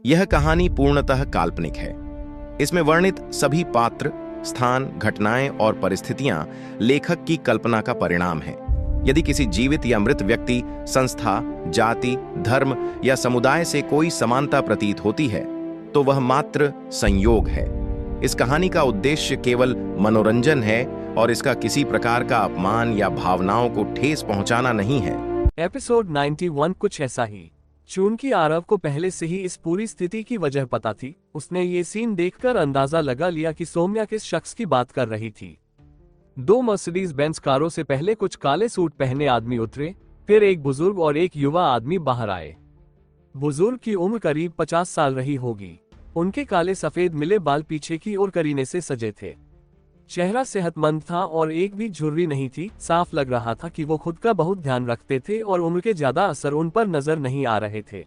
यह कहानी पूर्णतः काल्पनिक है। इसमें वर्णित सभी पात्र, स्थान, घटनाएं और परिस्थितियां लेखक की कल्पना का परिणाम हैं। यदि किसी जीवित या मृत व्यक्ति, संस्था, जाति, धर्म या समुदाय से कोई समानता प्रतीत होती है तो वह मात्र संयोग है। इस कहानी का उद्देश्य केवल मनोरंजन है और इसका किसी प्रकार का अपमान या भावनाओं को ठेस पहुंचाना नहीं है। एपिसोड 91 कुछ ऐसा ही। चूंकि आरव को पहले से ही इस पूरी स्थिति की वजह पता थी, उसने ये सीन देखकर अंदाजा लगा लिया कि सौम्या किस शख्स की बात कर रही थी। दो मर्सिडीज बेंज कारों से पहले कुछ काले सूट पहने आदमी उतरे, फिर एक बुजुर्ग और एक युवा आदमी बाहर आए। बुजुर्ग की उम्र करीब 50 साल रही होगी। उनके काले सफेद मिले बाल पीछे की ओर करीने से सजे थे। चेहरा सेहतमंद था और एक भी झुर्री नहीं थी। साफ लग रहा था कि वो खुद का बहुत ध्यान रखते थे और उम्र के ज्यादा असर उन पर नजर नहीं आ रहे थे।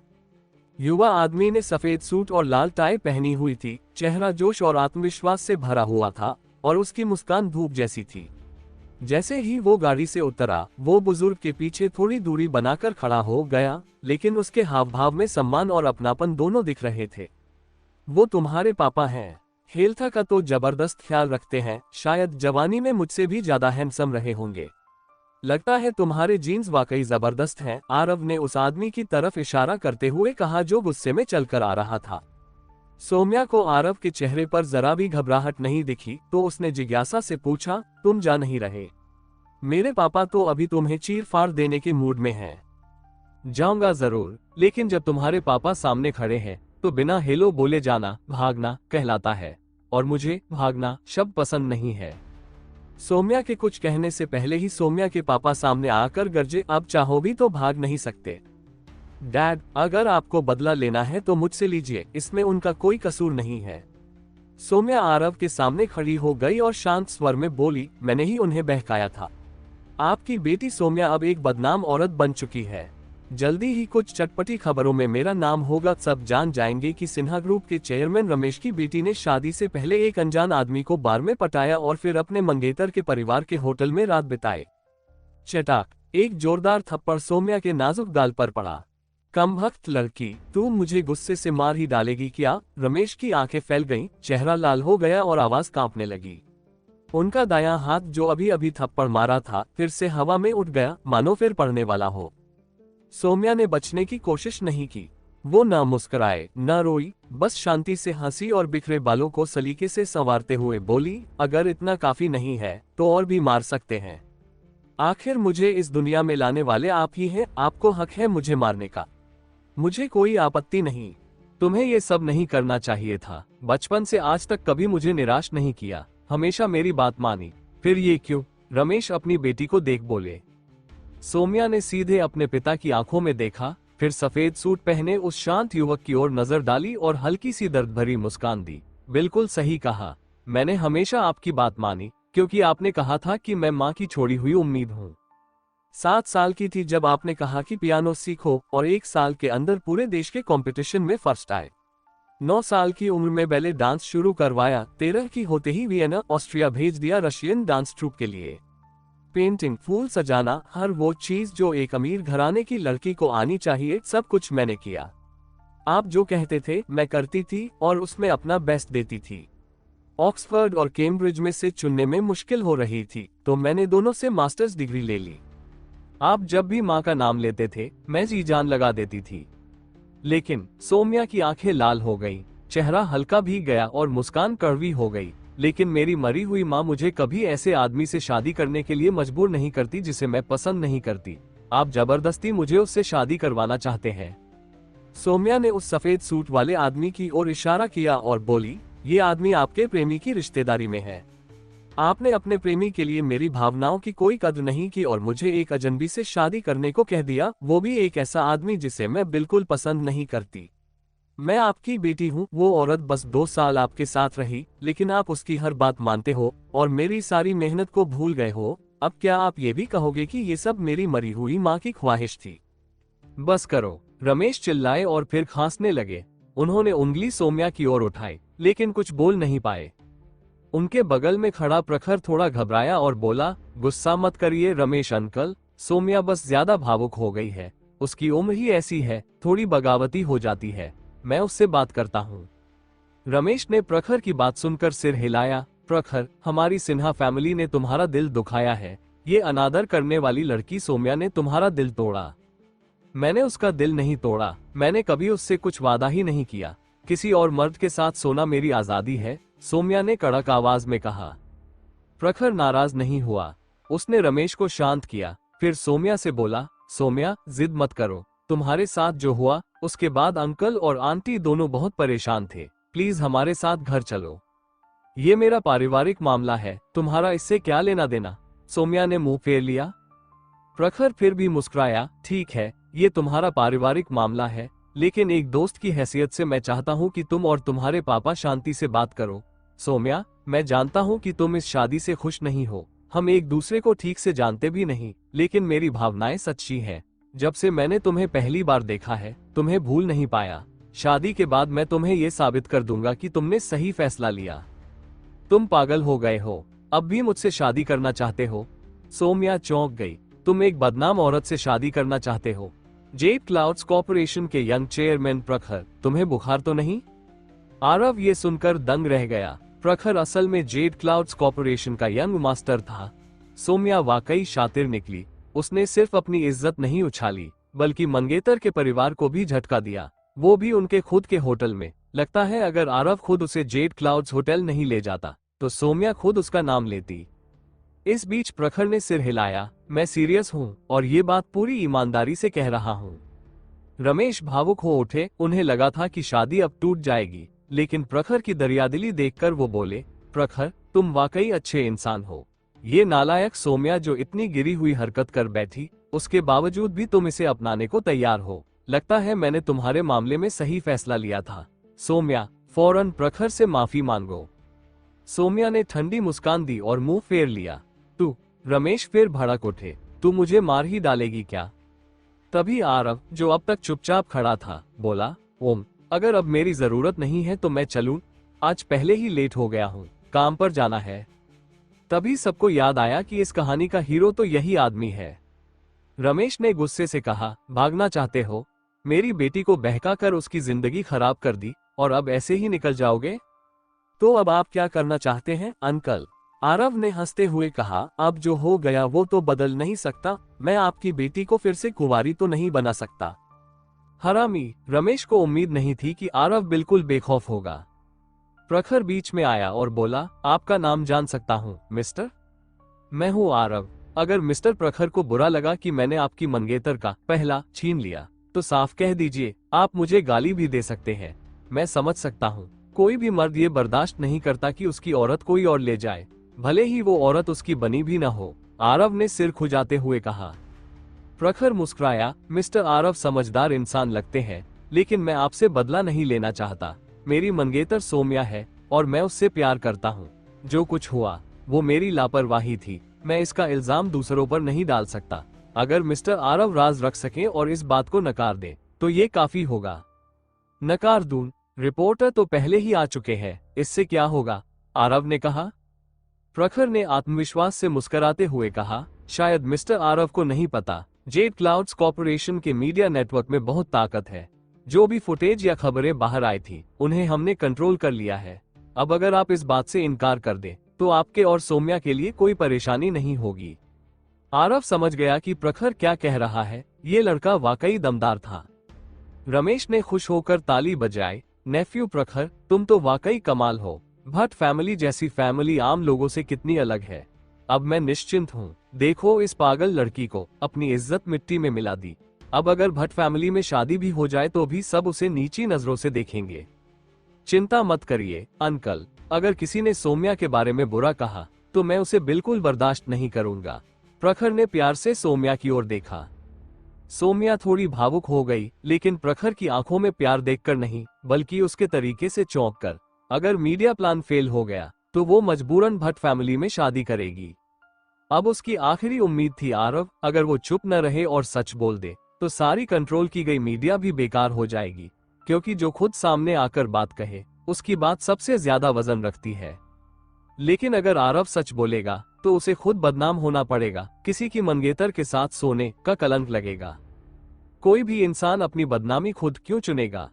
युवा आदमी ने सफेद सूट और लाल टाई पहनी हुई थी। चेहरा जोश और आत्मविश्वास से भरा हुआ था और उसकी मुस्कान धूप जैसी थी। जैसे ही वो गाड़ी से उतरा, वो बुजुर्ग के पीछे थोड़ी दूरी बनाकर खड़ा हो गया, लेकिन उसके हाव भाव में सम्मान और अपनापन दोनों दिख रहे थे। वो तुम्हारे पापा हैं। हेल्था का तो जबरदस्त ख्याल रखते हैं। शायद जवानी में मुझसे भी ज्यादा हैंडसम रहे होंगे। लगता है तुम्हारे जीन्स वाकई जबरदस्त हैं, आरव ने उस आदमी की तरफ इशारा करते हुए कहा जो गुस्से में चलकर आ रहा था। सौम्या को आरव के चेहरे पर जरा भी घबराहट नहीं दिखी, तो उसने जिज्ञासा से पूछा, तुम जा नहीं रहे? मेरे पापा तो अभी तुम्हें चीर फाड़ देने के मूड में हैं। जाऊंगा जरूर, लेकिन जब तुम्हारे पापा सामने खड़े हैं तो बिना हेलो बोले जाना भागना कहलाता है, और मुझे भागना शब्द पसंद नहीं है। सौम्या के कुछ कहने से पहले ही सौम्या के पापा सामने आकर गरजे, अब चाहो भी तो भाग नहीं सकते। डैड, अगर आपको बदला लेना है तो मुझसे लीजिए, इसमें उनका कोई कसूर नहीं है। सौम्या आरव के सामने खड़ी हो गई और शांत स्वर में बोली, मैंने ही उन्हें बहकाया था। आपकी बेटी सौम्या अब एक बदनाम औरत बन चुकी है। जल्दी ही कुछ चटपटी खबरों में मेरा नाम होगा। सब जान जाएंगे कि सिन्हा ग्रुप के चेयरमैन रमेश की बेटी ने शादी से पहले एक अनजान आदमी को बार में पटाया और फिर अपने मंगेतर के परिवार के होटल में रात बिताए। चटाक, एक जोरदार थप्पड़ सौम्या के नाजुक गाल पर पड़ा। कमबख्त लड़की, तू मुझे गुस्से से मार ही डालेगी क्या? रमेश की आंखें फैल गईं, चेहरा लाल हो गया और आवाज कांपने लगी। उनका दायां हाथ जो अभी अभी थप्पड़ मारा था फिर से हवा में उठ गया, मानो फिर पड़ने वाला हो। सौम्या ने बचने की कोशिश नहीं की। वो ना मुस्कुराए न रोई, बस शांति से हंसी और बिखरे बालों को सलीके से संवारते हुए बोली, अगर इतना काफी नहीं है तो और भी मार सकते हैं। आखिर मुझे इस दुनिया में लाने वाले आप ही हैं, आपको हक है मुझे मारने का। मुझे कोई आपत्ति नहीं। तुम्हें ये सब नहीं करना चाहिए था। बचपन से आज तक कभी मुझे निराश नहीं किया, हमेशा मेरी बात मानी। फिर ये क्यों? रमेश अपनी बेटी को देख बोले। सौम्या ने सीधे अपने पिता की आंखों में देखा, फिर सफेद सूट पहने उस शांत युवक की ओर नजर डाली और हल्की सी दर्द भरी मुस्कान दी। बिल्कुल सही कहा, मैंने हमेशा आपकी बात मानी, क्योंकि आपने कहा था कि मैं माँ की छोड़ी हुई उम्मीद हूँ। 7 साल की थी जब आपने कहा कि पियानो सीखो और 1 साल के अंदर पूरे देश के कंपटीशन में फर्स्ट आए। 9 साल की उम्र में बैले डांस शुरू करवाया। 13 की होते ही वियना ऑस्ट्रिया भेज दिया रशियन डांस ट्रूप के लिए। पेंटिंग, फूल सजाना, हर वो चीज जो एक अमीर घराने की लड़की को आनी चाहिए, सब कुछ मैंने किया। आप जो कहते थे मैं करती थी और उसमें अपना बेस्ट देती थी। ऑक्सफोर्ड और कैम्ब्रिज में से चुनने में मुश्किल हो रही थी तो मैंने दोनों से मास्टर्स डिग्री ले ली। आप जब भी माँ का नाम लेते थे मैं जी जान लगा देती थी। लेकिन सौम्या की आंखें लाल हो गई, चेहरा हल्का भी गया और मुस्कान कड़वी हो गई। लेकिन मेरी मरी हुई माँ मुझे कभी ऐसे आदमी से शादी करने के लिए मजबूर नहीं करती जिसे मैं पसंद नहीं करती। आप जबरदस्ती मुझे उससे शादी करवाना चाहते हैं। सौम्या ने उस सफेद सूट वाले आदमी की ओर इशारा किया और बोली, ये आदमी आपके प्रेमी की रिश्तेदारी में है। आपने अपने प्रेमी के लिए मेरी भावनाओं की कोई कद्र नहीं की और मुझे एक अजनबी से शादी करने को कह दिया, वो भी एक ऐसा आदमी जिसे मैं बिल्कुल पसंद नहीं करती। मैं आपकी बेटी हूँ। वो औरत बस 2 साल आपके साथ रही, लेकिन आप उसकी हर बात मानते हो और मेरी सारी मेहनत को भूल गए हो। अब क्या आप ये भी कहोगे कि ये सब मेरी मरी हुई माँ की ख्वाहिश थी? बस करो, रमेश चिल्लाए और फिर खांसने लगे। उन्होंने उंगली सौम्या की ओर उठाई, लेकिन कुछ बोल नहीं पाए। उनके बगल में खड़ा प्रखर थोड़ा घबराया और बोला, गुस्सा मत करिए रमेश अंकल, सौम्या बस ज्यादा भावुक हो गई है। उसकी उम्र ही ऐसी है, थोड़ी बगावती हो जाती है। मैं उससे बात करता हूँ। रमेश ने प्रखर की बात सुनकर सिर हिलाया। प्रखर, हमारी सिन्हा फैमिली ने तुम्हारा दिल दुखाया है। ये अनादर करने वाली लड़की सौम्या ने तुम्हारा दिल तोड़ा। मैंने उसका दिल नहीं तोड़ा। मैंने कभी उससे कुछ वादा ही नहीं किया। किसी और मर्द के साथ सोना मेरी आजादी है, सौम्या ने कड़क आवाज में कहा। प्रखर नाराज नहीं हुआ। उसने रमेश को शांत किया। फिर सौम्या से बोला, सौम्या, जिद मत करो। तुम्हारे साथ जो हुआ उसके बाद अंकल और आंटी दोनों बहुत परेशान थे। प्लीज हमारे साथ घर चलो। ये मेरा पारिवारिक मामला है, तुम्हारा इससे क्या लेना देना। सौम्या ने मुंह फेर लिया। प्रखर फिर भी मुस्कुराया। ठीक है, ये तुम्हारा पारिवारिक मामला है, लेकिन एक दोस्त की हैसियत से मैं चाहता हूँ कि तुम और तुम्हारे पापा शांति से बात करो। सौम्या, मैं जानता हूँ कि तुम इस शादी से खुश नहीं हो। हम एक दूसरे को ठीक से जानते भी नहीं, लेकिन मेरी भावनाएं सच्ची हैं। जब से मैंने तुम्हें पहली बार देखा है, तुम्हें भूल नहीं पाया। शादी के बाद मैं तुम्हें ये साबित कर दूंगा कि तुमने सही फैसला लिया। तुम पागल हो गए हो, अब भी मुझसे शादी करना चाहते हो। सौम्या चौंक गई। तुम एक बदनाम औरत से शादी करना चाहते हो? जेड क्लाउड्स कॉर्पोरेशन के यंग चेयरमैन प्रखर, तुम्हें बुखार तो नहीं? आरव ये सुनकर दंग रह गया। प्रखर असल में जेड क्लाउड्स कॉर्पोरेशन का यंग मास्टर था। सौम्या वाकई शातिर निकली। उसने सिर्फ अपनी इज्जत नहीं उछाली, बल्कि मंगेतर के परिवार को भी झटका दिया, वो भी उनके खुद के होटल में। लगता है अगर आरव खुद उसे जेड क्लाउड्स होटल नहीं ले जाता, तो सौम्या खुद उसका नाम लेती। इस बीच प्रखर ने सिर हिलाया। मैं सीरियस हूँ और ये बात पूरी ईमानदारी से कह रहा हूँ। रमेश भावुक हो उठे। उन्हें लगा था कि शादी अब टूट जाएगी, लेकिन प्रखर की दरियादिली देखकर वो बोले, प्रखर, तुम वाकई अच्छे इंसान हो। ये नालायक सौम्या जो इतनी गिरी हुई हरकत कर बैठी, उसके बावजूद भी तुम इसे अपनाने को तैयार हो। लगता है मैंने तुम्हारे मामले में सही फैसला लिया था। सौम्या, फौरन प्रखर से माफी मांगो। सौम्या ने ठंडी मुस्कान दी और मुंह फेर लिया। तू? रमेश फिर भड़क उठे। तू मुझे मार ही डालेगी क्या? तभी आरव, जो अब तक चुपचाप खड़ा था, बोला, ओम, अगर अब मेरी जरूरत नहीं है तो मैं चलूं? आज पहले ही लेट हो गया हूं, काम पर जाना है। तभी सबको याद आया कि इस कहानी का हीरो तो यही आदमी है। रमेश ने गुस्से से कहा, भागना चाहते हो? मेरी बेटी को बहका कर उसकी जिंदगी खराब कर दी और अब ऐसे ही निकल जाओगे? तो अब आप क्या करना चाहते हैं अंकल? आरव ने हंसते हुए कहा, अब जो हो गया वो तो बदल नहीं सकता। मैं आपकी बेटी को फिर से कुंवारी तो नहीं बना सकता। हरामी। रमेश को उम्मीद नहीं थी कि आरव बिल्कुल बेखौफ होगा। प्रखर बीच में आया और बोला, आपका नाम जान सकता हूँ मिस्टर? मैं हूँ आरव। अगर मिस्टर प्रखर को बुरा लगा कि मैंने आपकी मंगेतर का पहला छीन लिया, तो साफ कह दीजिए। आप मुझे गाली भी दे सकते हैं। मैं समझ सकता हूँ, कोई भी मर्द ये बर्दाश्त नहीं करता कि उसकी औरत कोई और ले जाए, भले ही वो औरत उसकी बनी भी न हो। आरव ने सिर खुजाते हुए कहा। प्रखर मुस्कुराया। मिस्टर आरव समझदार इंसान लगते हैं, लेकिन मैं आपसे बदला नहीं लेना चाहता। मेरी मंगेतर सौम्या है और मैं उससे प्यार करता हूँ। जो कुछ हुआ वो मेरी लापरवाही थी। मैं इसका इल्जाम दूसरों पर नहीं डाल सकता। अगर मिस्टर आरव राज रख सकें और इस बात को नकार दें, तो ये काफी होगा। नकार दूं? रिपोर्टर तो पहले ही आ चुके हैं, इससे क्या होगा? आरव ने कहा। प्रखर ने आत्मविश्वास से मुस्कुराते हुए कहा, शायद मिस्टर आरव को नहीं पता, जेड क्लाउड्स कॉर्पोरेशन के मीडिया नेटवर्क में बहुत ताकत है। जो भी फुटेज या खबरें बाहर आई थी, उन्हें हमने कंट्रोल कर लिया है। अब अगर आप इस बात से इनकार कर दें, तो आपके और सौम्या के लिए कोई परेशानी नहीं होगी। आरव समझ गया कि प्रखर क्या कह रहा है। ये लड़का वाकई दमदार था। रमेश ने खुश होकर ताली बजाई। नेफ्यू प्रखर, तुम तो वाकई कमाल हो। भट्ट फैमिली जैसी फैमिली आम लोगों से कितनी अलग है। अब मैं निश्चिंत हूँ। देखो, इस पागल लड़की को अपनी इज्जत मिट्टी में मिला दी। अब अगर भट्ट फैमिली में शादी भी हो जाए तो भी सब उसे नीची नजरों से देखेंगे। चिंता मत करिए अंकल, अगर किसी ने सौम्या के बारे में बुरा कहा तो मैं उसे बिल्कुल बर्दाश्त नहीं करूंगा। प्रखर ने प्यार से सौम्या की ओर देखा। सौम्या थोड़ी भावुक हो गई, लेकिन प्रखर की आंखों में प्यार देखकर नहीं, बल्कि उसके तरीके से चौंक कर। अगर मीडिया प्लान फेल हो गया तो वो मजबूरन भट्ट फैमिली में शादी करेगी। अब उसकी आखिरी उम्मीद थी आरव, अगर वो चुप न रहे और सच बोल दे तो सारी कंट्रोल की गई मीडिया भी बेकार हो जाएगी, क्योंकि जो खुद सामने आकर बात कहे उसकी बात सबसे ज्यादा वजन रखती है। लेकिन अगर आरव सच बोलेगा तो उसे खुद बदनाम होना पड़ेगा। किसी की मंगेतर के साथ सोने का कलंक लगेगा। कोई भी इंसान अपनी बदनामी खुद क्यों चुनेगा?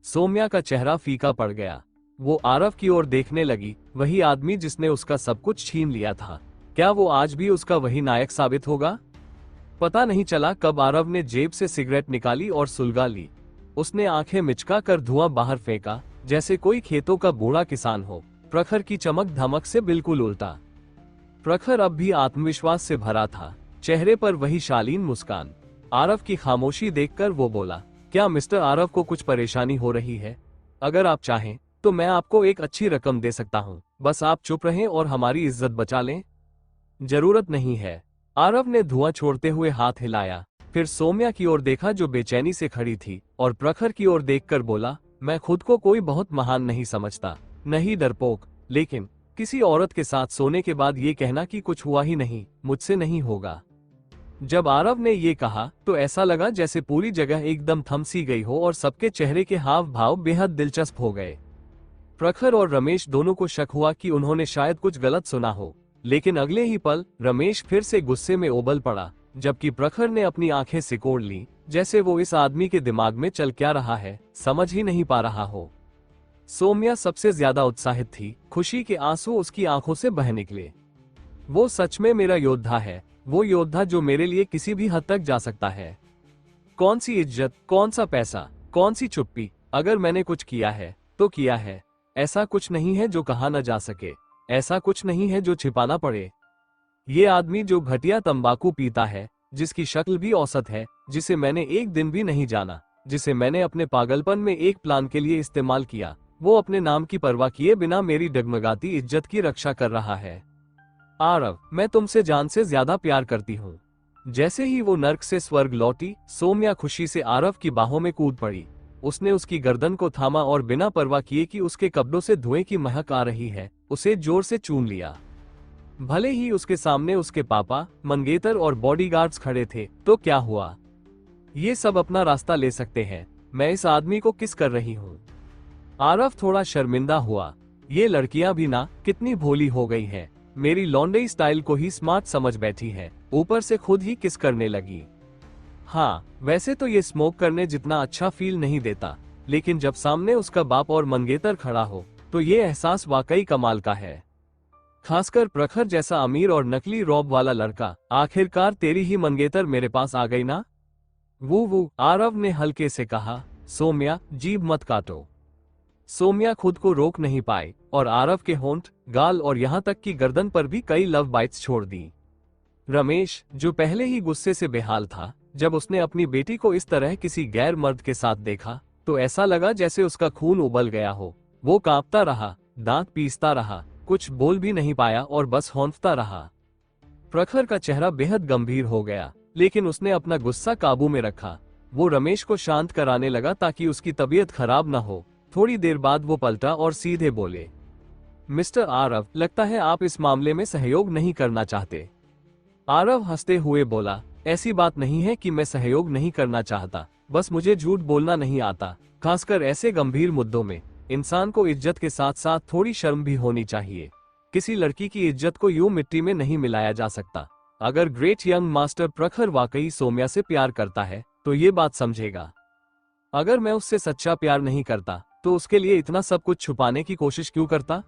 सौम्या का चेहरा फीका पड़ गया। वो आरव की ओर देखने लगी। वही आदमी जिसने उसका सब कुछ छीन लिया था, क्या वो आज भी उसका वही नायक साबित होगा? पता नहीं चला कब आरव ने जेब से सिगरेट निकाली और सुलगा ली। उसने आंखें मिचका कर धुआं बाहर फेंका, जैसे कोई खेतों का बूढ़ा किसान हो। प्रखर की चमक धमक से बिल्कुल उल्टा। प्रखर अब भी आत्मविश्वास से भरा था, चेहरे पर वही शालीन मुस्कान। आरव की खामोशी देखकर वो बोला, क्या मिस्टर आरव को कुछ परेशानी हो रही है? अगर आप चाहें तो मैं आपको एक अच्छी रकम दे सकता हूँ, बस आप चुप रहें और हमारी इज्जत बचा लें। जरूरत नहीं है। आरव ने धुआं छोड़ते हुए हाथ हिलाया, फिर सौम्या की ओर देखा जो बेचैनी से खड़ी थी, और प्रखर की ओर देखकर बोला, मैं खुद को कोई बहुत महान नहीं समझता, नहीं डरपोक, लेकिन किसी औरत के साथ सोने के बाद ये कहना कि कुछ हुआ ही नहीं, मुझसे नहीं होगा। जब आरव ने ये कहा तो ऐसा लगा जैसे पूरी जगह एकदम थम सी गई हो और सबके चेहरे के हाव भाव बेहद दिलचस्प हो गए। प्रखर और रमेश दोनों को शक हुआ कि उन्होंने शायद कुछ गलत सुना हो, लेकिन अगले ही पल रमेश फिर से गुस्से में उबल पड़ा, जबकि प्रखर ने अपनी आंखें सिकोड़ ली, जैसे वो इस आदमी के दिमाग में चल क्या रहा है समझ ही नहीं पा रहा हो। सौम्या सबसे ज्यादा उत्साहित थी, खुशी के आंसू उसकी आंखों से बह निकले। वो सच में मेरा योद्धा है, वो योद्धा जो मेरे लिए किसी भी हद तक जा सकता है। कौन सी इज्जत, कौन सा पैसा, कौन सी चुप्पी, अगर मैंने कुछ किया है तो किया है। ऐसा कुछ नहीं है जो कहा न जा सके, ऐसा कुछ नहीं है जो छिपाना पड़े। ये आदमी जो घटिया तंबाकू पीता है, जिसकी शक्ल भी औसत है, जिसे मैंने एक दिन भी नहीं जाना, जिसे मैंने अपने पागलपन में एक प्लान के लिए इस्तेमाल किया, वो अपने नाम की परवाह किए बिना मेरी डगमगाती इज्जत की रक्षा कर रहा है। आरव, मैं तुमसे जान से ज्यादा प्यार करती हूँ। जैसे ही वो नर्क से स्वर्ग लौटी, सौम्या खुशी से आरव की बाहों में कूद पड़ी। उसने उसकी गर्दन को थामा और बिना परवाह किए कि उसके कपड़ों से धुएं की महक आ रही है, उसे जोर से चूम लिया। भले ही उसके सामने उसके पापा, मंगेतर और बॉडीगार्ड्स खड़े थे, तो क्या हुआ? ये सब अपना रास्ता ले सकते हैं, मैं इस आदमी को किस कर रही हूँ। आरव थोड़ा शर्मिंदा हुआ। ये लड़कियां भी ना कितनी भोली हो गई हैं, मेरी लॉन्डे स्टाइल को ही स्मार्ट समझ बैठी है, ऊपर से खुद ही किस करने लगी। हाँ, वैसे तो ये स्मोक करने जितना अच्छा फील नहीं देता, लेकिन जब सामने उसका बाप और मंगेतर खड़ा हो तो ये एहसास वाकई कमाल का है। खासकर प्रखर जैसा अमीर और नकली रौब वाला लड़का। आखिरकार तेरी ही मंगेतर मेरे पास आ गई ना? वो आरव ने हल्के से कहा। सौम्या, जीभ मत काटो। सौम्या खुद को रोक नहीं पाई और आरव के होंठ, गाल और यहाँ तक कि गर्दन पर भी कई लव बाइट्स छोड़ दी। रमेश, जो पहले ही गुस्से से बेहाल था, जब उसने अपनी बेटी को इस तरह किसी गैर मर्द के साथ देखा तो ऐसा लगा जैसे उसका खून उबल गया हो। वो कांपता रहा, दांत पीसता रहा, कुछ बोल भी नहीं पाया और बस हौंफता रहा। प्रखर का चेहरा बेहद गंभीर हो गया, लेकिन उसने अपना गुस्सा काबू में रखा। वो रमेश को शांत कराने लगा ताकि उसकी तबीयत खराब न हो। थोड़ी देर बाद वो पलटा और सीधे बोले, मिस्टर आरव, लगता है आप इस मामले में सहयोग नहीं करना चाहते। आरव हंसते हुए बोला, ऐसी बात नहीं है कि मैं सहयोग नहीं करना चाहता, बस मुझे झूठ बोलना नहीं आता। खासकर ऐसे गंभीर मुद्दों में इंसान को इज्जत के साथ साथ थोड़ी शर्म भी होनी चाहिए। किसी लड़की की इज्जत को यूं मिट्टी में नहीं मिलाया जा सकता। अगर ग्रेट यंग मास्टर प्रखर वाकई सौम्या से प्यार करता है तो ये बात समझेगा। अगर मैं उससे सच्चा प्यार नहीं करता तो उसके लिए इतना सब कुछ छुपाने की कोशिश क्यों करता?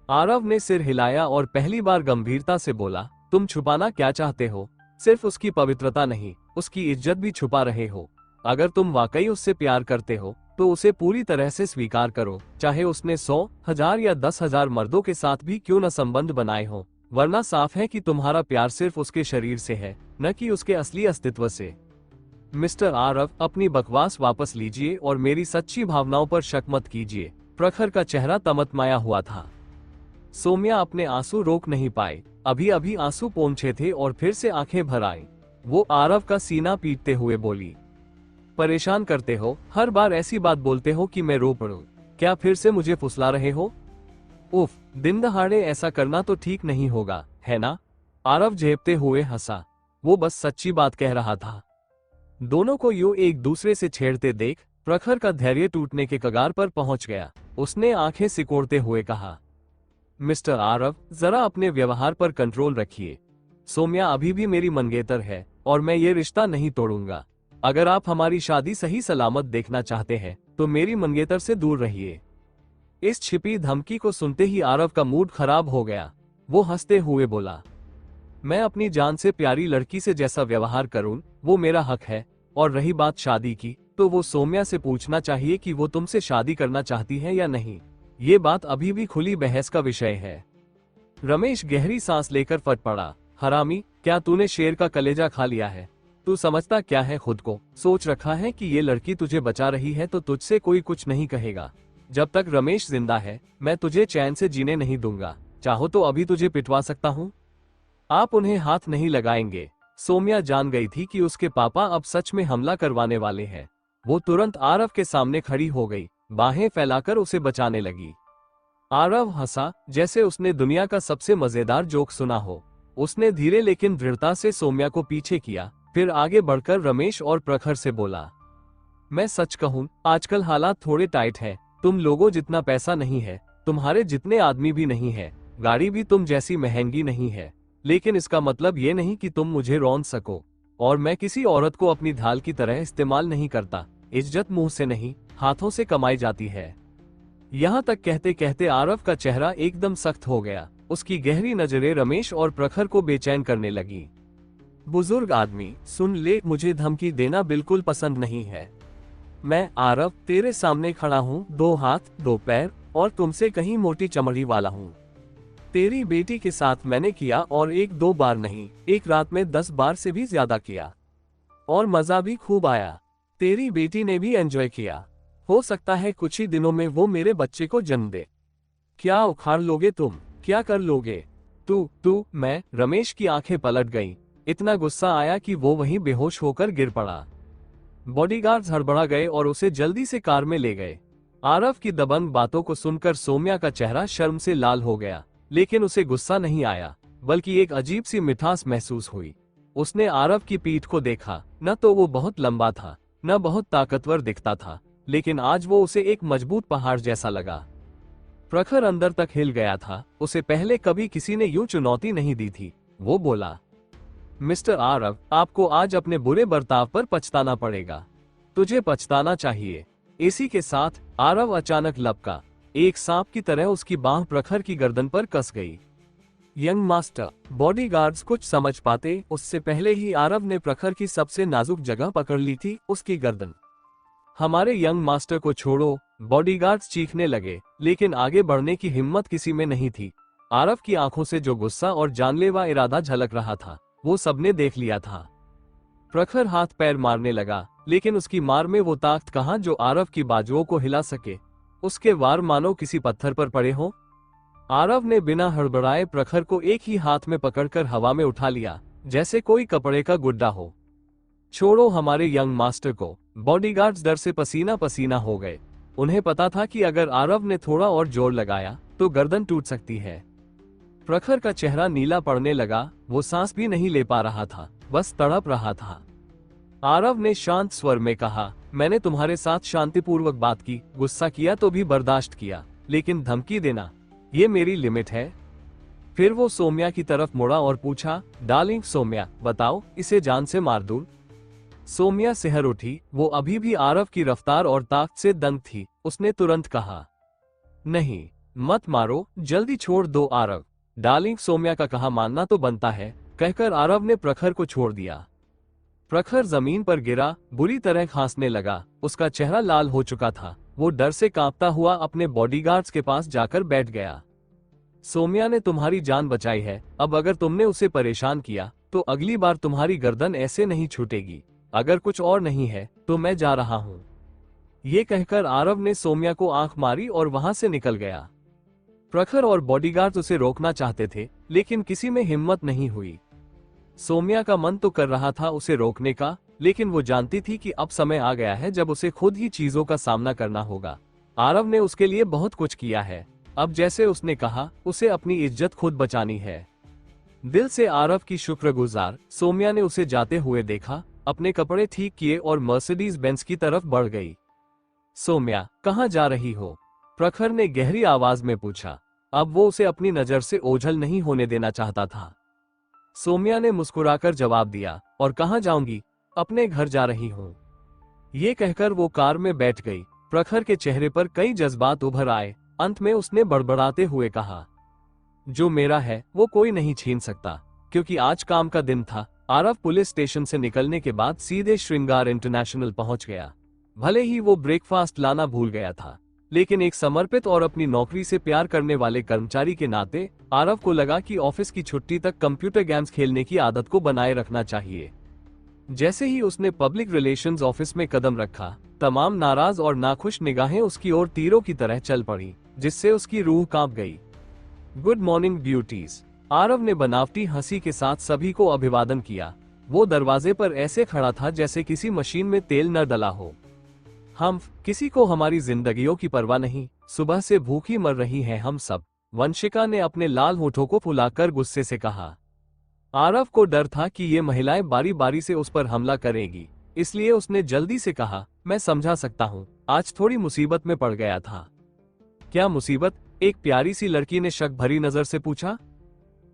आरव ने सिर हिलाया और पहली बार गंभीरता से बोला, तुम छुपाना क्या चाहते हो? सिर्फ उसकी पवित्रता नहीं, उसकी इज्जत भी छुपा रहे हो। अगर तुम वाकई उससे प्यार करते हो तो उसे पूरी तरह से स्वीकार करो, चाहे उसने 100, 1000 या 10,000 मर्दों के साथ भी क्यों न संबंध बनाए हो। वरना साफ है कि तुम्हारा प्यार सिर्फ उसके शरीर से है, न कि उसके असली अस्तित्व से। मिस्टर आरव, अपनी बकवास वापस लीजिए और मेरी सच्ची भावनाओं पर शक मत कीजिए। प्रखर का चेहरा तमतमाया हुआ था। सौम्या अपने आंसू रोक नहीं पाए। अभी अभी आंसू पोंछे थे और फिर से आंखें भर आईं। वो आरव का सीना पीटते हुए बोली, परेशान करते हो, हर बार ऐसी बात बोलते हो कि मैं रो पड़ूं। क्या फिर से मुझे फुसला रहे हो? उफ, दिन दहाड़े ऐसा करना तो ठीक नहीं होगा, है ना? आरव झेपते हुए हंसा। वो बस सच्ची बात कह रहा था। दोनों को यूं एक दूसरे से छेड़ते देख प्रखर का धैर्य टूटने के कगार पर पहुंच गया। उसने आंखें सिकोड़ते हुए कहा, मिस्टर आरव, जरा अपने व्यवहार पर कंट्रोल रखिए। सौम्या अभी भी मेरी मंगेतर है और मैं ये रिश्ता नहीं तोड़ूंगा। अगर आप हमारी शादी सही सलामत देखना चाहते हैं तो मेरी मंगेतर से दूर रहिए। इस छिपी धमकी को सुनते ही आरव का मूड खराब हो गया। वो हंसते हुए बोला, मैं अपनी जान से प्यारी लड़की से जैसा व्यवहार करूं वो मेरा हक है, और रही बात शादी की तो वो सौम्या से पूछना चाहिए कि वो तुमसे शादी करना चाहती है या नहीं। ये बात अभी भी खुली बहस का विषय है। रमेश गहरी सांस लेकर फट पड़ा, हरामी, क्या तूने शेर का कलेजा खा लिया है? तू समझता क्या है खुद को? सोच रखा है कि ये लड़की तुझे बचा रही है तो तुझसे कोई कुछ नहीं कहेगा। जब तक रमेश जिंदा है मैं तुझे चैन से जीने नहीं दूंगा। चाहो तो अभी तुझे पिटवा सकता हूँ। आप उन्हें हाथ नहीं लगाएंगे। सौम्या जान गई थी कि उसके पापा अब सच में हमला करवाने वाले हैं। वो तुरंत आरव के सामने खड़ी हो गई, बाहें फैलाकर उसे बचाने लगी। आरव हंसा जैसे उसने दुनिया का सबसे मजेदार जोक सुना हो। उसने धीरे लेकिन दृढ़ता से सौम्या को पीछे किया, फिर आगे बढ़कर रमेश और प्रखर से बोला, मैं सच कहूं आजकल हालात थोड़े टाइट हैं। तुम लोगों जितना पैसा नहीं है, तुम्हारे जितने आदमी भी नहीं है, गाड़ी भी तुम जैसी महंगी नहीं है, लेकिन इसका मतलब ये नहीं कि तुम मुझे रौंद सको। और मैं किसी औरत को अपनी ढाल की तरह इस्तेमाल नहीं करता। इज्जत मुंह से नहीं हाथों से कमाई जाती है। यहाँ तक कहते कहते आरव का चेहरा एकदम सख्त हो गया। उसकी गहरी नजरें रमेश और प्रखर को बेचैन करने लगी। बुजुर्ग आदमी सुन ले, मुझे धमकी देना बिल्कुल पसंद नहीं है। मैं आरव तेरे सामने खड़ा हूँ, 2 हाथ 2 पैर और तुमसे कहीं मोटी चमड़ी वाला हूँ। तेरी बेटी के साथ मैंने किया, और 1-2 बार नहीं, एक रात में 10 बार से भी ज्यादा किया, और मजा भी खूब आया। तेरी बेटी ने भी एंजॉय किया। हो सकता है कुछ ही दिनों में वो मेरे बच्चे को जन्म दे। क्या उखाड़ लोगे तुम? क्या कर लोगे? तू मैं? रमेश की आंखें पलट गईं। इतना गुस्सा आया कि वो वहीं बेहोश होकर गिर पड़ा। बॉडीगार्ड्स हड़बड़ा गए और उसे जल्दी से कार में ले गए। आरव की दबंग बातों को सुनकर सौम्या का चेहरा शर्म से लाल हो गया, लेकिन उसे गुस्सा नहीं आया, बल्कि एक अजीब सी मिठास महसूस हुई। उसने आरव की पीठ को देखा। न तो वो बहुत लंबा था, न बहुत ताकतवर दिखता था, लेकिन आज वो उसे एक मजबूत पहाड़ जैसा लगा। प्रखर अंदर तक हिल गया था। उसे पहले कभी किसी ने यूं चुनौती नहीं दी थी। वो बोला, मिस्टर आरव, आपको आज अपने बुरे बर्ताव पर पछताना पड़ेगा। तुझे पछताना चाहिए। इसी के साथ आरव अचानक लपका। एक सांप की तरह उसकी बांह प्रखर की गर्दन पर कस गई। यंग मास्टर, बॉडीगार्ड्स कुछ समझ पाते उससे पहले ही आरव ने प्रखर की सबसे नाजुक जगह पकड़ ली थी, उसकी गर्दन। हमारे यंग मास्टर को छोड़ो, बॉडीगार्ड्स चीखने लगे, लेकिन आगे बढ़ने की हिम्मत किसी में नहीं थी। आरव की आंखों से जो गुस्सा और जानलेवा इरादा झलक रहा था वो सबने देख लिया था। प्रखर हाथ पैर मारने लगा, लेकिन उसकी मार में वो ताकत कहां जो आरव की बाजुओं को हिला सके। उसके वार मानो किसी पत्थर पर पड़े हों। आरव ने बिना हड़बड़ाए प्रखर को एक ही हाथ में पकड़कर हवा में उठा लिया, जैसे कोई कपड़े का गुड्डा हो। छोड़ो हमारे यंग मास्टर को। बॉडीगार्ड्स डर से पसीना पसीना हो गए। उन्हें पता था कि अगर आरव ने थोड़ा और जोर लगाया तो गर्दन टूट सकती है। प्रखर का चेहरा नीला पड़ने लगा। वो सांस भी नहीं ले पा रहा था, बस तड़प रहा था। आरव ने शांत स्वर में कहा, मैंने तुम्हारे साथ शांतिपूर्वक बात की, गुस्सा किया तो भी बर्दाश्त किया, लेकिन धमकी देना, ये मेरी लिमिट है। फिर वो सौम्या की तरफ मुड़ा और पूछा, डार्लिंग सौम्या, बताओ, इसे जान से मार दूं? सौम्या सिहर उठी। वो अभी भी आरव की रफ्तार और ताकत से दंग थी। उसने तुरंत कहा, नहीं, मत मारो, जल्दी छोड़ दो आरव। डार्लिंग सौम्या का कहा मानना तो बनता है, कहकर आरव ने प्रखर को छोड़ दिया। प्रखर जमीन पर गिरा, बुरी तरह खांसने लगा। उसका चेहरा लाल हो चुका था। वो डर से कांपता हुआ अपने बॉडीगार्ड्स के पास जाकर बैठ गया। सौम्या ने तुम्हारी जान बचाई है। अब अगर तुमने उसे परेशान किया तो अगली बार तुम्हारी गर्दन ऐसे नहीं छूटेगी। अगर कुछ और नहीं है तो मैं जा रहा हूं। ये कहकर आरव ने सौम्या को आंख मारी और वहां से निकल गया। प्रखर और बॉडीगार्ड उसे रोकना चाहते थे, लेकिन किसी में हिम्मत नहीं हुई। सौम्या का मन तो कर रहा था उसे रोकने का, लेकिन वो जानती थी कि अब समय आ गया है जब उसे खुद ही चीजों का सामना करना होगा। आरव ने उसके लिए बहुत कुछ किया है। अब जैसे उसने कहा, उसे अपनी इज्जत खुद बचानी है। दिल से आरव की शुक्रगुजार सौम्या ने उसे जाते हुए देखा, अपने कपड़े ठीक किए और मर्सिडीज बेंज की तरफ बढ़ गई। सौम्या, कहाँ जा रही हो? प्रखर ने गहरी आवाज में पूछा। अब वो उसे अपनी नजर से ओझल नहीं होने देना चाहता था। सौम्या ने मुस्कुराकर जवाब दिया, और कहाँ जाऊंगी? अपने घर जा रही हूँ। ये कहकर वो कार में बैठ गई। प्रखर के चेहरे पर कई जज्बात उभर आए। अंत में उसने बड़बड़ाते हुए कहा, जो मेरा है वो कोई नहीं छीन सकता। क्योंकि आज काम का दिन था, आरव पुलिस स्टेशन से निकलने के बाद सीधे श्रृंगार इंटरनेशनल पहुंच गया। भले ही वो ब्रेकफास्ट लाना भूल गया था, लेकिन एक समर्पित और अपनी नौकरी से प्यार करने वाले कर्मचारी के नाते आरव को लगा कि ऑफिस की छुट्टी तक कंप्यूटर गेम्स खेलने की आदत को बनाए रखना चाहिए। जैसे ही उसने पब्लिक रिलेशंस ऑफिस में कदम रखा, तमाम नाराज और नाखुश निगाहें उसकी ओर तीरों की तरह चल पड़ी, जिससे उसकी रूह कांप गई। Good morning beauties. आरव ने बनावटी हंसी के साथ सभी को अभिवादन किया। वो दरवाजे पर ऐसे खड़ा था जैसे किसी मशीन में तेल न डला हो। हम किसी को हमारी जिंदगियों की परवाह नहीं, सुबह से भूखी मर रही हैं हम सब, वंशिका ने अपने लाल होठों को फुलाकर गुस्से से कहा। आरव को डर था कि ये महिलाएं बारी बारी से उस पर हमला करेगी, इसलिए उसने जल्दी से कहा, मैं समझा सकता हूँ, आज थोड़ी मुसीबत में पड़ गया था। क्या मुसीबत? एक प्यारी सी लड़की ने शक भरी नजर से पूछा।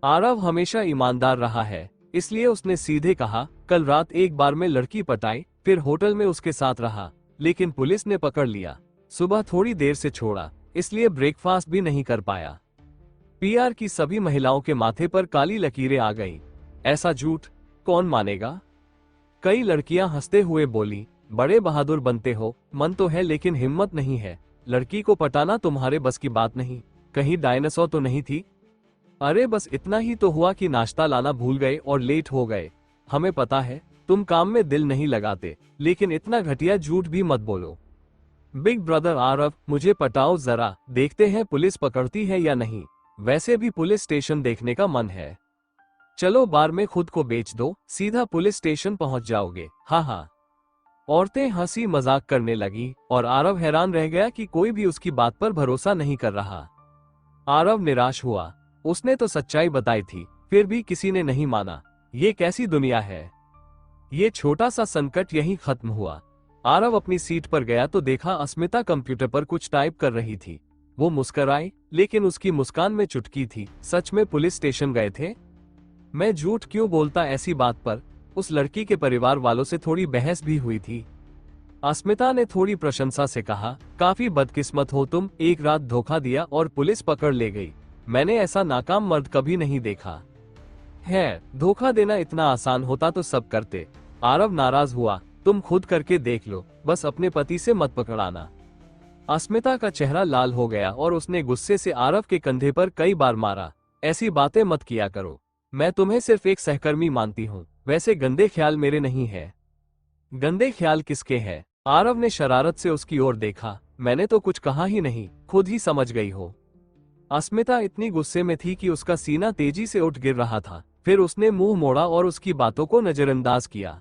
आरव हमेशा ईमानदार रहा है, इसलिए उसने सीधे कहा, कल रात एक बार में लड़की पटाई, फिर होटल में उसके साथ रहा, लेकिन पुलिस ने पकड़ लिया। सुबह थोड़ी देर से छोड़ा, इसलिए ब्रेकफास्ट भी नहीं कर पाया। पीआर की सभी महिलाओं के माथे पर काली लकीरें आ गईं। ऐसा झूठ कौन मानेगा? कई लड़कियां हंसते हुए बोली, बड़े बहादुर बनते हो, मन तो है लेकिन हिम्मत नहीं है। लड़की को पटाना तुम्हारे बस की बात नहीं। कहीं डायनासोर तो नहीं थी? अरे बस इतना ही तो हुआ कि नाश्ता लाना भूल गए और लेट हो गए। हमें पता है तुम काम में दिल नहीं लगाते, लेकिन इतना घटिया झूठ भी मत बोलो। बिग ब्रदर आरव, मुझे पटाओ जरा, देखते हैं पुलिस पकड़ती है या नहीं। वैसे भी पुलिस स्टेशन देखने का मन है। चलो बार में खुद को बेच दो, सीधा पुलिस स्टेशन पहुंच जाओगे। हाँ हाँ। औरतें हंसी मजाक करने लगी और आरव हैरान रह गया कि कोई भी उसकी बात पर भरोसा नहीं कर रहा। आरव निराश हुआ। उसने तो सच्चाई बताई थी, फिर भी किसी ने नहीं माना। ये कैसी दुनिया है? ये छोटा सा संकट यहीं खत्म हुआ। आरव अपनी सीट पर गया तो देखा अस्मिता कंप्यूटर पर कुछ टाइप कर रही थी। वो मुस्कुराई, लेकिन उसकी मुस्कान में चुटकी थी। सच में पुलिस स्टेशन गए थे? मैं झूठ क्यों बोलता ऐसी बात पर? उस लड़की के परिवार वालों से थोड़ी बहस भी हुई थी। अस्मिता ने थोड़ी प्रशंसा से कहा, काफी बदकिस्मत हो तुम, एक रात धोखा दिया और पुलिस पकड़ ले गई। मैंने ऐसा नाकाम मर्द कभी नहीं देखा है। धोखा देना इतना आसान होता तो सब करते। आरव नाराज हुआ, तुम खुद करके देख लो, बस अपने पति से मत पकड़ाना। अस्मिता का चेहरा लाल हो गया और उसने गुस्से से आरव के कंधे पर कई बार मारा। ऐसी बातें मत किया करो, मैं तुम्हें सिर्फ एक सहकर्मी मानती हूँ। वैसे गंदे ख्याल मेरे नहीं है। गंदे ख्याल किसके हैं? आरव ने शरारत से उसकी ओर देखा। मैंने तो कुछ कहा ही नहीं, खुद ही समझ गई हो। अस्मिता इतनी गुस्से में थी कि उसका सीना तेजी से उठ गिर रहा था। फिर उसने मुंह मोड़ा और उसकी बातों को नजरअंदाज किया।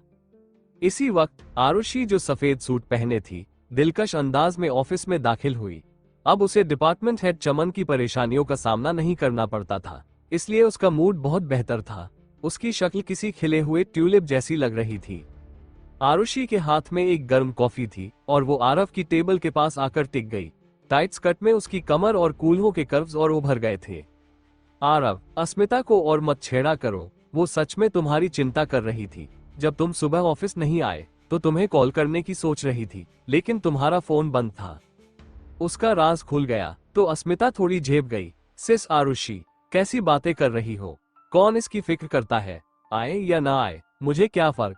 इसी वक्त आरुषि, जो सफेद सूट पहने थी, दिलकश अंदाज में ऑफिस में दाखिल हुई। अब उसे डिपार्टमेंट हेड चमन की परेशानियों का सामना नहीं करना पड़ता था, इसलिए उसका मूड बहुत बेहतर था। उसकी शक्ल किसी खिले हुए ट्यूलिप जैसी लग रही थी। आरुषि के हाथ में एक गर्म कॉफी थी और वो आरव की टेबल के पास आकर टिक गई। टाइट स्कर्ट में उसकी कमर और कूल्हों के कर्व्स और उभर गए थे। आरव, अस्मिता को और मत छेड़ा करो, वो सच में तुम्हारी चिंता कर रही थी। जब तुम सुबह ऑफिस नहीं आए तो तुम्हें कॉल करने की सोच रही थी, लेकिन तुम्हारा फोन बंद था। उसका राज खुल गया तो अस्मिता थोड़ी झेप गई। सिस आरुषि, कैसी बातें कर रही हो? कौन इसकी फिक्र करता है? आए या ना आए, मुझे क्या फर्क।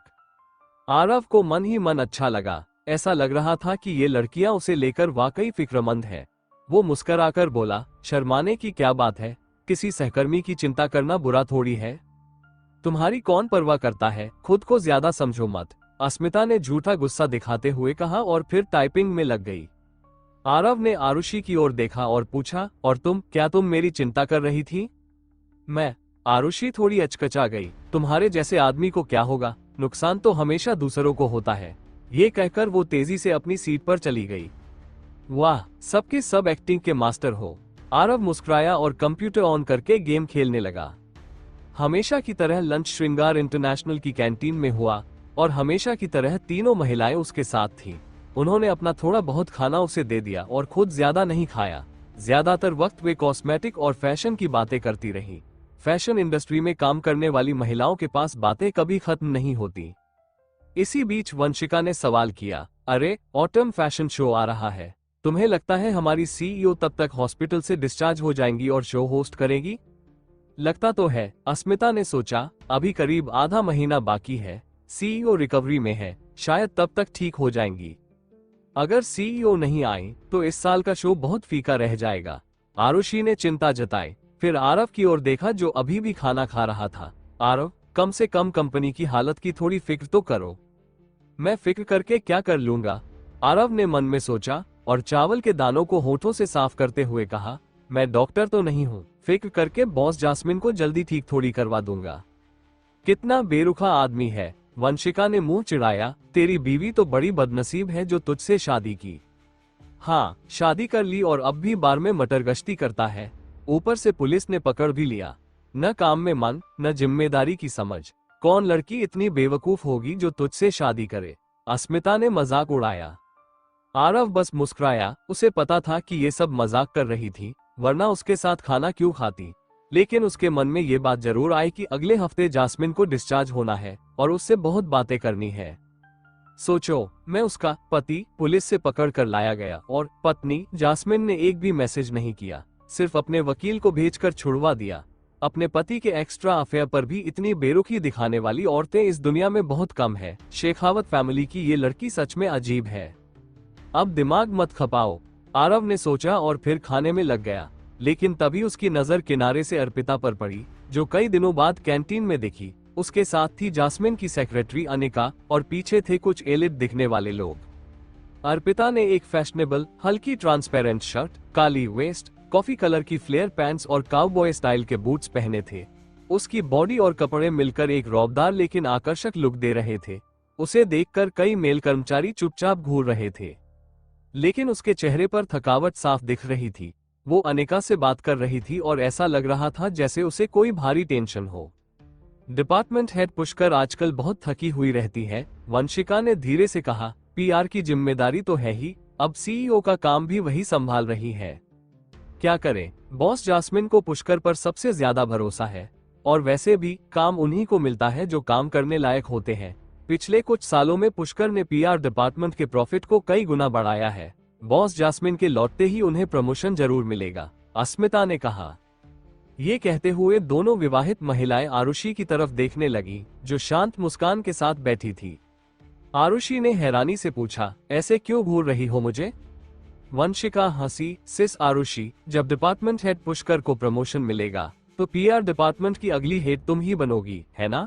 आरव को मन ही मन अच्छा लगा। ऐसा लग रहा था कि ये लड़कियां उसे लेकर वाकई फिक्रमंद है। वो मुस्कुराकर बोला, शर्माने की क्या बात है? किसी सहकर्मी की चिंता करना बुरा थोड़ी है। तुम्हारी कौन परवाह करता है, खुद को ज्यादा समझो मत, अस्मिता ने झूठा गुस्सा दिखाते हुए कहा और फिर टाइपिंग में लग गई। आरव ने आरुषि की ओर देखा और पूछा, और तुम, क्या तुम मेरी चिंता कर रही थी? मैं? आरुषि थोड़ी अचकचा गई। तुम्हारे जैसे आदमी को क्या होगा, नुकसान तो हमेशा दूसरों को होता है। ये कहकर वो तेजी से अपनी सीट पर चली गई। वाह, सबके सब एक्टिंग के मास्टर हो। आरव मुस्कुराया और कंप्यूटर ऑन करके गेम खेलने लगा। हमेशा की तरह लंच श्रृंगार इंटरनेशनल की कैंटीन में हुआ और हमेशा की तरह तीनों महिलाएं उसके साथ थीं। उन्होंने अपना थोड़ा बहुत खाना उसे दे दिया और खुद ज्यादा नहीं खाया। ज्यादातर वक्त वे कॉस्मेटिक और फैशन की बातें करती रहीं। फैशन इंडस्ट्री में काम करने वाली महिलाओं के पास बातें कभी खत्म नहीं होती। इसी बीच वंशिका ने सवाल किया, अरे ऑटम फैशन शो आ रहा है, तुम्हें लगता है हमारी सीईओ तब तक हॉस्पिटल से डिस्चार्ज हो जाएंगी और शो होस्ट करेगी? लगता तो है, अस्मिता ने सोचा, अभी करीब आधा महीना बाकी है, सीईओ रिकवरी में है, शायद तब तक ठीक हो जाएंगी। अगर सीईओ नहीं आई तो इस साल का शो बहुत फीका रह जाएगा। आरुषि ने चिंता जताई, फिर आरव की ओर देखा जो अभी भी खाना खा रहा था। आरव, कम से कम कंपनी की हालत की थोड़ी फिक्र तो करो। मैं फिक्र करके क्या कर लूंगा? आरव ने मन में सोचा और चावल के दानों को होठों से साफ करते हुए कहा, मैं डॉक्टर तो नहीं हूँ, फिक्र करके बॉस जास्मिन को जल्दी ठीक थोड़ी करवा दूंगा। कितना बेरुखा आदमी है। वंशिका ने मुंह चिढ़ाया, तेरी बीवी तो बड़ी बदनसीब है जो तुझसे शादी की। हाँ, शादी कर ली और अब भी बार में मटरगश्ती करता है, ऊपर से पुलिस ने पकड़ भी लिया। न काम में मन, न जिम्मेदारी की समझ। कौन लड़की इतनी बेवकूफ होगी जो तुझसे शादी करे? अस्मिता ने मजाक उड़ाया। आरव बस मुस्कुराया, उसे पता था कि ये सब मजाक कर रही थी, वरना उसके साथ खाना क्यों खाती। लेकिन उसके मन में ये बात जरूर आई कि अगले हफ्ते जास्मिन को डिस्चार्ज होना है और उससे बहुत बातें करनी है। सोचो, मैं उसका पति पुलिस से पकड़ कर लाया गया और पत्नी जास्मिन ने एक भी मैसेज नहीं किया, सिर्फ अपने वकील को भेजकर छुड़वा दिया। अपने पति के एक्स्ट्रा अफेयर पर भी इतनी बेरुखी दिखाने वाली औरतें इस दुनिया में बहुत कम है। शेखावत फैमिली की ये लड़की सच में अजीब है। अब दिमाग मत खपाओ, आरव ने सोचा और फिर खाने में लग गया। लेकिन तभी उसकी नजर किनारे से अर्पिता पर पड़ी, जो कई दिनों बाद कैंटीन में दिखी। उसके साथ थी जास्मिन की सेक्रेटरी अनिका और पीछे थे कुछ एलिट दिखने वाले लोग। अर्पिता ने एक फैशनेबल हल्की ट्रांसपेरेंट शर्ट, काली वेस्ट, कॉफी कलर की फ्लेयर पैंट्स और काउबॉय स्टाइल के बूट्स पहने थे। उसकी बॉडी और कपड़े मिलकर एक रौबदार लेकिन आकर्षक लुक दे रहे थे। उसे देखकर कई मेल कर्मचारी चुपचाप घूर रहे थे, लेकिन उसके चेहरे पर थकावट साफ दिख रही थी। वो अनिका से बात कर रही थी और ऐसा लग रहा था जैसे उसे कोई भारी टेंशन हो। डिपार्टमेंट हेड पुष्कर आजकल बहुत थकी हुई रहती है, वंशिका ने धीरे से कहा। पीआर की जिम्मेदारी तो है ही, अब सीईओ का काम भी वही संभाल रही है। क्या करें, बॉस जास्मिन को पुष्कर पर सबसे ज्यादा भरोसा है, और वैसे भी काम उन्हीं को मिलता है जो काम करने लायक होते हैं। पिछले कुछ सालों में पुष्कर ने पीआर डिपार्टमेंट के प्रॉफिट को कई गुना बढ़ाया है। बॉस जास्मिन के लौटते ही उन्हें प्रमोशन जरूर मिलेगा, अस्मिता ने कहा। ये कहते हुए दोनों विवाहित महिलाएं आरुषि की तरफ देखने लगी, जो शांत मुस्कान के साथ बैठी थी। आरुषि ने हैरानी से पूछा, ऐसे क्यों घूर रही हो मुझे? वंशिका हंसी, सिस आरुषि, जब डिपार्टमेंट हेड पुष्कर को प्रमोशन मिलेगा तो पीआर डिपार्टमेंट की अगली हेड तुम ही बनोगी, है ना?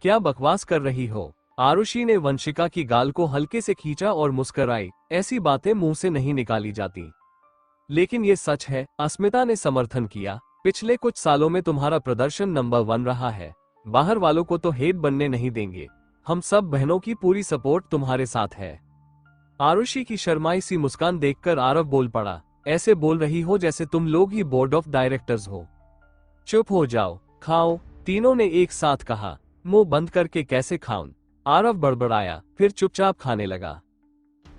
क्या बकवास कर रही हो? आरुषि ने वंशिका की गाल को हल्के से खींचा और मुस्कुराई। ऐसी बातें मुंह से नहीं निकाली जाती, लेकिन ये सच है, अस्मिता ने समर्थन किया। पिछले कुछ सालों में तुम्हारा प्रदर्शन नंबर 1 रहा है। बाहर वालों को तो हेड बनने नहीं देंगे। हम सब बहनों की पूरी सपोर्ट तुम्हारे साथ है। आरुषि की शर्माई सी मुस्कान देखकर आरव बोल पड़ा, ऐसे बोल रही हो जैसे तुम लोग ही बोर्ड ऑफ डायरेक्टर्स हो। चुप हो जाओ, खाओ, तीनों ने एक साथ कहा। मुंह बंद करके कैसे खाऊं? आरव बड़बड़ाया, फिर चुपचाप खाने लगा।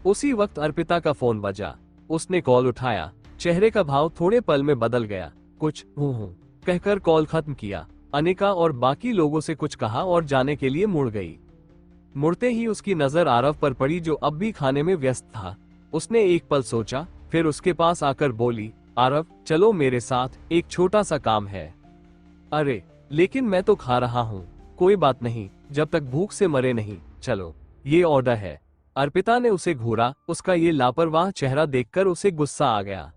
उसी वक्त अर्पिता का फोन बजा। उसने कॉल उठाया। चेहरे का भाव थोड़े पल में बदल गया। कुछ हूं कहकर कॉल खत्म किया। अनिका और बाकी लोगों से कुछ कहा और जाने के लिए मुड़ गई। मुड़ते ही उसकी नजर आरव पर पड़ी, जो अब भी खाने में व्यस्त था। उसने एक पल सोचा, फिर उसके पास आकर बोली, आरव चलो मेरे साथ, एक छोटा सा काम है। अरे लेकिन मैं तो खा रहा हूँ। कोई बात नहीं, जब तक भूख से मरे नहीं, चलो ये ऑर्डर है। अर्पिता ने उसे घूरा। उसका ये लापरवाह चेहरा देखकर उसे गुस्सा आ गया।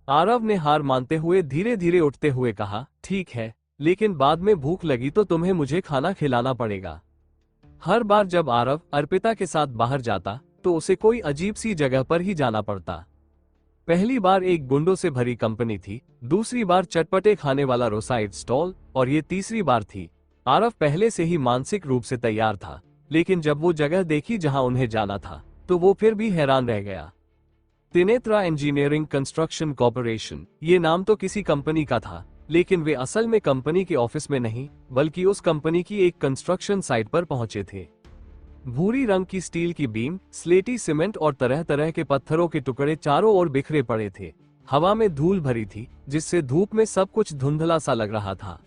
आरव ने हार मानते हुए धीरे धीरे उठते हुए कहा, ठीक है, लेकिन बाद में भूख लगी तो तुम्हें मुझे खाना खिलाना पड़ेगा। हर बार जब आरव अर्पिता के साथ बाहर जाता तो उसे कोई अजीब सी जगह पर ही जाना पड़ता। पहली बार एक गुंडों से भरी कंपनी थी, दूसरी बार चटपटे खाने वाला रोसाइड स्टॉल, और ये तीसरी बार थी। आरव पहले से ही मानसिक रूप से तैयार था, लेकिन जब वो जगह देखी जहां उन्हें जाना था तो वो फिर भी हैरान रह गया। त्रिनेत्रा इंजीनियरिंग कंस्ट्रक्शन कॉर्पोरेशन, ये नाम तो किसी कंपनी का था, लेकिन वे असल में कंपनी के ऑफिस में नहीं बल्कि उस कंपनी की एक कंस्ट्रक्शन साइट पर पहुंचे थे। भूरी रंग की स्टील की बीम, स्लेटी सीमेंट और तरह तरह के पत्थरों के टुकड़े चारों ओर बिखरे पड़े थे। हवा में धूल भरी थी, जिससे धूप में सब कुछ धुंधला सा लग रहा था।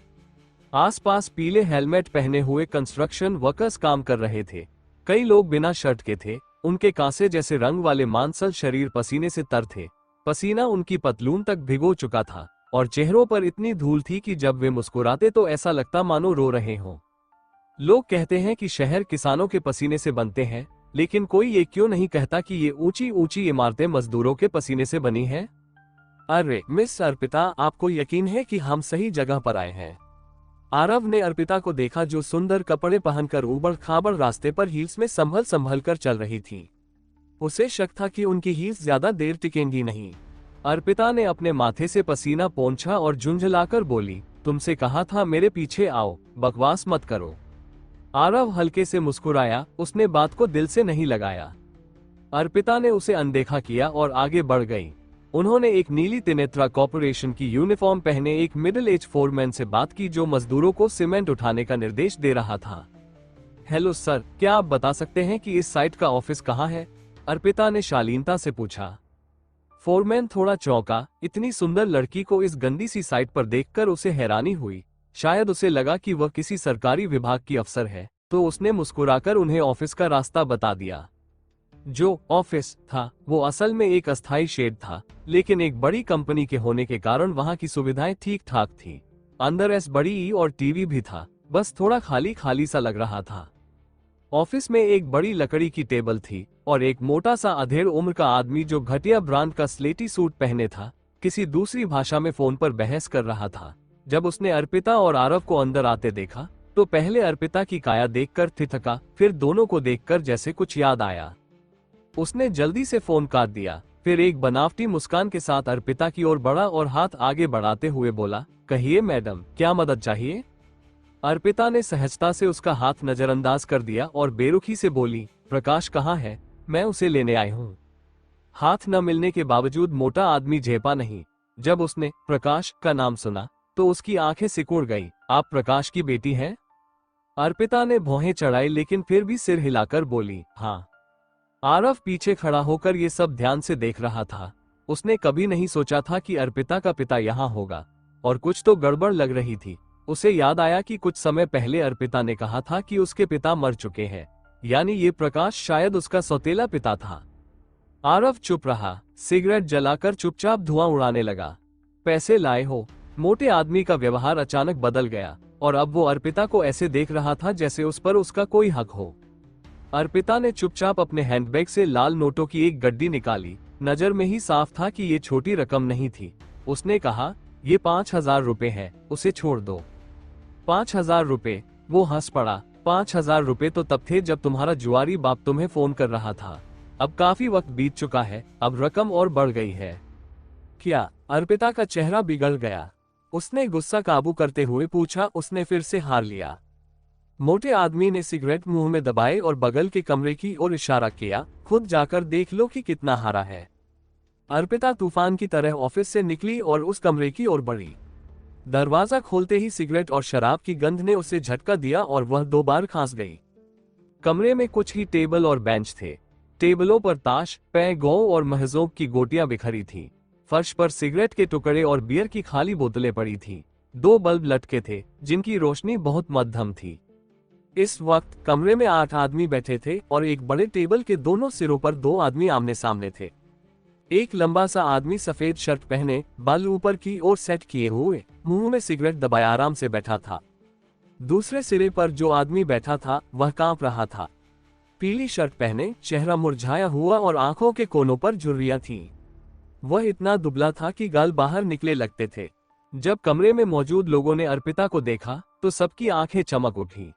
आसपास पीले हेलमेट पहने हुए कंस्ट्रक्शन वर्कर्स काम कर रहे थे। कई लोग बिना शर्ट के थे, उनके कांसे जैसे रंग वाले मांसल शरीर पसीने से तर थे। पसीना उनकी पतलून तक भिगो चुका था और चेहरों पर इतनी धूल थी कि जब वे मुस्कुराते तो ऐसा लगता मानो रो रहे हों। लोग कहते हैं कि शहर किसानों के पसीने से बनते हैं, लेकिन कोई ये क्यों नहीं कहता कि ये ऊंची ऊंची इमारतें मजदूरों के पसीने से बनी हैं? अरे मिस अर्पिता, आपको यकीन है कि हम सही जगह पर आए हैं? आरव ने अर्पिता को देखा, जो सुंदर कपड़े पहनकर ऊबड़ खाबड़ रास्ते पर हील्स में संभल संभल कर चल रही थी। उसे शक था कि उनकी हील्स ज्यादा देर टिकेंगी नहीं। अर्पिता ने अपने माथे से पसीना पोंछा और झुंझलाकर बोली, तुमसे कहा था मेरे पीछे आओ, बकवास मत करो। आरव हल्के से मुस्कुराया, उसने बात को दिल से नहीं लगाया। अर्पिता ने उसे अनदेखा किया और आगे बढ़ गई। उन्होंने एक नीली त्रिनेत्रा कॉर्पोरेशन की यूनिफॉर्म पहने एक मिडिल एज फोरमैन से बात की, जो मजदूरों को सीमेंट उठाने का निर्देश दे रहा था। हेलो सर, क्या आप बता सकते हैं कि इस साइट का ऑफिस कहाँ है? अर्पिता ने शालीनता से पूछा। फोरमैन थोड़ा चौंका। इतनी सुंदर लड़की को इस गंदी सी साइट पर देखकर उसे हैरानी हुई। शायद उसे लगा कि वह किसी सरकारी विभाग की अफसर है, तो उसने मुस्कुराकर उन्हें ऑफिस का रास्ता बता दिया। जो ऑफिस था वो असल में एक अस्थायी शेड था, लेकिन एक बड़ी कंपनी के होने के कारण वहां की सुविधाएं ठीक ठाक थी। अंदर बड़ी ई और टीवी भी था, बस थोड़ा खाली खाली सा लग रहा था। ऑफिस में एक बड़ी लकड़ी की टेबल थी और एक मोटा सा अधेड़ उम्र का आदमी, जो घटिया ब्रांड का स्लेटी सूट पहने था, किसी दूसरी भाषा में फोन पर बहस कर रहा था। जब उसने अर्पिता और आरव को अंदर आते देखा तो पहले अर्पिता की काया देखकर थिथका, फिर दोनों को देखकर जैसे कुछ याद आया। उसने जल्दी से फोन काट दिया, फिर एक बनावटी मुस्कान के साथ अर्पिता की ओर बढ़ा और हाथ आगे बढ़ाते हुए बोला, कहिए मैडम, क्या मदद चाहिए? अर्पिता ने सहजता से उसका हाथ नजरअंदाज कर दिया और बेरुखी से बोली, प्रकाश कहाँ है? मैं उसे लेने आई हूँ। हाथ न मिलने के बावजूद मोटा आदमी झेपा नहीं। जब उसने प्रकाश का नाम सुना तो उसकी आंखें सिकुड़ गई। आप प्रकाश की बेटी हैं? अर्पिता ने भौहें चढ़ाई, लेकिन फिर भी सिर हिलाकर बोली, हाँ। आरव पीछे खड़ा होकर ये सब ध्यान से देख रहा था। उसने कभी नहीं सोचा था कि अर्पिता का पिता यहाँ होगा, और कुछ तो गड़बड़ लग रही थी। उसे याद आया कि कुछ समय पहले अर्पिता ने कहा था कि उसके पिता मर चुके हैं, यानी ये प्रकाश शायद उसका सौतेला पिता था। आरव चुप रहा, सिगरेट जलाकर चुपचाप धुआं उड़ाने लगा। पैसे लाए हो? मोटे आदमी का व्यवहार अचानक बदल गया और अब वो अर्पिता को ऐसे देख रहा था जैसे उस पर उसका कोई हक हो। अर्पिता ने चुपचाप अपने हैंडबैग से लाल नोटों की एक गड्डी निकाली। नजर में ही साफ था कि ये छोटी रकम नहीं थी। उसने कहा, ये 5,000 रुपए है, उसे छोड़ दो। 5,000 रुपए? वो हंस पड़ा। 5,000 रुपए तो तब थे जब तुम्हारा जुआरी बाप तुम्हें फोन कर रहा था। अब काफी वक्त बीत चुका है, अब रकम और बढ़ गई है। क्या? अर्पिता का चेहरा बिगड़ गया। उसने गुस्सा काबू करते हुए पूछा, उसने फिर से हार लिया। मोटे आदमी ने सिगरेट मुंह में दबाए और बगल के कमरे की ओर इशारा किया, खुद जाकर देख लो कि कितना हारा है। अर्पिता तूफान की तरह ऑफिस से निकली और उस कमरे की ओर बढ़ी। दरवाजा खोलते ही सिगरेट और शराब की गंध ने उसे झटका दिया और वह 2 बार खांस गई। कमरे में कुछ ही टेबल और बेंच थे। टेबलों पर ताश, पैगो और महजोब की गोटियां बिखरी थीं। फर्श पर सिगरेट के टुकड़े और बियर की खाली बोतलें पड़ी थीं। 2 बल्ब लटके थे, जिनकी रोशनी बहुत मध्यम थी। इस वक्त कमरे में 8 आदमी बैठे थे और एक बड़े टेबल के दोनों सिरों पर 2 आदमी आमने सामने थे। एक लंबा सा आदमी सफेद शर्ट पहने, बाल ऊपर की ओर सेट किए हुए, मुंह में सिगरेट दबाए आराम से बैठा था। दूसरे सिरे पर जो आदमी बैठा था वह कांप रहा था। पीली शर्ट पहने, चेहरा मुरझाया हुआ और आंखों के कोनों पर झुर्रियां थीं। वह इतना दुबला था कि गाल बाहर निकले लगते थे। जब कमरे में मौजूद लोगों ने अर्पिता को देखा तो सबकी आंखें चमक उठी।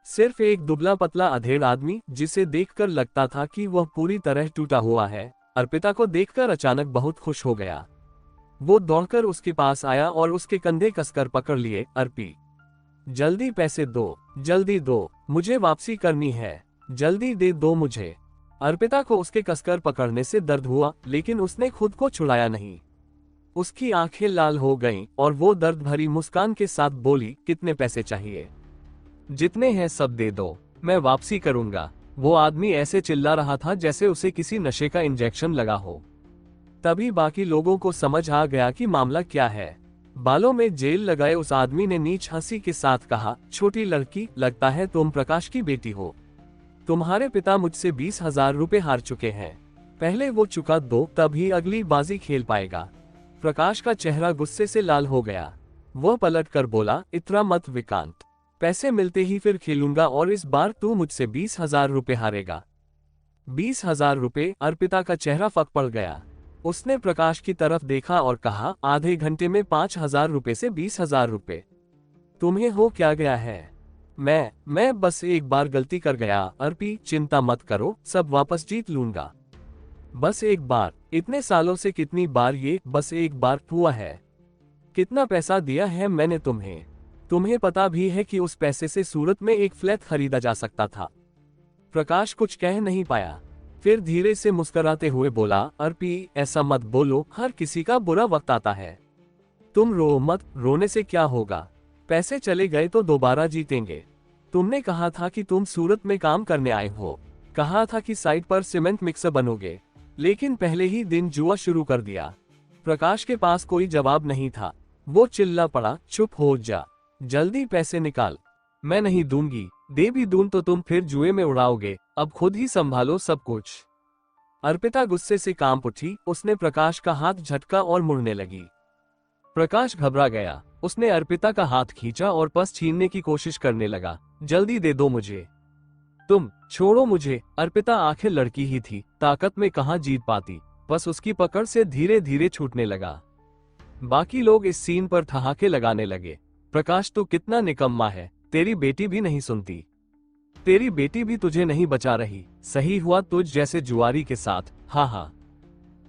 सिर्फ एक दुबला पतला अधेड़ आदमी, जिसे देखकर लगता था कि वह पूरी तरह टूटा हुआ है, अर्पिता को देखकर अचानक बहुत खुश हो गया। वो दौड़कर उसके पास आया और उसके कंधे कसकर पकड़ लिए। अर्पी, जल्दी पैसे दो, जल्दी दो, मुझे वापसी करनी है, जल्दी दे दो मुझे। अर्पिता को उसके कसकर पकड़ने से दर्द हुआ, लेकिन उसने खुद को छुड़ाया नहीं। उसकी आंखें लाल हो गईं और वो दर्द भरी मुस्कान के साथ बोली, कितने पैसे चाहिए? जितने हैं सब दे दो, मैं वापसी करूंगा। वो आदमी ऐसे चिल्ला रहा था जैसे उसे किसी नशे का इंजेक्शन लगा हो। तभी बाकी लोगों को समझ आ गया कि मामला क्या है। बालों में जेल लगाए उस आदमी ने नीच हंसी के साथ कहा, छोटी लड़की, लगता है तुम प्रकाश की बेटी हो। तुम्हारे पिता मुझसे 20,000 रुपए हार चुके हैं, पहले वो चुका दो, तभी अगली बाजी खेल पाएगा। प्रकाश का चेहरा गुस्से से लाल हो गया। वह पलट कर बोला, इतना मत विकांत, पैसे मिलते ही फिर खेलूंगा और इस बार तू मुझसे 20,000 रुपए हारेगा। 20,000 रुपए? अर्पिता का चेहरा फक पड़ गया। उसने प्रकाश की तरफ देखा और कहा, आधे घंटे में 5,000 रुपए से 20,000 रुपए? तुम्हें हो क्या गया है? मैं बस एक बार गलती कर गया अर्पी, चिंता मत करो, सब वापस जीत लूंगा। बस एक बार? इतने सालों से कितनी बार ये बस एक बार हुआ है? कितना पैसा दिया है मैंने तुम्हें पता भी है कि उस पैसे से सूरत में एक फ्लैट खरीदा जा सकता था। प्रकाश कुछ कह नहीं पाया, फिर धीरे से मुस्कुराते हुए बोला, अर्पी ऐसा मत बोलो, हर किसी का बुरा वक्त आता है। तुम रो मत, रोने से क्या होगा, पैसे चले गए तो दोबारा जीतेंगे। तुमने कहा था कि तुम सूरत में काम करने आए हो, कहा था कि साइट पर सीमेंट मिक्सर बनोगे, लेकिन पहले ही दिन जुआ शुरू कर दिया। प्रकाश के पास कोई जवाब नहीं था। वो चिल्ला पड़ा, चुप हो जा, जल्दी पैसे निकाल। मैं नहीं दूंगी, दे भी दूं तो तुम फिर जुए में उड़ाओगे, अब खुद ही संभालो सब कुछ। अर्पिता गुस्से से कांप उठी, उसने प्रकाश का हाथ झटका और मुड़ने लगी। प्रकाश घबरा गया, उसने अर्पिता का हाथ खींचा और पर्स छीनने की कोशिश करने लगा। जल्दी दे दो मुझे। तुम छोड़ो मुझे। अर्पिता आखिर लड़की ही थी, ताकत में कहां जीत पाती, बस उसकी पकड़ से धीरे धीरे छूटने लगा। बाकी लोग इस सीन पर ठहाके लगाने लगे। प्रकाश तो कितना निकम्मा है, तेरी बेटी भी नहीं सुनती, तेरी बेटी भी तुझे नहीं बचा रही, सही हुआ तुझ जैसे जुआरी के साथ, हाँ हाँ।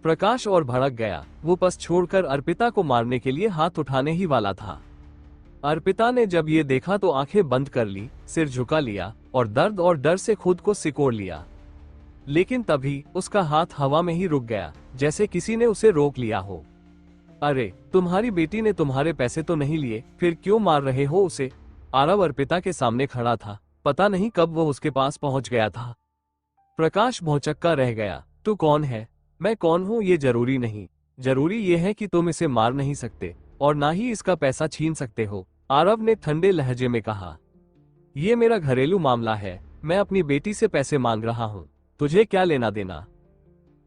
प्रकाश और भड़क गया, वो पर्स छोड़कर अर्पिता को मारने के लिए हाथ उठाने ही वाला था। अर्पिता ने जब ये देखा तो आंखें बंद कर ली, सिर झुका लिया और दर्द और डर से खुद को सिकोड़ लिया। लेकिन तभी उसका हाथ हवा में ही रुक गया, जैसे किसी ने उसे रोक लिया हो। अरे, तुम्हारी बेटी ने तुम्हारे पैसे तो नहीं लिए, फिर क्यों मार रहे हो उसे? आरव अर्पिता के सामने खड़ा था, पता नहीं कब वो उसके पास पहुंच गया था। प्रकाश भौचक्का रह गया। तू कौन है? मैं कौन हूं ये जरूरी नहीं, जरूरी ये है कि तुम इसे मार नहीं सकते और ना ही इसका पैसा छीन सकते हो, आरव ने ठंडे लहजे में कहा। ये मेरा घरेलू मामला है, मैं अपनी बेटी से पैसे मांग रहा हूं, तुझे क्या लेना देना?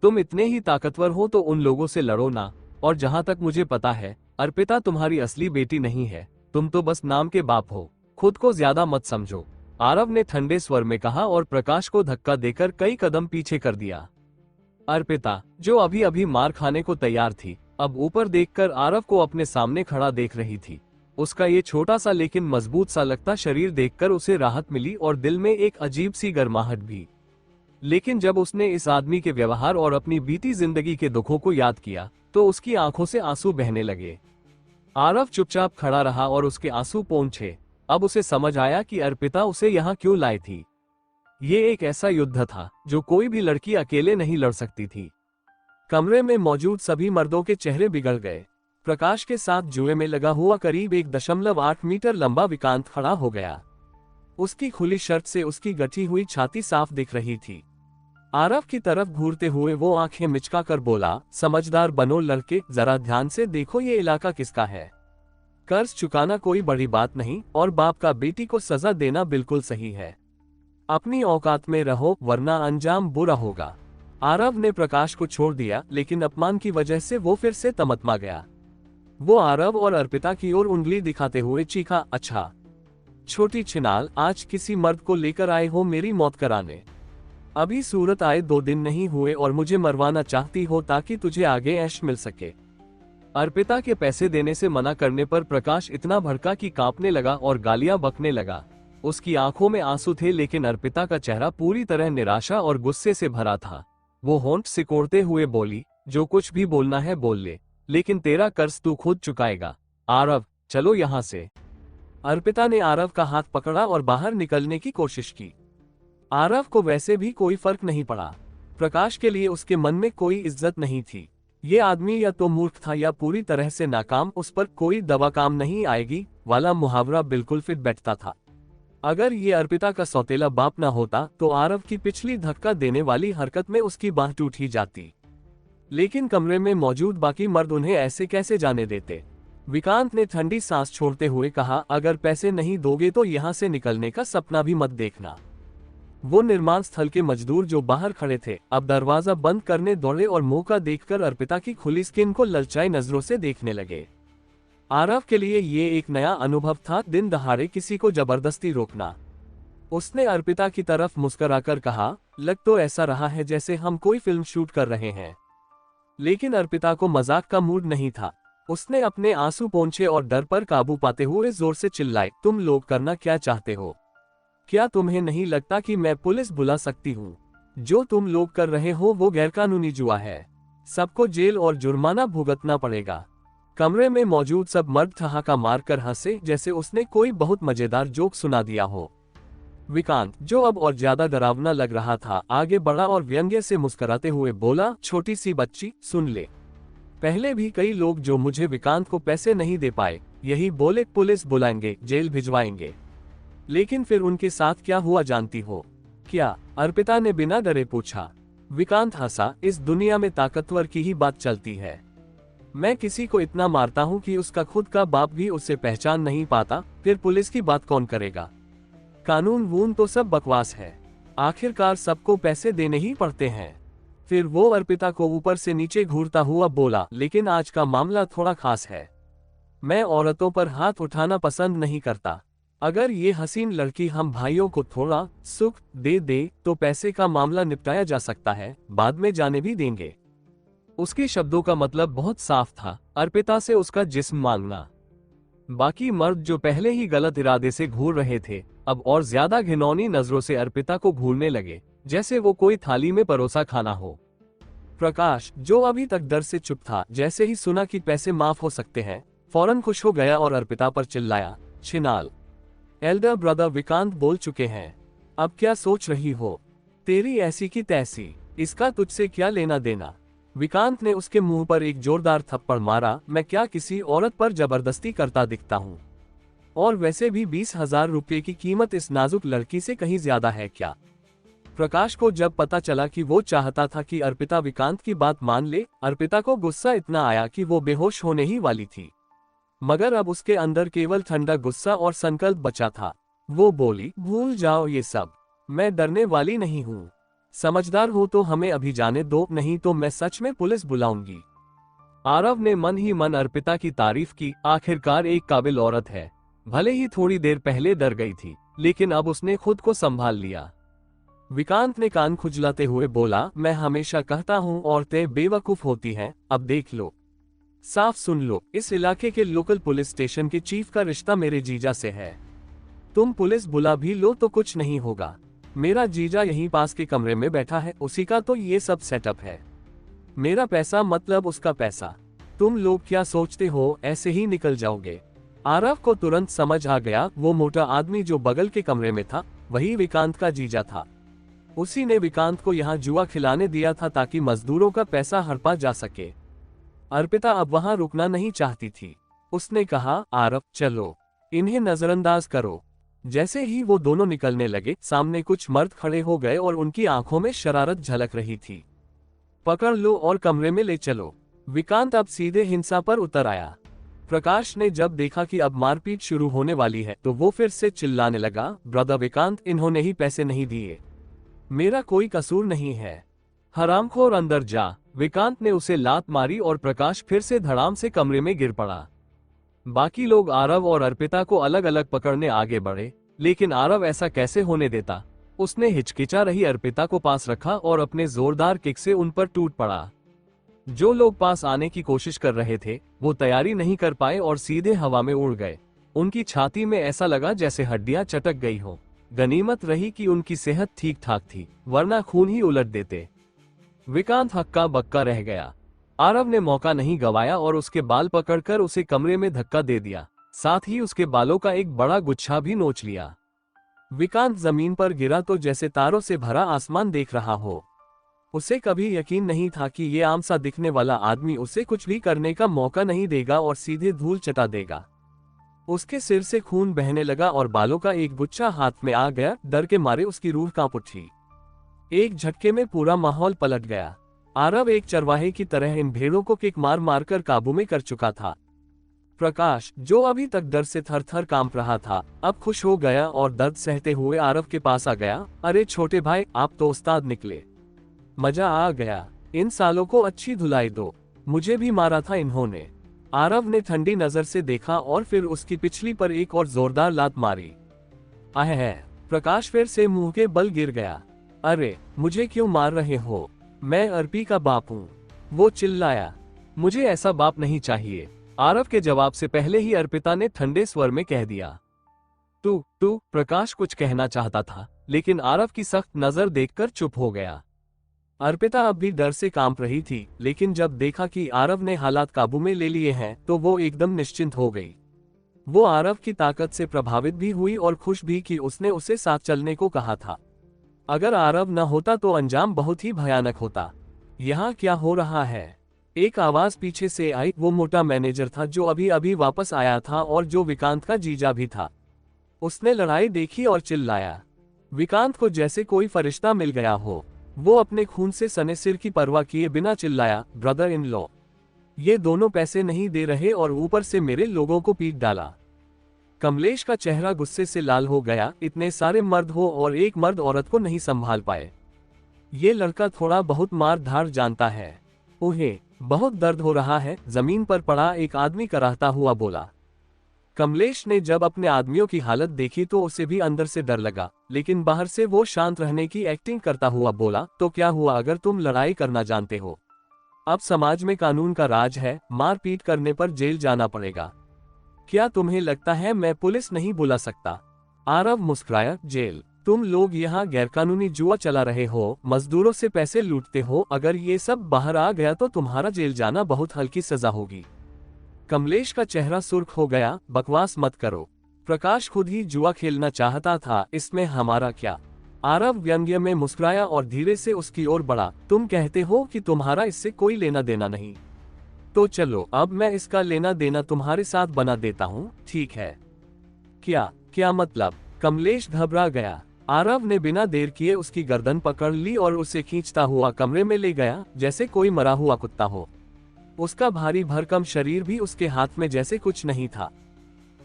तुम इतने ही ताकतवर हो तो उन लोगों से लड़ो ना, और जहां तक मुझे पता है, अर्पिता तुम्हारी असली बेटी नहीं है, तुम तो बस नाम के बाप हो, खुद को ज्यादा मत समझो, आरव ने ठंडे स्वर में कहा और प्रकाश को धक्का देकर कई कदम पीछे कर दिया। अर्पिता, जो अभी अभी मार खाने को तैयार थी, अब ऊपर देखकर आरव को अपने सामने खड़ा देख रही थी। उसका ये छोटा सा लेकिन मजबूत सा लगता शरीर देखकर उसे राहत मिली और दिल में एक अजीब सी गर्माहट भी। लेकिन जब उसने इस आदमी के व्यवहार और अपनी बीती जिंदगी के दुखों को याद किया तो उसकी आंखों से आंसू बहने लगे। आरव चुपचाप खड़ा रहा और उसके आंसू पोंछे। अब उसे समझ आया कि अर्पिता उसे यहाँ क्यों लाई थी। ये एक ऐसा युद्ध था जो कोई भी लड़की अकेले नहीं लड़ सकती थी। कमरे में मौजूद सभी मर्दों के चेहरे बिगड़ गए। प्रकाश के साथ जुए में लगा हुआ करीब 1.8 मीटर लंबा विकांत खड़ा हो गया। उसकी खुली शर्ट से उसकी गठी हुई छाती साफ दिख रही थी। आरव की तरफ घूरते हुए वो आंखें मिचका कर बोला, समझदार बनो लड़के, जरा ध्यान से देखो ये इलाका किसका है। कर्ज चुकाना कोई बड़ी बात नहीं और बाप का बेटी को सजा देना बिल्कुल सही है। अपनी औकात में रहो वरना अंजाम बुरा होगा। आरव ने प्रकाश को छोड़ दिया, लेकिन अपमान की वजह से वो फिर से तमतमा गया। वो आरव और अर्पिता की ओर उंगली दिखाते हुए चीखा, अच्छा छोटी छिनाल, आज किसी मर्द को लेकर आए हो मेरी मौत कराने। अभी सूरत आए 2 दिन नहीं हुए और मुझे मरवाना चाहती हो ताकि तुझे आगे ऐश मिल सके। अर्पिता के पैसे देने से मना करने पर प्रकाश इतना भड़का कि कांपने लगा और गालियां बकने लगा। उसकी आंखों में आंसू थे, लेकिन अर्पिता का चेहरा पूरी तरह निराशा और गुस्से से भरा था। वो होंठ सिकोड़ते हुए बोली, जो कुछ भी बोलना है बोल ले, लेकिन तेरा कर्ज तू खुद चुकाएगा। आरव, चलो यहाँ से। अर्पिता ने आरव का हाथ पकड़ा और बाहर निकलने की कोशिश की। आरव को वैसे भी कोई फर्क नहीं पड़ा। प्रकाश के लिए उसके मन में कोई इज्जत नहीं थी। ये आदमी या तो मूर्ख था या पूरी तरह से नाकाम, उस पर कोई दवा काम नहीं आएगी वाला मुहावरा बिल्कुल फिट बैठता था। अगर ये अर्पिता का सौतेला बाप ना होता तो आरव की पिछली धक्का देने वाली हरकत में उसकी बांह टूट ही जाती। लेकिन कमरे में मौजूद बाकी मर्द उन्हें ऐसे कैसे जाने देते। विकांत ने ठंडी सांस छोड़ते हुए कहा, अगर पैसे नहीं दोगे तो यहाँ से निकलने का सपना भी मत देखना। वो निर्माण स्थल के मजदूर जो बाहर खड़े थे अब दरवाजा बंद करने दौड़े और मौका देखकर अर्पिता की खुली स्किन को ललचाई नजरों से देखने लगे। आरव के लिए ये एक नया अनुभव था, दिन दहाड़े किसी को जबरदस्ती रोकना। उसने अर्पिता की तरफ मुस्कुराकर कहा, लग तो ऐसा रहा है जैसे हम कोई फिल्म शूट कर रहे हैं। लेकिन अर्पिता को मजाक का मूड नहीं था। उसने अपने आंसू पोंछे और डर पर काबू पाते हुए जोर से चिल्लाई, तुम लोग करना क्या चाहते हो? क्या तुम्हें नहीं लगता कि मैं पुलिस बुला सकती हूँ? जो तुम लोग कर रहे हो वो गैरकानूनी जुआ है। सबको जेल और जुर्माना भुगतना पड़ेगा। कमरे में मौजूद सब मर्द ठहाका मारकर हंसे जैसे उसने कोई बहुत मजेदार जोक सुना दिया हो। विकांत, जो अब और ज्यादा डरावना लग रहा था, आगे बढ़ा और व्यंग्य से मुस्कुराते हुए बोला, छोटी सी बच्ची, सुन ले। पहले भी कई लोग जो मुझे विकांत को पैसे नहीं दे पाए, यही बोले पुलिस बुलाएंगे, जेल भिजवाएंगे। लेकिन फिर उनके साथ क्या हुआ जानती हो? क्या? अर्पिता ने बिना डरे पूछा। विकांत हंसा, इस दुनिया में ताकतवर की ही बात चलती है। मैं किसी को इतना मारता हूँ कि उसका खुद का बाप भी उसे पहचान नहीं पाता, फिर पुलिस की बात कौन करेगा? कानून वून तो सब बकवास है। आखिरकार सबको पैसे देने ही पड़ते हैं। फिर वो अर्पिता को ऊपर से नीचे घूरता हुआ बोला, लेकिन आज का मामला थोड़ा खास है। मैं औरतों पर हाथ उठाना पसंद नहीं करता। अगर ये हसीन लड़की हम भाइयों को थोड़ा सुख दे दे तो पैसे का मामला निपटाया जा सकता है, बाद में जाने भी देंगे। उसके शब्दों का मतलब बहुत साफ था, अर्पिता से उसका जिस्म मांगना। बाकी मर्द जो पहले ही गलत इरादे से घूर रहे थे, अब और ज्यादा घिनौनी नजरों से अर्पिता को घूरने लगे, जैसे वो कोई थाली में परोसा खाना हो। प्रकाश, जो अभी तक डर से चुप था, जैसे ही सुना कि पैसे माफ हो सकते हैं, फौरन खुश हो गया और अर्पिता पर चिल्लाया, छिनाल, एल्डर ब्रदर विकांत बोल चुके हैं। अब क्या सोच रही हो? तेरी ऐसी की तैसी, इसका तुझसे क्या लेना देना? विकांत ने उसके मुंह पर एक जोरदार थप्पड़ मारा। मैं क्या किसी औरत पर जबरदस्ती करता दिखता हूँ? और वैसे भी 20,000 रुपये की कीमत इस नाजुक लड़की से कहीं ज्यादा है क्या? प्रकाश को जब पता चला कि वो चाहता था कि अर्पिता विकांत की बात मान ले, अर्पिता को गुस्सा इतना आया कि वो बेहोश होने ही वाली थी। मगर अब उसके अंदर केवल ठंडा गुस्सा और संकल्प बचा था। वो बोली, भूल जाओ ये सब, मैं डरने वाली नहीं हूँ। समझदार हो तो हमें अभी जाने दो, नहीं तो मैं सच में पुलिस बुलाऊंगी। आरव ने मन ही मन अर्पिता की तारीफ की। आखिरकार एक काबिल औरत है। भले ही थोड़ी देर पहले डर गई थी, लेकिन अब उसने खुद को संभाल लिया। विकांत ने कान खुजलाते हुए बोला, मैं हमेशा कहता हूँ औरतें बेवकूफ होती हैं, अब देख लो। साफ सुन लो, इस इलाके के लोकल पुलिस स्टेशन के चीफ का रिश्ता मेरे जीजा से है। तुम पुलिस बुला भी लो तो कुछ नहीं होगा। मेरा जीजा यहीं पास के कमरे में बैठा है, उसी का तो ये सब सेटअप है। मेरा पैसा मतलब उसका पैसा। तुम लोग क्या सोचते हो ऐसे ही निकल जाओगे? आरव को तुरंत समझ आ गया, वो मोटा आदमी जो बगल के कमरे में था, वही विकांत का जीजा था। उसी ने विकांत को यहाँ जुआ खिलाने दिया था ताकि मजदूरों का पैसा हड़पा जा सके। अर्पिता अब वहां रुकना नहीं चाहती थी। उसने कहा, आरव चलो, इन्हें नजरअंदाज करो। जैसे ही वो दोनों निकलने लगे, सामने कुछ मर्द खड़े हो गए और उनकी आंखों में शरारत झलक रही थी। पकड़ लो और कमरे में ले चलो। विकांत अब सीधे हिंसा पर उतर आया। प्रकाश ने जब देखा कि अब मारपीट शुरू होने वाली है, तो वो फिर से चिल्लाने लगा, ब्रदर विकांत, इन्होंने ही पैसे नहीं दिए। मेरा कोई कसूर नहीं है। हरामखोर, अंदर जा। विकांत ने उसे लात मारी और प्रकाश फिर से धड़ाम से कमरे में गिर पड़ा। बाकी लोग आरव और अर्पिता को अलग अलग पकड़ने आगे बढ़े, लेकिन आरव ऐसा कैसे होने देता। उसने हिचकिचा रही अर्पिता को पास रखा और अपने जोरदार किक से उन पर टूट पड़ा। जो लोग पास आने की कोशिश कर रहे थे, वो तैयारी नहीं कर पाए और सीधे हवा में उड़ गए। उनकी छाती में ऐसा लगा जैसे हड्डियां चटक गई हो। गनीमत रही कि उनकी सेहत ठीक ठाक थी, वरना खून ही उलट देते। विकांत हक्का बक्का रह गया। आरव ने मौका नहीं गवाया और उसके बाल पकड़कर उसे कमरे में धक्का दे दिया, साथ ही उसके बालों का एक बड़ा गुच्छा भी नोच लिया। विकांत जमीन पर गिरा तो जैसे तारों से भरा आसमान देख रहा हो। उसे कभी यकीन नहीं था कि ये आम सा दिखने वाला आदमी उसे कुछ भी करने का मौका नहीं देगा और सीधे धूल चटा देगा। उसके सिर से खून बहने लगा और बालों का एक गुच्छा हाथ में आ गया। डर के मारे उसकी रूह कांप उठी। एक झटके में पूरा माहौल पलट गया। आरव एक चरवाहे की तरह इन भेड़ों को किक मार मार कर काबू में कर चुका था। प्रकाश, जो अभी तक डर से थर-थर कांप रहा था, अब खुश हो गया और दर्द सहते हुए आरव के पास आ गया। अरे छोटे भाई, आप तो उस्ताद निकले, मजा आ गया। इन सालों को अच्छी धुलाई दो, मुझे भी मारा था इन्होंने। आरव ने ठंडी नजर से देखा और फिर उसकी पिछली पर एक और जोरदार लात मारी। आहे, प्रकाश फिर से मुंह के बल गिर गया। अरे मुझे क्यों मार रहे हो, मैं अर्पी का बाप हूँ, वो चिल्लाया। मुझे ऐसा बाप नहीं चाहिए, आरव के जवाब से पहले ही अर्पिता ने ठंडे स्वर में कह दिया। तू प्रकाश कुछ कहना चाहता था, लेकिन आरव की सख्त नजर देखकर चुप हो गया। अर्पिता अब भी डर से कांप रही थी, लेकिन जब देखा कि आरव ने हालात काबू में ले लिए हैं, तो वो एकदम निश्चिंत हो गई। वो आरव की ताकत से प्रभावित भी हुई और खुश भी कि उसने उसे साथ चलने को कहा था। अगर आरव न होता तो अंजाम बहुत ही भयानक होता। यहाँ क्या हो रहा है? एक आवाज पीछे से आई। वो मोटा मैनेजर था जो अभी अभी वापस आया था और जो विकांत का जीजा भी था। उसने लड़ाई देखी और चिल्लाया। विकांत को जैसे कोई फरिश्ता मिल गया हो। वो अपने खून से सने सिर की परवाह किए बिना चिल्लाया, ब्रदर इन लॉ, ये दोनों पैसे नहीं दे रहे और ऊपर से मेरे लोगों को पीट डाला। कमलेश का चेहरा गुस्से से लाल हो गया। इतने सारे मर्द हो और एक मर्द औरत को नहीं संभाल पाए। ये लड़का थोड़ा बहुत मार धार जानता है। उन्हें बहुत दर्द हो रहा है, जमीन पर पड़ा एक आदमी कराहता हुआ बोला। कमलेश ने जब अपने आदमियों की हालत देखी तो उसे भी अंदर से डर लगा, लेकिन बाहर से वो शांत रहने की एक्टिंग करता हुआ बोला, तो क्या हुआ अगर तुम लड़ाई करना जानते हो? अब समाज में कानून का राज है, मारपीट करने पर जेल जाना पड़ेगा। क्या तुम्हें लगता है मैं पुलिस नहीं बुला सकता? आरव मुस्कुराया। जेल? तुम लोग यहाँ गैरकानूनी जुआ चला रहे हो, मजदूरों से पैसे लूटते हो। अगर ये सब बाहर आ गया तो तुम्हारा जेल जाना बहुत हल्की सजा होगी। कमलेश का चेहरा सुर्ख हो गया। बकवास मत करो, प्रकाश खुद ही जुआ खेलना चाहता था, इसमें हमारा क्या? आरव व्यंग्य में मुस्कुराया और धीरे से उसकी ओर बढ़ा। तुम कहते हो कि तुम्हारा इससे कोई लेना देना नहीं, तो चलो अब मैं इसका लेना देना तुम्हारे साथ बना देता हूँ, ठीक है? क्या मतलब? कमलेश घबरा गया। आरव ने बिना देर किए उसकी गर्दन पकड़ ली और उसे खींचता हुआ कमरे में ले गया, जैसे कोई मरा हुआ कुत्ता हो। उसका भारी भरकम शरीर भी उसके हाथ में जैसे कुछ नहीं था।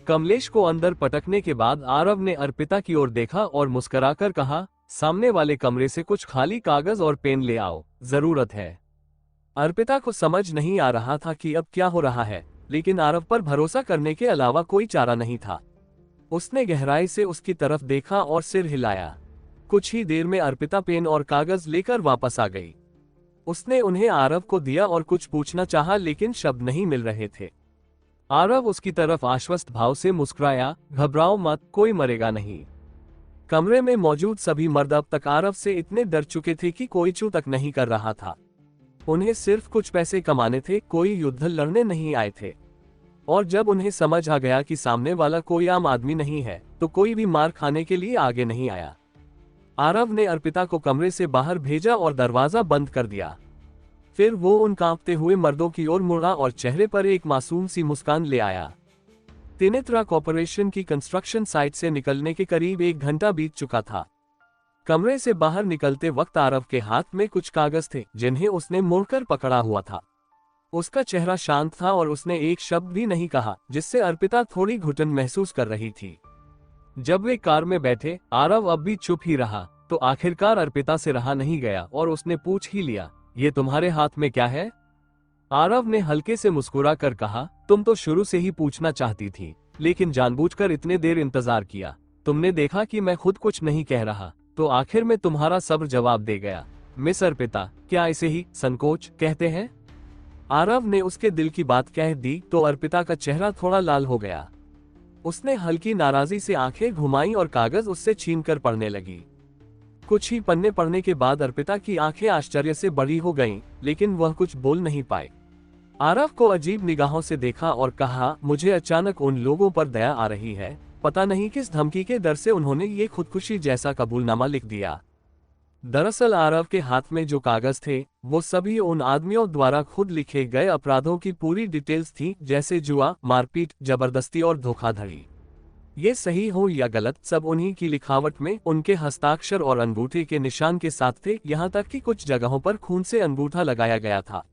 कमलेश को अंदर पटकने के बाद आरव ने अर्पिता की ओर देखा और मुस्कुराकर कहा, सामने वाले कमरे से कुछ खाली कागज और पेन ले आओ, जरूरत है। अर्पिता को समझ नहीं आ रहा था कि अब क्या हो रहा है, लेकिन आरव पर भरोसा करने के अलावा कोई चारा नहीं था। उसने गहराई से उसकी तरफ देखा और सिर हिलाया। कुछ ही देर में अर्पिता पेन और कागज लेकर वापस आ गई। उसने उन्हें आरव को दिया और कुछ पूछना चाहा, लेकिन शब्द नहीं मिल रहे थे। आरव उसकी तरफ आश्वस्त भाव से मुस्कुराया, घबराओ मत, कोई मरेगा नहीं। कमरे में मौजूद सभी मर्द अब तक आरव से इतने डर चुके थे कि कोई चू तक नहीं कर रहा था। उन्हें सिर्फ कुछ पैसे कमाने थे, कोई युद्ध लड़ने नहीं आए थे। और जब उन्हें समझ आ गया कि सामने वाला कोई आम आदमी नहीं है, तो कोई भी मार खाने के लिए आगे नहीं आया। आरव ने अर्पिता को कमरे से बाहर भेजा और दरवाजा बंद कर दिया। फिर वो उन कांपते हुए मर्दों की ओर मुड़ा और चेहरे पर एक मासूम सी मुस्कान ले आया। त्रिनेत्रा कॉर्पोरेशन की कंस्ट्रक्शन साइट से निकलने के करीब 1 घंटा बीत चुका था। कमरे से बाहर निकलते वक्त आरव के हाथ में कुछ कागज थे, जिन्हें उसने मुड़कर पकड़ा हुआ था। उसका चेहरा शांत था और उसने एक शब्द भी नहीं कहा, जिससे अर्पिता थोड़ी घुटन महसूस कर रही थी। जब वे कार में बैठे, आरव अब भी चुप ही रहा, तो आखिरकार अर्पिता से रहा नहीं गया और उसने पूछ ही लिया, ये तुम्हारे हाथ में क्या है? आरव ने हल्के से मुस्कुरा कर कहा, तुम तो शुरू से ही पूछना चाहती थी, लेकिन जानबूझकर इतने देर इंतजार किया। तुमने देखा कि मैं खुद कुछ नहीं कह रहा, तो आखिर में तुम्हारा सब्र जवाब दे गया। मिस अर्पिता, क्या इसे ही संकोच कहते हैं? आरव ने उसके दिल की बात कह दी तो अर्पिता का चेहरा थोड़ा लाल हो गया। उसने हल्की नाराजी से आंखें घुमाई और कागज उससे छीनकर पढ़ने लगी। कुछ ही पन्ने पढ़ने के बाद अर्पिता की आंखें आश्चर्य से बड़ी हो गईं, लेकिन वह कुछ बोल नहीं पाए। आरव को अजीब निगाहों से देखा और कहा, मुझे अचानक उन लोगों पर दया आ रही है। पता नहीं किस धमकी के डर से उन्होंने ये खुदकुशी जैसा कबूलनामा लिख दिया। दरअसल आरव के हाथ में जो कागज थे, वो सभी उन आदमियों द्वारा खुद लिखे गए अपराधों की पूरी डिटेल्स थी, जैसे जुआ, मारपीट, जबरदस्ती और धोखाधड़ी। ये सही हो या गलत, सब उन्हीं की लिखावट में उनके हस्ताक्षर और अंगूठे के निशान के साथ थे। यहाँ तक कि कुछ जगहों पर खून से अंगूठा लगाया गया था।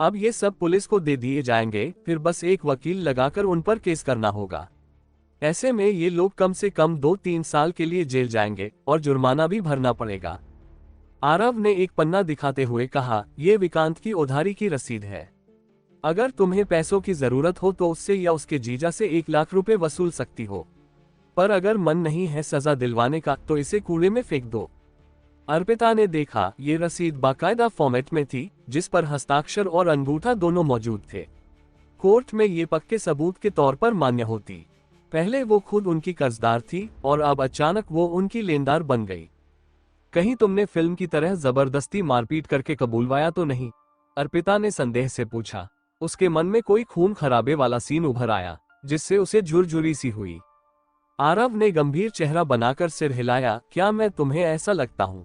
अब ये सब पुलिस को दे दिए जाएंगे, फिर बस एक वकील लगाकर उन पर केस करना होगा। ऐसे में ये लोग कम से कम 2-3 साल के लिए जेल जाएंगे और जुर्माना भी भरना पड़ेगा। आरव ने एक पन्ना दिखाते हुए कहा, ये विकांत की उधारी की रसीद है। अगर तुम्हें पैसों की जरूरत हो तो उससे या उसके जीजा से 1 लाख रुपए वसूल सकती हो, पर अगर मन नहीं है सजा दिलवाने का तो इसे कूड़े में फेंक दो। अर्पिता ने देखा, ये रसीद बाकायदा फॉर्मेट में थी, जिस पर हस्ताक्षर और अंगूठा दोनों मौजूद थे। कोर्ट में ये पक्के सबूत के तौर पर मान्य होती। पहले वो खुद उनकी कर्जदार थी और अब अचानक वो उनकी लेनदार बन गई। कहीं तुमने फिल्म की तरह जबरदस्ती मारपीट करके कबूलवाया तो नहीं? अर्पिता ने संदेह से पूछा। उसके मन में कोई खून खराबे वाला सीन उभर आया, जिससे उसे झुरझुरी सी हुई। आरव ने गंभीर चेहरा बनाकर सिर हिलाया, क्या मैं तुम्हें ऐसा लगता हूं?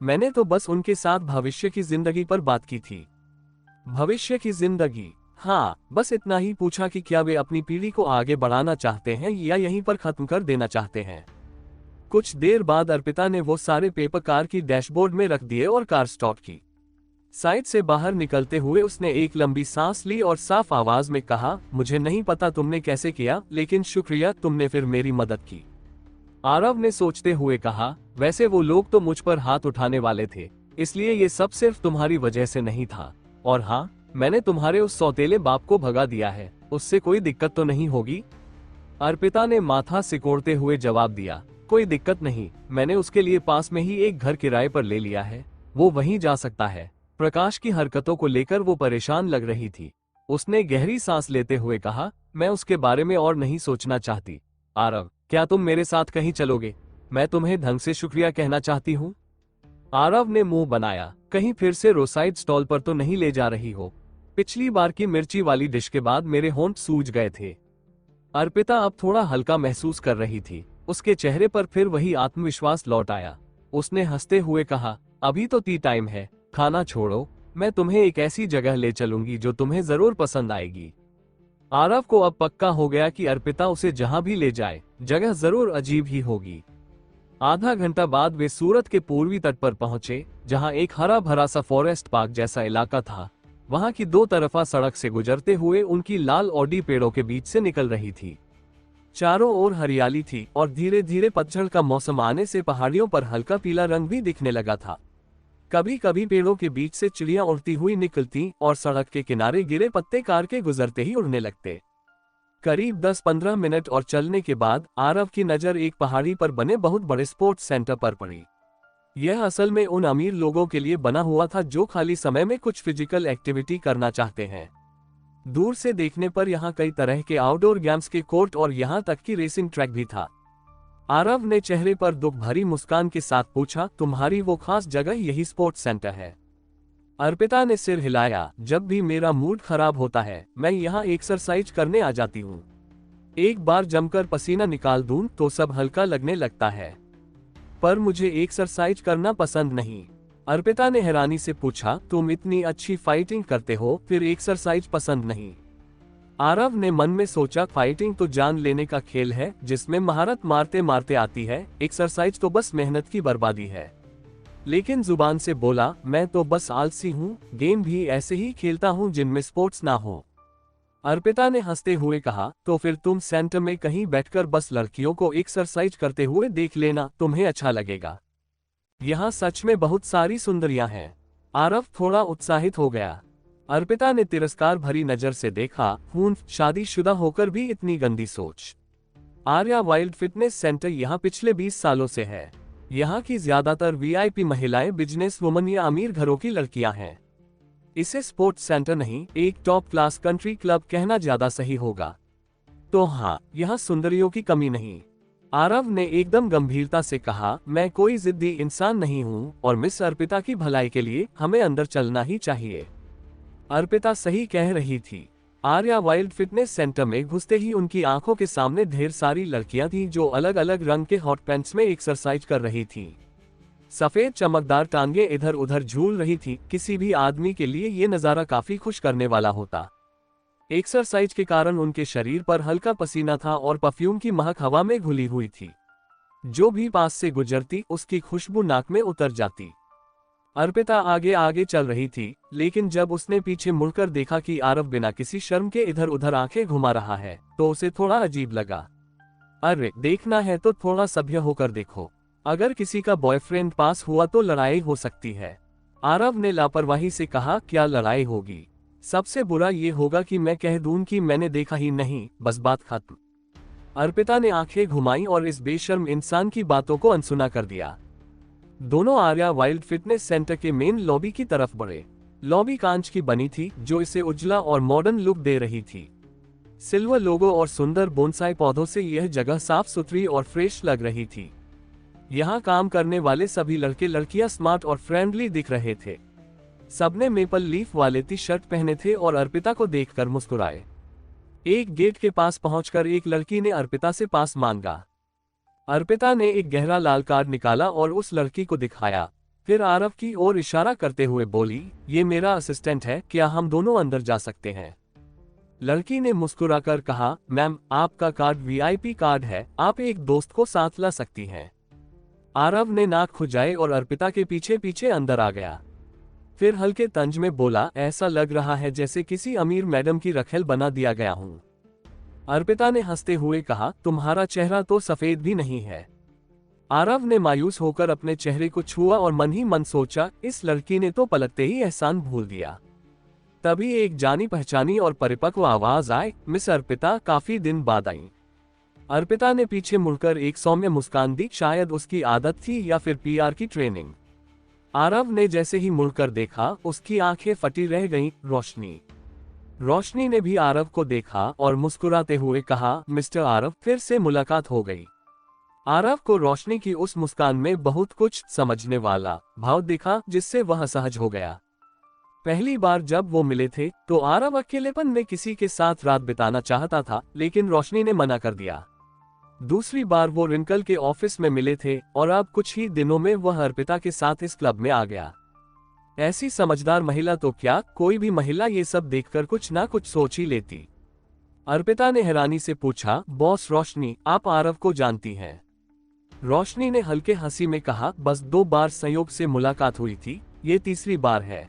मैंने तो बस उनके साथ भविष्य की जिंदगी पर बात की थी। भविष्य की जिंदगी? हाँ, बस इतना ही पूछा कि क्या वे अपनी पीढ़ी को आगे बढ़ाना चाहते हैं या यहीं पर खत्म कर देना चाहते हैं। कुछ देर बाद अर्पिता ने वो सारे पेपर कार की डैशबोर्ड में रख दिए और कार स्टॉप की। साइड से बाहर निकलते हुए उसने एक लंबी सांस ली और साफ आवाज में कहा, मुझे नहीं पता तुमने कैसे किया, लेकिन शुक्रिया, तुमने फिर मेरी मदद की। आरव ने सोचते हुए कहा, वैसे वो लोग तो मुझ पर हाथ उठाने वाले थे, इसलिए ये सब सिर्फ तुम्हारी वजह से नहीं था। और हाँ, मैंने तुम्हारे उस सौतेले बाप को भगा दिया है, उससे कोई दिक्कत तो नहीं होगी? अर्पिता ने माथा सिकोड़ते हुए जवाब दिया, कोई दिक्कत नहीं, मैंने उसके लिए पास में ही एक घर किराए पर ले लिया है, वो वहीं जा सकता है। प्रकाश की हरकतों को लेकर वो परेशान लग रही थी। उसने गहरी सांस लेते हुए कहा, मैं उसके बारे में और नहीं सोचना चाहती। आरव, क्या तुम मेरे साथ कहीं चलोगे? मैं तुम्हें ढंग से शुक्रिया कहना चाहती हूँ। आरव ने मुंह बनाया, कहीं फिर से रोसाइड स्टॉल पर तो नहीं ले जा रही हो? पिछली बार की मिर्ची वाली डिश के बाद मेरे होंठ सूज गए थे। अर्पिता अब थोड़ा हल्का महसूस कर रही थी। उसके चेहरे पर फिर वही आत्मविश्वास लौट आया। उसने हंसते हुए कहा, अभी तो टी टाइम है, खाना छोड़ो, मैं तुम्हें एक ऐसी जगह ले चलूंगी जो तुम्हें जरूर पसंद आएगी। आरव को अब पक्का हो गया कि अर्पिता उसे जहां भी ले जाए, जगह जरूर अजीब ही होगी। आधा घंटा बाद वे सूरत के पूर्वी तट पर पहुंचे, जहां एक हरा भरा सा फॉरेस्ट पार्क जैसा इलाका था। वहां की 2 तरफा सड़क से गुजरते हुए उनकी लाल ऑडी पेड़ों के बीच से निकल रही थी। चारों ओर हरियाली थी और धीरे धीरे पतझड़ का मौसम आने से पहाड़ियों पर हल्का पीला रंग भी दिखने लगा था। कभी कभी पेड़ों के बीच से चिड़ियां उड़ती हुई निकलती और सड़क के किनारे गिरे पत्ते कार के गुजरते ही उड़ने लगते। करीब 10-15 मिनट और चलने के बाद आरव की नजर एक पहाड़ी पर बने बहुत बड़े स्पोर्ट्स सेंटर पर पड़ी। यह असल में उन अमीर लोगों के लिए बना हुआ था जो खाली समय में कुछ फिजिकल एक्टिविटी करना चाहते हैं। दूर से देखने पर यहाँ कई तरह के आउटडोर गेम्स के कोर्ट और यहाँ तक कि रेसिंग ट्रैक भी था। आरव ने चेहरे पर दुख भरी मुस्कान के साथ पूछा, तुम्हारी वो खास जगह यही स्पोर्ट्स सेंटर है? अर्पिता ने सिर हिलाया, जब भी मेरा मूड खराब होता है मैं यहाँ एक्सरसाइज करने आ जाती हूँ। एक बार जमकर पसीना निकाल दूं तो सब हल्का लगने लगता है, पर मुझे एक्सरसाइज करना पसंद नहीं। अर्पिता ने हैरानी से पूछा, तुम इतनी अच्छी फाइटिंग करते हो, फिर एक्सरसाइज पसंद नहीं? आरव ने मन में सोचा, फाइटिंग तो जान लेने का खेल है जिसमें महारत मारते मारते आती है, एक्सरसाइज तो बस मेहनत की बर्बादी है। लेकिन जुबान से बोला, मैं तो बस आलसी हूँ, गेम भी ऐसे ही खेलता हूँ जिनमें स्पोर्ट्स ना हो। अर्पिता ने हंसते हुए कहा, तो फिर तुम सेंटर में कहीं बैठकर बस लड़कियों को एक्सरसाइज करते हुए देख लेना, तुम्हें अच्छा लगेगा। यहाँ सच में बहुत सारी सुंदरियां हैं। आरव थोड़ा उत्साहित हो गया। अर्पिता ने तिरस्कार भरी नजर से देखा, हूं, शादीशुदा होकर भी इतनी गंदी सोच। आर्या वाइल्ड फिटनेस सेंटर यहाँ पिछले 20 सालों से है। यहाँ की ज्यादातर वीआईपी महिलाएं बिजनेस वुमन या अमीर घरों की लड़कियां हैं। इसे स्पोर्ट्स सेंटर नहीं, एक टॉप क्लास कंट्री क्लब कहना ज्यादा सही होगा। तो हाँ, यहाँ सुंदरियों की कमी नहीं। आरव ने एकदम गंभीरता से कहा, मैं कोई जिद्दी इंसान नहीं हूँ और मिस अर्पिता की भलाई के लिए हमें अंदर चलना ही चाहिए। अर्पिता सही कह रही थी। आर्या वाइल्ड फिटनेस सेंटर में घुसते ही उनकी आंखों के सामने ढेर सारी लड़कियां थीं जो अलग अलग रंग के हॉट पैंट्स में एक्सरसाइज कर रही थीं। सफेद चमकदार टांगे इधर उधर झूल रही थी। किसी भी आदमी के लिए ये नजारा काफी खुश करने वाला होता। एक्सरसाइज के कारण उनके शरीर पर हल्का पसीना था और परफ्यूम की महक हवा में घुली हुई थी। जो भी पास से गुजरती उसकी खुशबू नाक में उतर जाती। अर्पिता आगे आगे चल रही थी, लेकिन जब उसने पीछे मुड़कर देखा कि आरव बिना किसी शर्म के इधर उधर आंखें घुमा रहा है, तो उसे थोड़ा अजीब लगा। अरे, देखना है तो थोड़ा सभ्य होकर देखो। अगर किसी का बॉयफ्रेंड पास हुआ तो लड़ाई हो सकती है। आरव ने लापरवाही से कहा, क्या लड़ाई होगी? सबसे बुरा ये होगा कि मैं कह दूं कि मैंने देखा ही नहीं, बस बात खत्म। अर्पिता ने आंखें घुमाई और इस बेशर्म इंसान की बातों को अनसुना कर दिया। दोनों आर्या वाइल्ड फिटनेस सेंटर के मेन लॉबी की तरफ बढ़े। लॉबी कांच की बनी थी, जो इसे उजला और मॉडर्न लुक दे रही थी। सिल्वर लोगो और सुंदर बोनसाई पौधों से यह जगह साफ सुथरी और फ्रेश लग रही थी। यहाँ काम करने वाले सभी लड़के लड़कियां स्मार्ट और फ्रेंडली दिख रहे थे। सबने मेपल लीफ वाले टी शर्ट पहने थे और अर्पिता को देखकर मुस्कुराए। एक गेट के पास पहुंचकर एक लड़की ने अर्पिता से पास मांगा। अर्पिता ने एक गहरा लाल कार्ड निकाला और उस लड़की को दिखाया। फिर आरव की ओर इशारा करते हुए बोली, ये मेरा असिस्टेंट है, क्या हम दोनों अंदर जा सकते हैं? लड़की ने मुस्कुराकर कहा, मैम, आपका कार्ड वीआईपी कार्ड है, आप एक दोस्त को साथ ला सकती हैं। आरव ने नाक खुजाए और अर्पिता के पीछे पीछे अंदर आ गया। फिर हल्के तंज में बोला, ऐसा लग रहा है जैसे किसी अमीर मैडम की रखेल बना दिया गया हूं। अर्पिता ने हंसते हुए कहा, तुम्हारा चेहरा तो सफेद भी नहीं है। आरव ने मायूस होकर अपने चेहरे को छुआ और मन ही मन सोचा, इस लड़की ने तो पलकते ही एहसान भूल दिया। तभी एक जानी पहचानी और परिपक्व आवाज आए, मिस अर्पिता, काफी दिन बाद आई। अर्पिता ने पीछे मुड़कर एक सौम्य मुस्कान दी, शायद उसकी आदत थी या फिर पीआर की ट्रेनिंग। आरव ने जैसे ही मुड़कर देखा, उसकी आंखें फटी रह गईं। रोशनी ने भी आरव को देखा और मुस्कुराते हुए कहा, मिस्टर आरव, फिर से मुलाकात हो गई। आरव को रोशनी की उस मुस्कान में बहुत कुछ समझने वाला भाव दिखा, जिससे वह असहज हो गया। पहली बार जब वो मिले थे तो आरव अकेलेपन में किसी के साथ रात बिताना चाहता था, लेकिन रोशनी ने मना कर दिया। दूसरी बार वो रिंकल के ऑफिस में मिले थे और अब कुछ ही दिनों में वह अर्पिता के साथ इस क्लब में आ गया। ऐसी समझदार महिला तो क्या, कोई भी महिला ये सब देखकर कुछ ना कुछ सोच ही लेती। अर्पिता ने हैरानी से पूछा, बॉस रोशनी, आप आरव को जानती हैं? रोशनी ने हल्के हंसी में कहा, बस 2 बार संयोग से मुलाकात हुई थी, ये तीसरी बार है।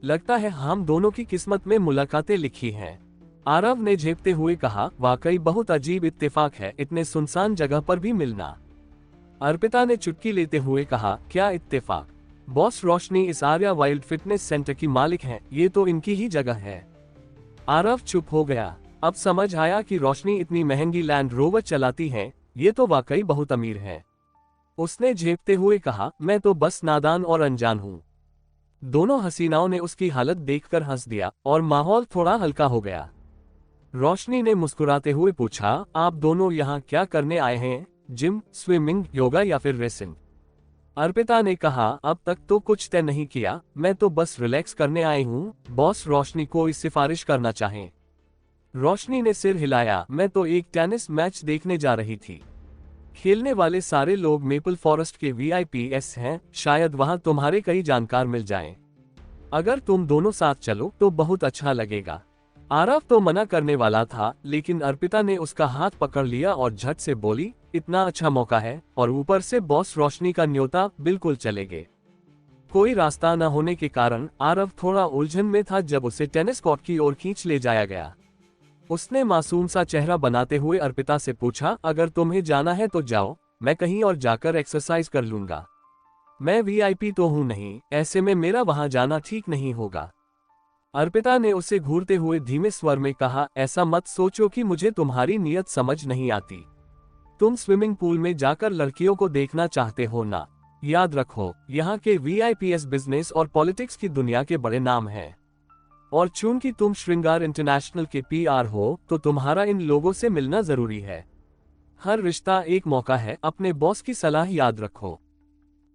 लगता है हम दोनों की किस्मत में मुलाकातें लिखी हैं। आरव ने झेपते हुए कहा, वाकई बहुत अजीब इत्तेफाक है, इतने सुनसान जगह पर भी मिलना। अर्पिता ने चुटकी लेते हुए कहा, क्या इत्तेफाक? बॉस रोशनी इस आर्या वाइल्ड फिटनेस सेंटर की मालिक हैं, ये तो इनकी ही जगह है। आरव चुप हो गया। अब समझ आया कि रोशनी इतनी महंगी लैंड रोवर चलाती हैं, ये तो वाकई बहुत अमीर है। उसने झेपते हुए कहा, मैं तो बस नादान और अनजान हूँ। दोनों हसीनाओं ने उसकी हालत देखकर हंस दिया और माहौल थोड़ा हल्का हो गया। रोशनी ने मुस्कुराते हुए पूछा, आप दोनों यहाँ क्या करने आए हैं? जिम, स्विमिंग, योगा या फिर रेसिंग? अर्पिता ने कहा, अब तक तो कुछ तय नहीं किया, मैं तो बस रिलैक्स करने आई हूँ। बॉस रोशनी को इस सिफारिश करना चाहें? रोशनी ने सिर हिलाया, मैं तो एक टेनिस मैच देखने जा रही थी। खेलने वाले सारे लोग मेपल फॉरेस्ट के वीआईपीएस हैं, शायद वहां तुम्हारे कई जानकार मिल जाएं। अगर तुम दोनों साथ चलो तो बहुत अच्छा लगेगा। आरव तो मना करने वाला था, लेकिन अर्पिता ने उसका हाथ पकड़ लिया और झट से बोली, इतना अच्छा मौका है और ऊपर से बॉस रोशनी का न्योता, बिल्कुल चलेंगे। कोई रास्ता न होने के कारण आरव थोड़ा उलझन में था जब उसे टेनिस कोर्ट की ओर खींच ले जाया गया। उसने मासूम सा चेहरा बनाते हुए अर्पिता से पूछा, अगर तुम्हें जाना है तो जाओ, मैं कहीं और जाकर एक्सरसाइज कर लूंगा। मैं वीआईपी तो हूं नहीं, ऐसे में मेरा वहां जाना ठीक नहीं होगा। अर्पिता ने उसे घूरते हुए धीमे स्वर में कहा, ऐसा मत सोचो कि मुझे तुम्हारी नीयत समझ नहीं आती। तुम स्विमिंग पूल में जाकर लड़कियों को देखना चाहते हो ना? याद रखो, यहाँ के वीआईपीएस बिजनेस और पॉलिटिक्स की दुनिया के बड़े नाम हैं। और चूंकि तुम श्रृंगार इंटरनेशनल के पीआर हो, तो तुम्हारा इन लोगों से मिलना जरूरी है। हर रिश्ता एक मौका है, अपने बॉस की सलाह याद रखो।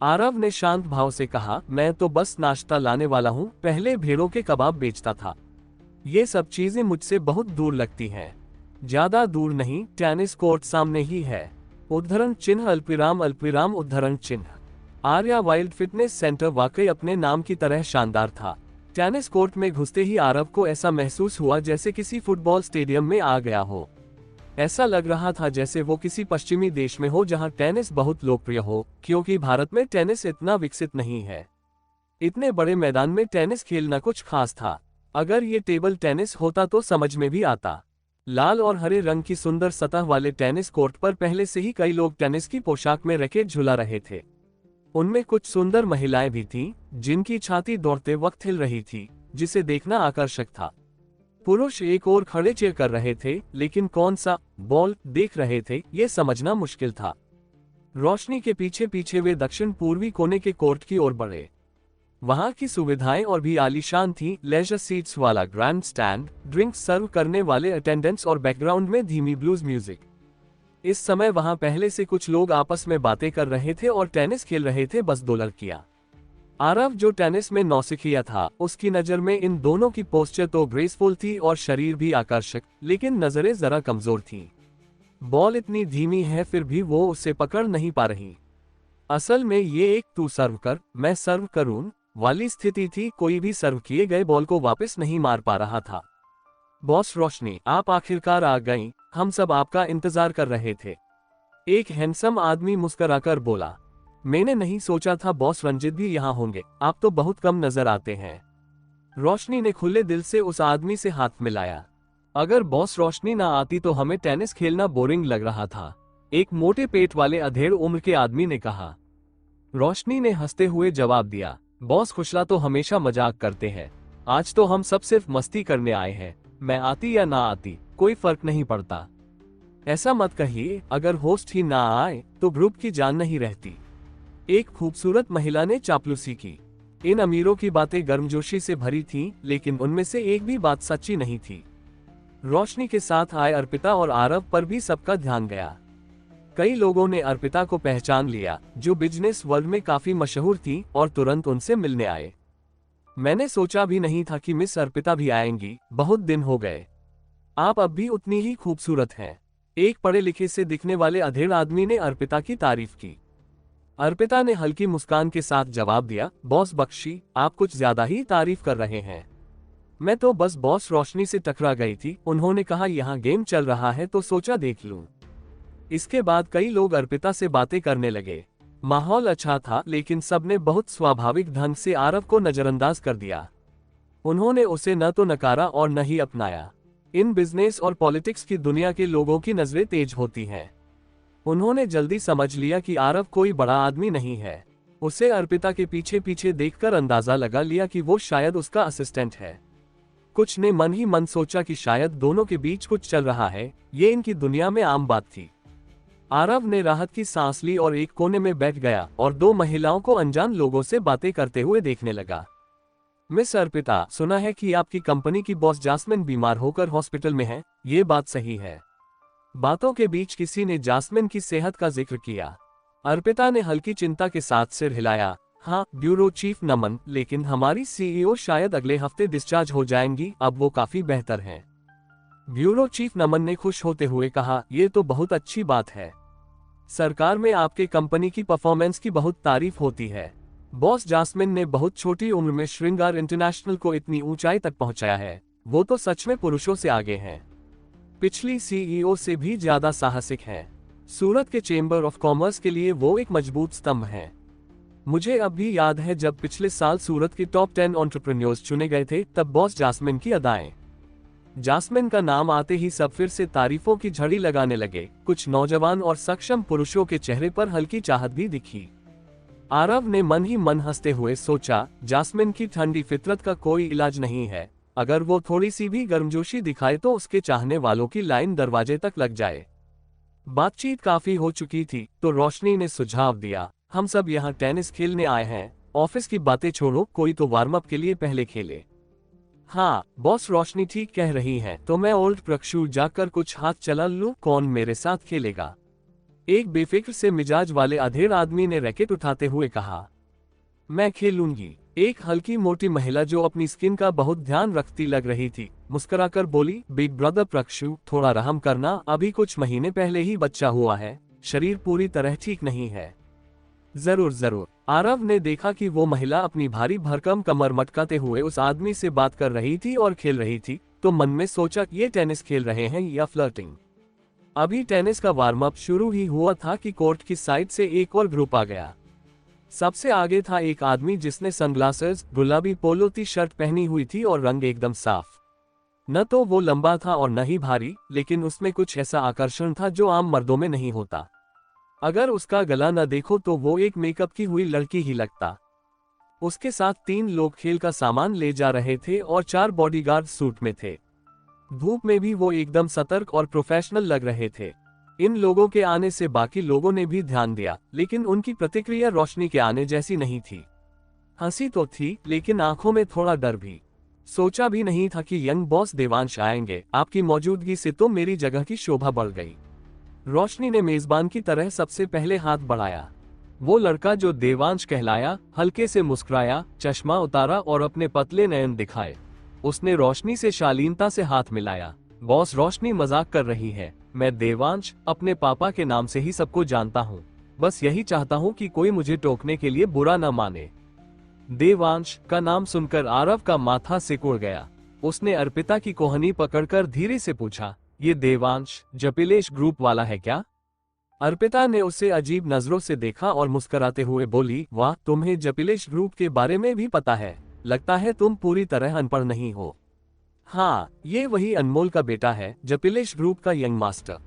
आरव ने शांत भाव से कहा, मैं तो बस नाश्ता लाने वाला हूँ, पहले भेड़ों के कबाब बेचता था। ये सब चीजें मुझसे बहुत दूर लगती हैं। ज्यादा दूर नहीं, टेनिस कोर्ट सामने ही है। उद्धरण चिन्ह अल्पविराम अल्पविराम उद्धरण चिन्ह। आर्या वाइल्ड फिटनेस सेंटर वाकई अपने नाम की तरह शानदार था। टेनिस कोर्ट में घुसते ही आरव को ऐसा महसूस हुआ जैसे किसी फुटबॉल स्टेडियम में आ गया हो। ऐसा लग रहा था जैसे वो किसी पश्चिमी देश में हो जहां टेनिस बहुत लोकप्रिय हो, क्योंकि भारत में टेनिस इतना विकसित नहीं है। इतने बड़े मैदान में टेनिस खेलना कुछ खास था। अगर ये टेबल टेनिस होता तो समझ में भी आता। लाल और हरे रंग की सुंदर सतह वाले टेनिस कोर्ट पर पहले से ही कई लोग टेनिस की पोशाक में रैकेट झुला रहे थे। उनमें कुछ सुंदर महिलाएं भी थीं, जिनकी छाती दौड़ते वक्त हिल रही थी, जिसे देखना आकर्षक था। पुरुष एक और खड़े चीयर कर रहे थे, लेकिन कौन सा बॉल देख रहे थे ये समझना मुश्किल था। रोशनी के पीछे पीछे वे दक्षिण पूर्वी कोने के कोर्ट की ओर बढ़े। वहां की सुविधाएं और भी आलीशान थीं, लेजर सीट्स वाला ग्रैंड स्टैंड, ड्रिंक्स सर्व करने वाले अटेंडेंट्स और बैकग्राउंड में धीमी ब्लूज म्यूजिक। इस समय वहां पहले से कुछ लोग आपस में बातें कर रहे थे और टेनिस खेल रहे थे, बस दो लड़कियां। आरव जो टेनिस में नौसिखिया था, उसकी नजर में इन दोनों की पोस्चर तो ग्रेसफुल थी और शरीर भी आकर्षक, लेकिन नजरें जरा कमजोर थीं। बॉल इतनी धीमी है फिर भी वो उसे पकड़ नहीं पा रही। असल में ये एक तू सर्व कर मैं सर्व करूं वाली स्थिति थी। कोई भी सर्व किए गए बॉल को वापस नहीं मार पा रहा था। बॉस रोशनी, आप आखिरकार आ गईं, हम सब आपका इंतजार कर रहे थे। एक हैंडसम आदमी मुस्कुराकर बोला। मैंने नहीं सोचा था बॉस रंजित भी यहाँ होंगे, आप तो बहुत कम नजर आते हैं। रोशनी ने खुले दिल से उस आदमी से हाथ मिलाया। अगर बॉस रोशनी ना आती तो हमें टेनिस खेलना बोरिंग लग रहा था, एक मोटे पेट वाले अधेड़ उम्र के आदमी ने कहा। रोशनी ने हंसते हुए जवाब दिया, बॉस खुशला तो हमेशा मजाक करते हैं, आज तो हम सब सिर्फ मस्ती करने आए हैं। मैं आती या ना आती कोई फर्क नहीं पड़ता। ऐसा मत कहिए, अगर होस्ट ही ना आए तो ग्रुप की जान नहीं रहती। एक खूबसूरत महिला ने चापलूसी की। इन अमीरों की बातें गर्मजोशी से भरी थीं, लेकिन उनमें से एक भी बात सच्ची नहीं थी। रोशनी के साथ आए अर्पिता और आरव पर भी सबका ध्यान गया। कई लोगों ने अर्पिता को पहचान लिया, जो बिजनेस वर्ल्ड में काफी मशहूर थी, और तुरंत उनसे मिलने आए। मैंने सोचा भी नहीं था कि मिस अर्पिता भी आएंगी, बहुत दिन हो गए। आप अब भी उतनी ही खूबसूरत हैं। एक पढ़े लिखे से दिखने वाले अधेड़ आदमी ने अर्पिता की तारीफ की। अर्पिता ने हल्की मुस्कान के साथ जवाब दिया, बॉस बख्शी, आप कुछ ज्यादा ही तारीफ कर रहे हैं। मैं तो बस बॉस रोशनी से टकरा गई थी, उन्होंने कहा यहाँ गेम चल रहा है तो सोचा देख लूं। इसके बाद कई लोग अर्पिता से बातें करने लगे। माहौल अच्छा था, लेकिन सबने बहुत स्वाभाविक ढंग से आरव को नजरअंदाज कर दिया। उन्होंने उसे न तो नकारा और न ही अपनाया। इन बिजनेस और पॉलिटिक्स की दुनिया के लोगों की नजरें तेज होती हैं। उन्होंने जल्दी समझ लिया कि आरव कोई बड़ा आदमी नहीं है। उसे अर्पिता के पीछे पीछे देखकर अंदाजा लगा लिया कि वो शायद उसका असिस्टेंट है। कुछ ने मन ही मन सोचा कि शायद दोनों के बीच कुछ चल रहा है, ये इनकी दुनिया में आम बात थी। आरव ने राहत की सांस ली और एक कोने में बैठ गया और दो महिलाओं को अनजान लोगों से बातें करते हुए देखने लगा। मिस अर्पिता, सुना है कि आपकी कंपनी की बॉस जास्मिन बीमार होकर हॉस्पिटल में है, ये बात सही है? बातों के बीच किसी ने जास्मिन की सेहत का जिक्र किया। अर्पिता ने हल्की चिंता के साथ सिर हिलाया। हाँ ब्यूरो चीफ नमन, लेकिन हमारी सीईओ शायद अगले हफ्ते डिस्चार्ज हो जाएंगी, अब वो काफी बेहतर हैं। ब्यूरो चीफ नमन ने खुश होते हुए कहा, ये तो बहुत अच्छी बात है। सरकार में आपके कंपनी की परफॉर्मेंस की बहुत तारीफ होती है। बॉस जास्मिन ने बहुत छोटी उम्र में श्रृंगार इंटरनेशनल को इतनी ऊंचाई तक पहुंचाया है, वो तो सच में पुरुषों से आगे हैं। पिछली सीईओ से भी ज्यादा साहसिक हैं। सूरत के चेंबर ऑफ कॉमर्स के लिए वो एक मजबूत स्तंभ हैं। मुझे अब भी याद है जब पिछले साल सूरत के टॉप 10 एंटरप्रेन्योर्स चुने गए थे, तब बॉस जास्मिन की अदाएं। जास्मिन का नाम आते ही सब फिर से तारीफों की झड़ी लगाने लगे। कुछ नौजवान और सक्षम पुरुषों के चेहरे पर हल्की चाहत भी दिखी। आरव ने मन ही मन हंसते हुए सोचा, जास्मिन की ठंडी फितरत का कोई इलाज नहीं है। अगर वो थोड़ी सी भी गर्मजोशी दिखाए तो उसके चाहने वालों की लाइन दरवाजे तक लग जाए। बातचीत काफी हो चुकी थी तो रोशनी ने सुझाव दिया, हम सब यहाँ टेनिस खेलने आए हैं, ऑफिस की बातें छोड़ो, कोई तो वार्म अप के लिए पहले खेले। हाँ बॉस, रोशनी ठीक कह रही है, तो मैं ओल्ड प्रक्षु जाकर कुछ हाथ चला लूं, कौन मेरे साथ खेलेगा? एक बेफिक्र से मिजाज वाले अधेड़ आदमी ने रैकेट उठाते हुए कहा। मैं खेलूंगी। एक हल्की मोटी महिला जो अपनी स्किन का बहुत ध्यान रखती लग रही थी, मुस्कुराकर बोली, बिग ब्रदर प्रक्षु, थोड़ा रहम करना, अभी कुछ महीने पहले ही बच्चा हुआ है, शरीर पूरी तरह ठीक नहीं है। जरूर जरूर। आरव ने देखा कि वो महिला अपनी भारी भरकम कमर मटकाते हुए उस आदमी से बात कर रही थी और खेल रही थी, तो मन में सोचा, ये टेनिस खेल रहे हैं या फ्लर्टिंग। अभी टेनिस का वार्म अप शुरू ही हुआ था कि कोर्ट की साइड से एक और ग्रुप आ गया। सबसे आगे था एक आदमी जिसने सनग्लासेस, गुलाबी पोलो टी शर्ट पहनी हुई थी और रंग एकदम साफ। न तो वो लंबा था और न ही भारी, लेकिन उसमें कुछ ऐसा आकर्षण था जो आम मर्दों में नहीं होता। अगर उसका गला न देखो तो वो एक मेकअप की हुई लड़की ही लगता। उसके साथ 3 लोग खेल का सामान ले जा रहे थे और 4 बॉडीगार्ड सूट में थे। धूप में भी वो एकदम सतर्क और प्रोफेशनल लग रहे थे। इन लोगों के आने से बाकी लोगों ने भी ध्यान दिया, लेकिन उनकी प्रतिक्रिया रोशनी के आने जैसी नहीं थी। हंसी तो थी, लेकिन आंखों में थोड़ा डर भी। सोचा भी नहीं था कि यंग बॉस देवांश आएंगे। आपकी मौजूदगी से तो मेरी जगह की शोभा बढ़ गई। रोशनी ने मेजबान की तरह सबसे पहले हाथ बढ़ाया। वो लड़का जो देवांश कहलाया हल्के से मुस्कुराया, चश्मा उतारा और अपने पतले नयन दिखाए। उसने रोशनी से शालीनता से हाथ मिलाया। बॉस, रोशनी मजाक कर रही है। मैं देवांश अपने पापा के नाम से ही सबको जानता हूँ। बस यही चाहता हूँ कि कोई मुझे टोकने के लिए बुरा न माने। देवांश का नाम सुनकर आरव का माथा सिकुड़ गया। उसने अर्पिता की कोहनी पकड़कर धीरे से पूछा, ये देवांश जपिलेश ग्रुप वाला है क्या? अर्पिता ने उसे अजीब नजरों से देखा और मुस्कुराते हुए बोली, वाह, तुम्हें जपिलेश ग्रुप के बारे में भी पता है। लगता है तुम पूरी तरह अनपढ़ नहीं हो। हाँ, ये वही अनमोल का बेटा है, जपिलेश ग्रुप का यंग मास्टर।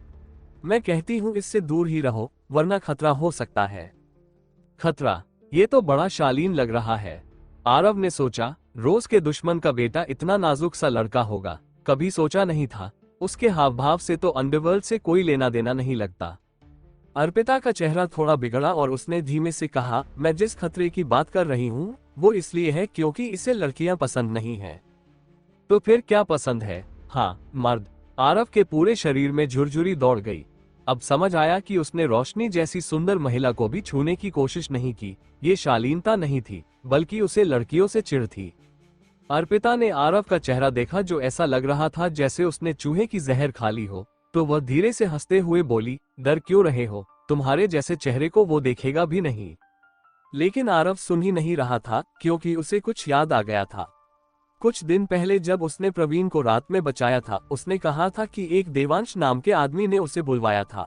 मैं कहती हूँ इससे दूर ही रहो, वरना खतरा हो सकता है। खतरा? ये तो बड़ा शालीन लग रहा है। आरव ने सोचा, रोज के दुश्मन का बेटा इतना नाजुक सा लड़का होगा, कभी सोचा नहीं था। उसके हाव भाव से तो अंडरवर्ल्ड से कोई लेना देना नहीं लगता। अर्पिता का चेहरा थोड़ा बिगड़ा और उसने धीमे से कहा, मैं जिस खतरे की बात कर रही हूँ वो इसलिए है क्योंकि इसे लड़कियां पसंद नहीं है। तो फिर क्या पसंद है? हाँ, मर्द। आरव के पूरे शरीर में झुरझुरी दौड़ गई। अब समझ आया कि उसने रोशनी जैसी सुंदर महिला को भी छूने की कोशिश नहीं की। ये शालीनता नहीं थी, बल्कि उसे लड़कियों से चिढ़ थी। अर्पिता ने आरव का चेहरा देखा जो ऐसा लग रहा था जैसे उसने चूहे की जहर खा ली हो, तो वह धीरे से हंसते हुए बोली, डर क्यों रहे हो? तुम्हारे जैसे चेहरे को वो देखेगा भी नहीं। लेकिन आरव सुन ही नहीं रहा था, क्योंकि उसे कुछ याद आ गया था। कुछ दिन पहले जब उसने प्रवीण को रात में बचाया था, उसने कहा था कि एक देवांश नाम के आदमी ने उसे बुलवाया था।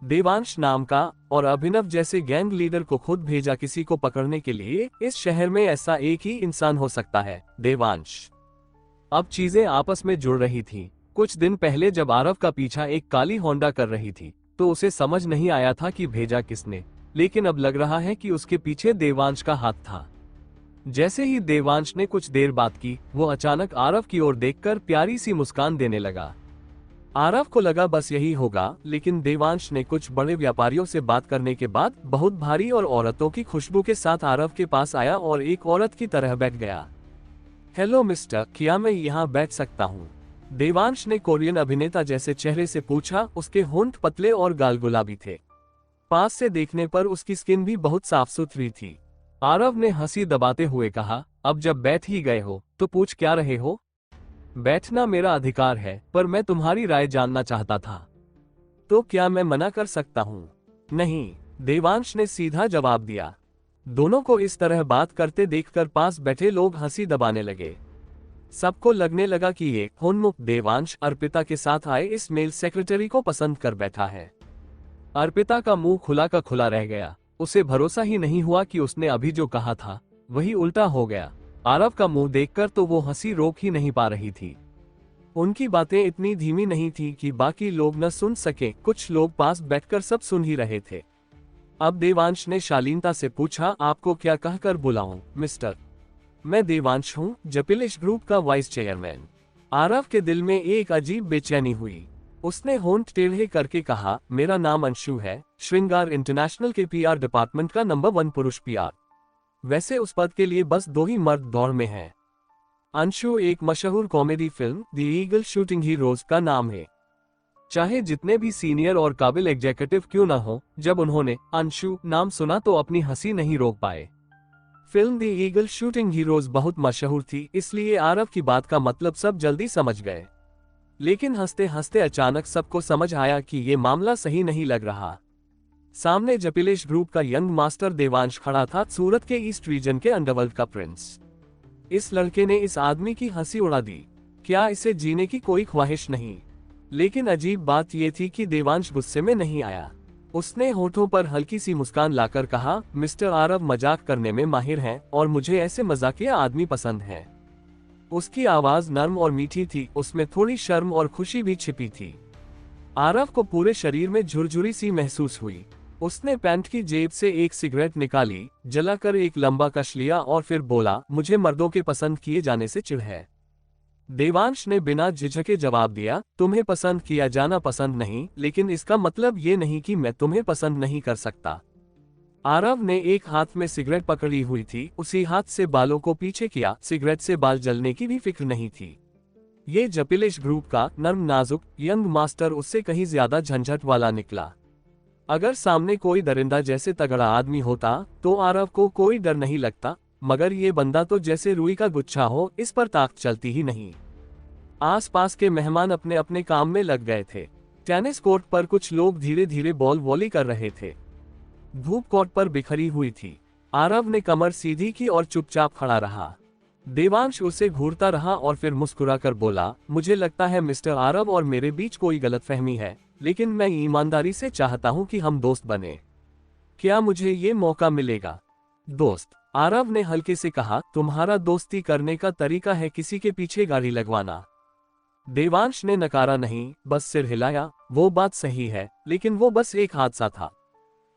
देवांश नाम का और अभिनव जैसे गैंग लीडर को खुद भेजा किसी को पकड़ने के लिए। इस शहर में ऐसा एक ही इंसान हो सकता है, देवांश। अब चीजें आपस में जुड़ रही थी। कुछ दिन पहले जब आरव का पीछा एक काली होंडा कर रही थी, तो उसे समझ नहीं आया था कि भेजा किसने, लेकिन अब लग रहा है कि उसके पीछे देवांश का हाथ था। जैसे ही देवांश ने कुछ देर बात की, वो अचानक आरव की ओर देखकर प्यारी सी मुस्कान देने लगा। आरव को लगा बस यही होगा, लेकिन देवांश ने कुछ बड़े व्यापारियों से बात करने के बाद बहुत भारी और औरतों की खुशबू के साथ आरव के पास आया और एक औरत की तरह बैठ गया। हेलो मिस्टर, क्या मैं यहाँ बैठ सकता हूँ? देवांश ने कोरियन अभिनेता जैसे चेहरे से पूछा। उसके होंठ पतले और गाल गुलाबी थे। पास से देखने पर उसकी स्किन भी बहुत साफ सुथरी थी। आरव ने हंसी दबाते हुए कहा, अब जब बैठ ही गए हो तो पूछ क्या रहे हो? बैठना मेरा अधिकार है, पर मैं तुम्हारी राय जानना चाहता था। तो क्या मैं मना कर सकता हूँ? नहीं, देवांश ने सीधा जवाब दिया। दोनों को इस तरह बात करते देखकर पास बैठे लोग हंसी दबाने लगे। सबको लगने लगा कि ये उन्मुख देवांश अर्पिता के साथ आए इस मेल सेक्रेटरी को पसंद कर बैठा है। अर्पिता का मुंह खुला का खुला रह गया। उसे भरोसा ही नहीं हुआ कि उसने अभी जो कहा था वही उल्टा हो गया। आरव का मुंह देखकर तो वो हंसी रोक ही नहीं पा रही थी। उनकी बातें इतनी धीमी नहीं थी कि बाकी लोग न सुन सके। कुछ लोग पास बैठकर सब सुन ही रहे थे। अब देवांश ने शालीनता से पूछा, आपको क्या कहकर बुलाऊं मिस्टर? मैं देवांश हूँ, जपिलेश ग्रुप का वाइस चेयरमैन। आरव के दिल में एक अजीब बेचैनी हुई। उसने होंठ टेढ़े करके कहा, मेरा नाम अंशु है, श्रृंगार इंटरनेशनल के पीआर डिपार्टमेंट का नंबर 1 पुरुष पीआर। वैसे उस पद के लिए बस 2 ही मर्द दौड़ में हैं। अंशु एक मशहूर comedy film the eagle shooting heroes का नाम है। चाहे जितने भी सीनियर और काबिल एग्जीक्यूटिव क्यों न हो, जब उन्होंने अंशु नाम सुना तो अपनी हंसी नहीं रोक पाए। Film the eagle shooting heroes बहुत मशहूर थी, इसलिए आरव की बात का मतलब सब जल्दी समझ गए। लेकिन हंसते हंसते अचानक सबको समझ आया कि ये मामला सही नहीं लग रहा। सामने जपिलेश ग्रुप का यंग मास्टर देवांश खड़ा था, सूरत के ईस्ट रीजन के अंडरवर्ल्ड का प्रिंस। इस लड़के ने इस आदमी की हंसी उड़ा दी। क्या इसे जीने की कोई ख्वाहिश नहीं? लेकिन अजीब बात यह थी कि देवांश गुस्से में नहीं आया। उसने होठों पर हल्की सी मुस्कान लाकर कहा, मिस्टर आरव मजाक करने में माहिर हैं और मुझे ऐसे मजाकिया आदमी पसंद हैं। उसकी आवाज नर्म और मीठी थी, उसमें थोड़ी शर्म और खुशी भी छिपी थी। आरव को पूरे शरीर में झुरझुरी सी महसूस हुई। उसने पैंट की जेब से एक सिगरेट निकाली, जलाकर एक लंबा कश लिया और फिर बोला, मुझे मर्दों के पसंद किए जाने से चिढ़ है। देवांश ने बिना झिझके जवाब दिया, तुम्हें पसंद किया जाना पसंद नहीं, लेकिन इसका मतलब ये नहीं कि मैं तुम्हें पसंद नहीं कर सकता। आरव ने एक हाथ में सिगरेट पकड़ी हुई थी, उसी हाथ से बालों को पीछे किया। सिगरेट से बाल जलने की भी फिक्र नहीं थी। ये जपिलेश ग्रुप का नर्म नाजुक यंग मास्टर उससे कहीं ज्यादा झंझट वाला निकला। अगर सामने कोई दरिंदा जैसे तगड़ा आदमी होता तो आरव को कोई डर नहीं लगता, मगर ये बंदा तो जैसे रुई का गुच्छा हो, इस पर ताकत चलती ही नहीं। आसपास के मेहमान अपने अपने काम में लग गए थे। टेनिस कोर्ट पर कुछ लोग धीरे धीरे बॉल वॉली कर रहे थे। धूप कोर्ट पर बिखरी हुई थी। आरव ने कमर सीधी की और चुपचाप खड़ा रहा। देवांश उसे घूरता रहा और फिर मुस्कुराकर बोला, मुझे लगता है मिस्टर आरव और मेरे बीच कोई गलतफहमी है, लेकिन मैं ईमानदारी से चाहता हूं कि हम दोस्त बने। क्या मुझे ये मौका मिलेगा? दोस्त, आरव ने हल्के से कहा, तुम्हारा दोस्ती करने का तरीका है किसी के पीछे गाड़ी लगवाना। देवांश ने नकारा नहीं, बस सिर हिलाया। वो बात सही है, लेकिन वो बस एक हादसा था।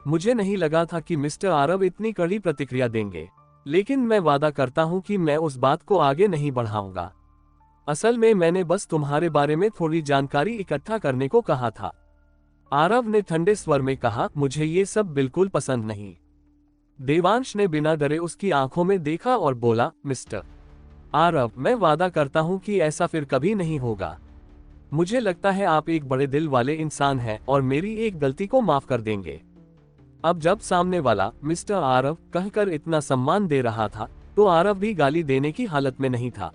मुझे नहीं लगा था कि मिस्टर आरव इतनी कड़ी प्रतिक्रिया देंगे, लेकिन मैं वादा करता हूं कि मैं उस बात को आगे नहीं बढ़ाऊंगा। असल में मैंने बस तुम्हारे बारे में थोड़ी जानकारी इकट्ठा करने को कहा था। आरव ने ठंडे स्वर में कहा, मुझे ये सब बिल्कुल पसंद नहीं। देवांश ने बिना डरे उसकी आंखों में देखा और बोला, मिस्टर आरव, मैं वादा करता हूं कि ऐसा फिर कभी नहीं होगा। मुझे लगता है आप एक बड़े दिल वाले इंसान हैं और मेरी एक गलती को माफ कर देंगे। अब जब सामने वाला मिस्टर आरव कहकर इतना सम्मान दे रहा था, तो आरव भी गाली देने की हालत में नहीं था।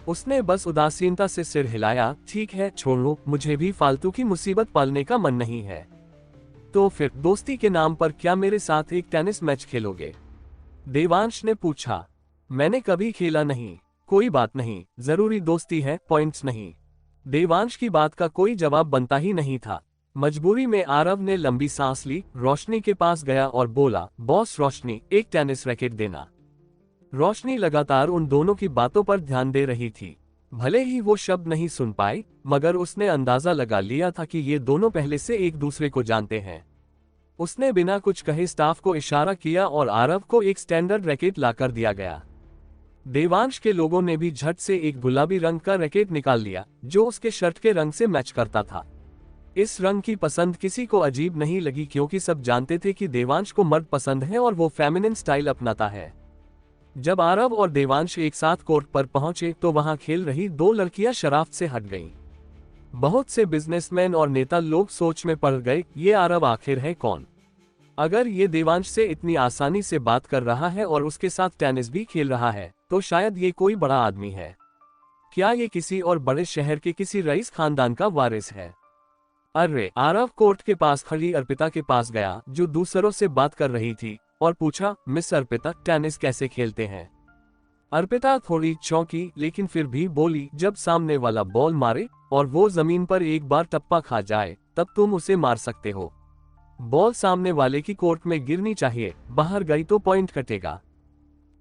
उसने बस उदासीनता से सिर हिलाया, ठीक है, छोड़ लो, मुझे भी फालतू की मुसीबत पालने का मन नहीं है। तो फिर दोस्ती के नाम पर क्या मेरे साथ एक टेनिस मैच खेलोगे? देवांश ने पूछा। मैंने कभी खेला नहीं। कोई बात नहीं, जरूरी दोस्ती है, पॉइंट्स नहीं। देवांश की बात का कोई जवाब बनता ही नहीं था। मजबूरी में आरव ने लंबी सांस ली, रोशनी के पास गया और बोला, बॉस रोशनी, एक टेनिस रैकेट देना। रोशनी लगातार उन दोनों की बातों पर ध्यान दे रही थी। भले ही वो शब्द नहीं सुन पाई, मगर उसने अंदाजा लगा लिया था कि ये दोनों पहले से एक दूसरे को जानते हैं। उसने बिना कुछ कहे स्टाफ को इशारा किया और आरव को एक स्टैंडर्ड रैकेट लाकर दिया गया। देवांश के लोगों ने भी झट से एक गुलाबी रंग का रैकेट निकाल लिया, जो उसके शर्ट के रंग से मैच करता था। इस रंग की पसंद किसी को अजीब नहीं लगी, क्योंकि सब जानते थे कि देवांश को मर्द पसंद है और वो फेमिनिन स्टाइल अपनाता है। जब आरव और देवांश एक साथ कोर्ट पर पहुंचे तो वहां खेल रही दो लड़कियां शराफ्त से हट गईं। बहुत से बिजनेसमैन और नेता लोग सोच में पड़ गए, ये आरव आखिर है कौन? अगर ये देवांश से इतनी आसानी से बात कर रहा है और उसके साथ टेनिस भी खेल रहा है, तो शायद ये कोई बड़ा आदमी है। क्या ये किसी और बड़े शहर के किसी रईस खानदान का वारिस है? अरे! आरव कोर्ट के पास खड़ी अर्पिता के पास गया, जो दूसरों से बात कर रही थी, और पूछा, मिस अर्पिता, टेनिस कैसे खेलते हैं? अर्पिता थोड़ी चौंकी, लेकिन फिर भी बोली, जब सामने वाला बॉल मारे और वो जमीन पर एक बार टप्पा खा जाए, तब तुम उसे मार सकते हो। बॉल सामने वाले की कोर्ट में गिरनी चाहिए, बाहर गई तो पॉइंट कटेगा।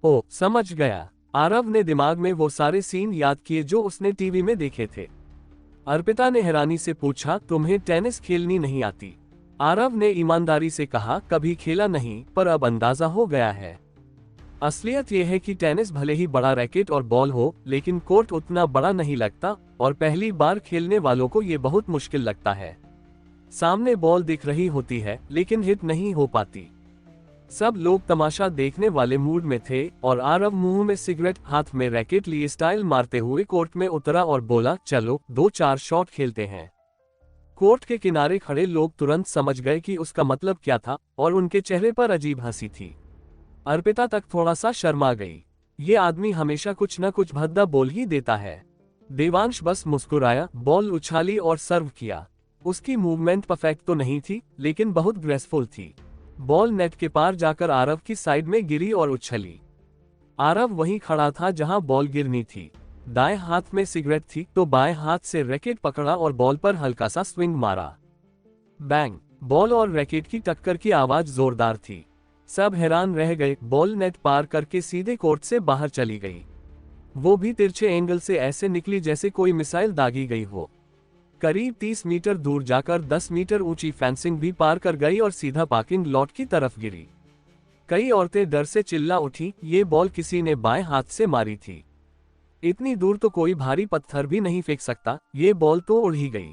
ओ, समझ गया। आरव ने दिमाग में वो सारे सीन याद किए जो उसने टीवी में देखे थे। अर्पिता ने हैरानी से पूछा, तुम्हें टेनिस खेलनी नहीं आती? आरव ने ईमानदारी से कहा, कभी खेला नहीं, पर अब अंदाजा हो गया है। असलियत यह है कि टेनिस भले ही बड़ा रैकेट और बॉल हो, लेकिन कोर्ट उतना बड़ा नहीं लगता और पहली बार खेलने वालों को ये बहुत मुश्किल लगता है। सामने बॉल दिख रही होती है, लेकिन हिट नहीं हो पाती। सब लोग तमाशा देखने वाले मूड में थे और आरव मुंह में सिगरेट, हाथ में रैकेट लिए स्टाइल मारते हुए कोर्ट में उतरा और बोला, चलो 2-4 शॉट खेलते हैं। कोर्ट के किनारे खड़े लोग तुरंत समझ गए कि उसका मतलब क्या था और उनके चेहरे पर अजीब हंसी थी। अर्पिता तक थोड़ा सा शर्मा गई। ये आदमी हमेशा कुछ न कुछ भद्दा बोल ही देता है। देवांश बस मुस्कुराया, बॉल उछाली और सर्व किया। उसकी मूवमेंट परफेक्ट तो नहीं थी, लेकिन बहुत ग्रेसफुल थी। बॉल नेट के पार जाकर आरव की साइड में गिरी और उछली। आरव वहीं खड़ा था जहां बॉल गिरनी थी। दाएं हाथ में सिगरेट थी तो बाएं हाथ से रैकेट पकड़ा और बॉल पर हल्का सा स्विंग मारा। बैंग! बॉल और रैकेट की टक्कर की आवाज जोरदार थी। सब हैरान रह गए। बॉल नेट पार करके सीधे कोर्ट से बाहर चली गई, वो भी तिरछे एंगल से ऐसे निकली जैसे कोई मिसाइल दागी गई हो। करीब 30 मीटर दूर जाकर 10 मीटर ऊंची फेंसिंग भी पार कर गई और सीधा पार्किंग लॉट की तरफ गिरी। कई औरतें डर से चिल्ला उठी, ये बॉल किसी ने बाएं हाथ से मारी थी। इतनी दूर तो कोई भारी पत्थर भी नहीं फेंक सकता, ये बॉल तो उड़ ही गई।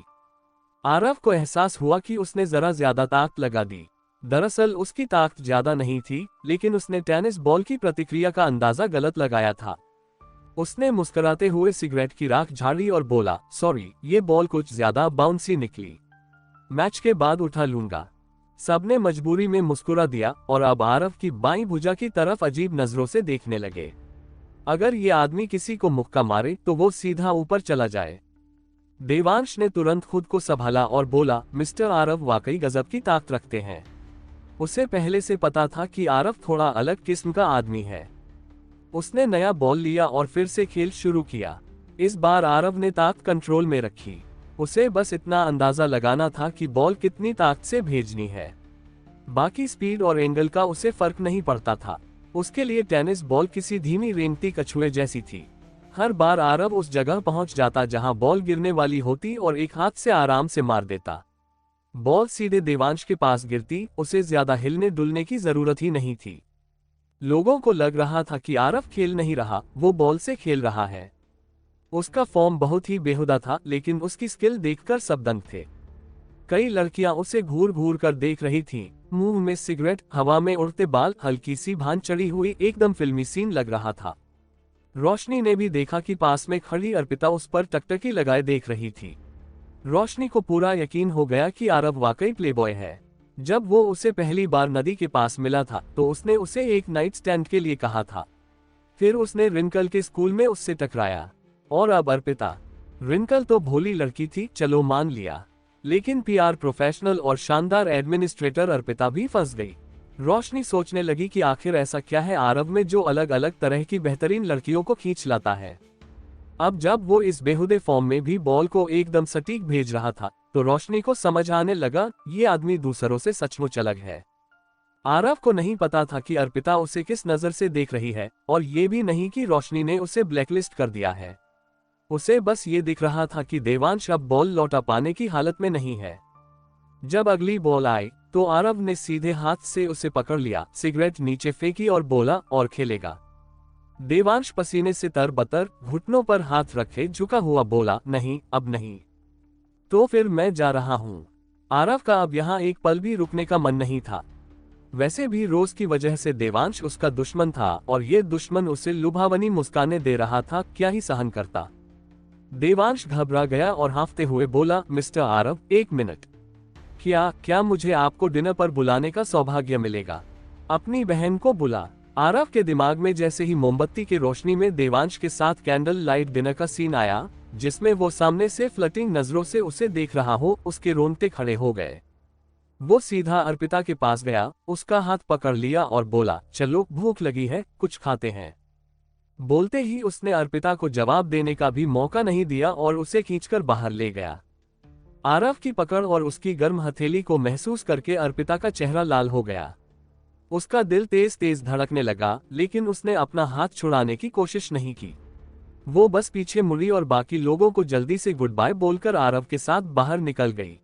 आरव को एहसास हुआ कि उसने जरा ज्यादा ताकत लगा दी। दरअसल उसकी ताकत ज्यादा नहीं थी, लेकिन उसने टेनिस बॉल की प्रतिक्रिया का अंदाजा गलत लगाया था। उसने मुस्कुराते हुए सिगरेट की राख झाड़ी और बोला, सॉरी, ये बॉल कुछ ज्यादा बाउंसी निकली, मैच के बाद उठा लूंगा। सबने मजबूरी में मुस्कुरा दिया और अब आरव की बाईं भुजा की तरफ अजीब नजरों से देखने लगे। अगर ये आदमी किसी को मुक्का मारे तो वो सीधा ऊपर चला जाए। देवांश ने तुरंत खुद को संभाला और बोला, मिस्टर आरव वाकई गजब की ताकत रखते हैं। उसे पहले से पता था कि आरव थोड़ा अलग किस्म का आदमी है। उसने नया बॉल लिया और फिर से खेल शुरू किया। इस बार आरव ने ताकत कंट्रोल में रखी। उसे बस इतना अंदाजा लगाना था कि बॉल कितनी ताकत से भेजनी है, बाकी स्पीड और एंगल का उसे फर्क नहीं पड़ता था। उसके लिए टेनिस बॉल किसी धीमी रेंगती कछुए जैसी थी। हर बार आरव उस जगह पहुंच जाता जहां बॉल गिरने वाली होती और एक हाथ से आराम से मार देता। बॉल सीधे देवांश के पास गिरती, उसे ज्यादा हिलने डुलने की जरूरत ही नहीं थी। लोगों को लग रहा था कि आरव खेल नहीं रहा, वो बॉल से खेल रहा है। उसका फॉर्म बहुत ही बेहुदा था, लेकिन उसकी स्किल देखकर सब दंग थे। कई लड़कियां उसे घूर घूर कर देख रही थीं, मुंह में सिगरेट, हवा में उड़ते बाल, हल्की सी भान चढ़ी हुई, एकदम फिल्मी सीन लग रहा था। रोशनी ने भी देखा कि पास में खड़ी अर्पिता उस पर टकटकी लगाए देख रही थी। रोशनी को पूरा यकीन हो गया कि आरव वाकई प्लेबॉय है। जब वो उसे पहली बार नदी के पास मिला था तो उसने उसे एक नाइट स्टैंड के लिए कहा था। फिर उसने रिंकल के स्कूल में उससे टकराया, और अब अर्पिता। रिंकल तो भोली लड़की थी, चलो मान लिया, लेकिन पीआर प्रोफेशनल और शानदार एडमिनिस्ट्रेटर अर्पिता भी फंस गई। रोशनी सोचने लगी कि आखिर ऐसा क्या है आरव में जो अलग अलग तरह की बेहतरीन लड़कियों को खींच लाता है। अब जब वो इस बेहुदे फॉर्म में भी बॉल को एकदम सटीक भेज रहा था तो रोशनी को समझ आने लगा, ये आदमी दूसरों से सचमुच अलग है। आरव को नहीं पता था कि अर्पिता उसे किस नजर से देख रही है, और ये भी नहीं कि रोशनी ने उसे ब्लैकलिस्ट कर दिया है। उसे बस ये दिख रहा था कि देवांश अब बॉल लौटा पाने की हालत में नहीं है। जब अगली बॉल आई तो आरव ने सीधे हाथ से उसे पकड़ लिया, सिगरेट नीचे फेंकी और बोला, और खेलेगा। देवांश पसीने से तरबतर, घुटनों पर हाथ रखे झुका हुआ बोला, नहीं, अब नहीं। तो फिर मैं जा रहा हूं। आरव का अब यहाँ एक पल भी रुकने का मन नहीं था। वैसे भी रोज की वजह से देवांश उसका दुश्मन था, और ये दुश्मन उसे लुभावनी मुस्काने दे रहा था, क्या ही सहन करता। देवांश घबरा गया और हांफते हुए बोला, मिस्टर आरव, एक मिनट। क्या मुझे आपको डिनर पर बुलाने का सौभाग्य मिलेगा? अपनी बहन को बुला। आरव के दिमाग में जैसे ही मोमबत्ती की रोशनी में देवांश के साथ कैंडल लाइट डिनर का सीन आया, जिसमें वो सामने से फ्लटिंग नजरों से उसे देख रहा हो, उसके रोंगटे खड़े हो गए। वो सीधा अर्पिता के पास गया, उसका हाथ पकड़ लिया और बोला, चलो, भूख लगी है, कुछ खाते हैं। बोलते ही उसने अर्पिता को जवाब देने का भी मौका नहीं दिया और उसे खींचकर बाहर ले गया। आरव की पकड़ और उसकी गर्म हथेली को महसूस करके अर्पिता का चेहरा लाल हो गया। उसका दिल तेज तेज धड़कने लगा, लेकिन उसने अपना हाथ छुड़ाने की कोशिश नहीं की। वो बस पीछे मुड़ी और बाकी लोगों को जल्दी से गुड बाय बोलकर आरव के साथ बाहर निकल गई।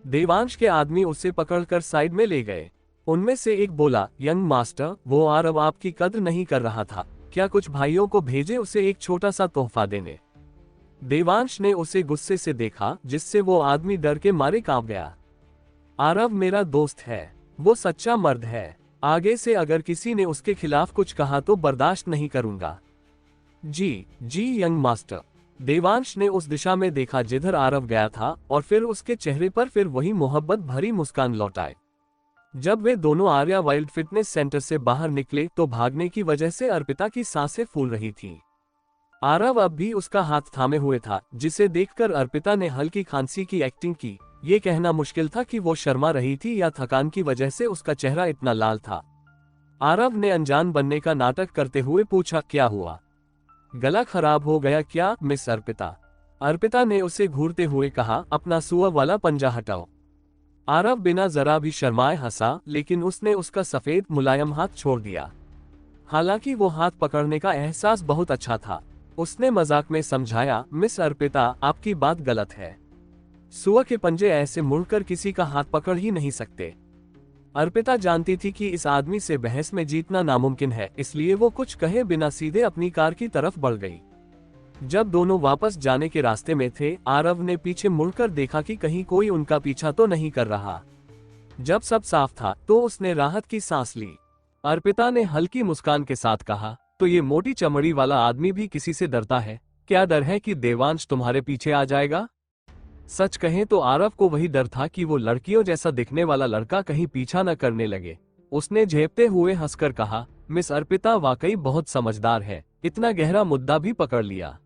देवांश के आदमी उसे पकड़कर साइड में ले गए। उनमें से एक बोला, यंग मास्टर, वो आरव आपकी कद्र नहीं कर रहा था, क्या कुछ भाइयों को भेजे उसे एक छोटा सा तोहफा देने? देवांश ने उसे गुस्से से देखा, जिससे वो आदमी डर के मारे कांप गया। आरव मेरा दोस्त है, वो सच्चा मर्द है, आगे से अगर किसी ने उसके खिलाफ कुछ कहा तो बर्दाश्त नहीं करूंगा। जी यंग मास्टर। देवांश ने उस दिशा में देखा जिधर आरव गया था, और फिर उसके चेहरे पर फिर वही मोहब्बत भरी मुस्कान लौट आई। जब वे दोनों आर्या वाइल्ड फिटनेस सेंटर से बाहर निकले तो भागने की वजह से अर्पिता की सांसें फूल रही थीं। आरव अब भी उसका हाथ थामे हुए था, जिसे देखकर अर्पिता ने हल्की खांसी की एक्टिंग की। ये कहना मुश्किल था कि वो शर्मा रही थी या थकान की वजह से उसका चेहरा इतना लाल था। आरव ने अनजान बनने का नाटक करते हुए पूछा, क्या हुआ? गला खराब हो गया क्या, मिस अर्पिता? अर्पिता ने उसे घूरते हुए कहा, अपना सुअर वाला पंजा हटाओ। आरव बिना जरा भी शर्माए हंसा, लेकिन उसने उसका सफेद मुलायम हाथ छोड़ दिया। हालांकि वो हाथ पकड़ने का एहसास बहुत अच्छा था। उसने मजाक में समझाया, मिस अर्पिता, आपकी बात गलत है। सुअर के पंजे ऐसे मुड़कर किसी का हाथ पकड़ ही नहीं सकते। अर्पिता जानती थी कि इस आदमी से बहस में जीतना नामुमकिन है, इसलिए वो कुछ कहे बिना सीधे अपनी कार की तरफ बढ़ गई। जब दोनों वापस जाने के रास्ते में थे, आरव ने पीछे मुड़कर देखा कि कहीं कोई उनका पीछा तो नहीं कर रहा। जब सब साफ था तो उसने राहत की सांस ली। अर्पिता ने हल्की मुस्कान के साथ कहा, तो ये मोटी चमड़ी वाला आदमी भी किसी से डरता है? क्या डर है कि देवांश तुम्हारे पीछे आ जाएगा? सच कहें तो आरव को वही डर था कि वो लड़कियों जैसा दिखने वाला लड़का कहीं पीछा न करने लगे। उसने झेपते हुए हंसकर कहा, मिस अर्पिता वाकई बहुत समझदार है, इतना गहरा मुद्दा भी पकड़ लिया।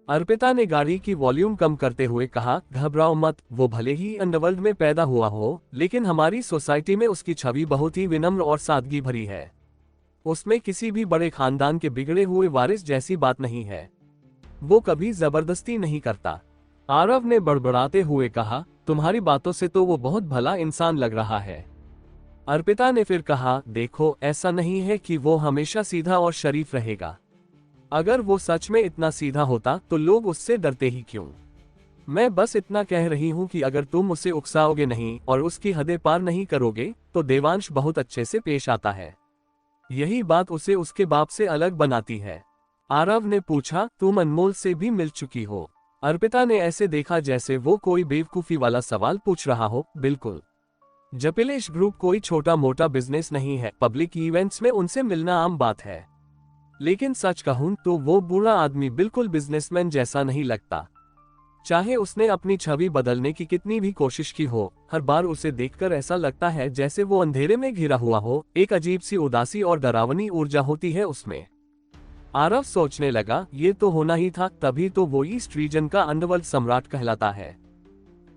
अर्पिता ने गाड़ी की वॉल्यूम कम करते हुए कहा, घबराओ मत, वो भले ही अंडरवर्ल्ड में पैदा हुआ हो, लेकिन हमारी सोसाइटी में उसकी छवि बहुत ही विनम्र और सादगी भरी है। उसमें किसी भी बड़े खानदान के बिगड़े हुए वारिस जैसी बात नहीं है। वो कभी जबरदस्ती नहीं करता। आरव ने बड़बड़ाते हुए कहा, तुम्हारी बातों से तो वो बहुत भला इंसान लग रहा है। अर्पिता ने फिर कहा, देखो, ऐसा नहीं है कि वो हमेशा सीधा और शरीफ रहेगा। अगर वो सच में इतना सीधा होता तो लोग उससे डरते ही क्यों? मैं बस इतना कह रही हूँ कि अगर तुम उसे उकसाओगे नहीं और उसकी हदें पार नहीं करोगे तो देवांश बहुत अच्छे से पेश आता है। यही बात उसे उसके बाप से अलग बनाती है। आरव ने पूछा, तुम अनमोल से भी मिल चुकी हो? अर्पिता ने ऐसे देखा जैसे वो कोई बेवकूफी वाला सवाल पूछ रहा हो। बिल्कुल। जपिलेश ग्रुप कोई छोटा मोटा बिजनेस नहीं है, पब्लिक इवेंट्स में उनसे मिलना आम बात है। लेकिन सच कहूं तो वो बुरा आदमी बिल्कुल बिजनेसमैन जैसा नहीं लगता। चाहे उसने अपनी छवि बदलने की कितनी भी कोशिश की हो, हर बार उसे देखकर ऐसा लगता है जैसे वो अंधेरे में घिरा हुआ हो। एक अजीब सी उदासी और डरावनी ऊर्जा होती है उसमें। आरव सोचने लगा, ये तो होना ही था, तभी तो वो ईस्ट रीजन का अंडरवर्ल्ड सम्राट कहलाता है।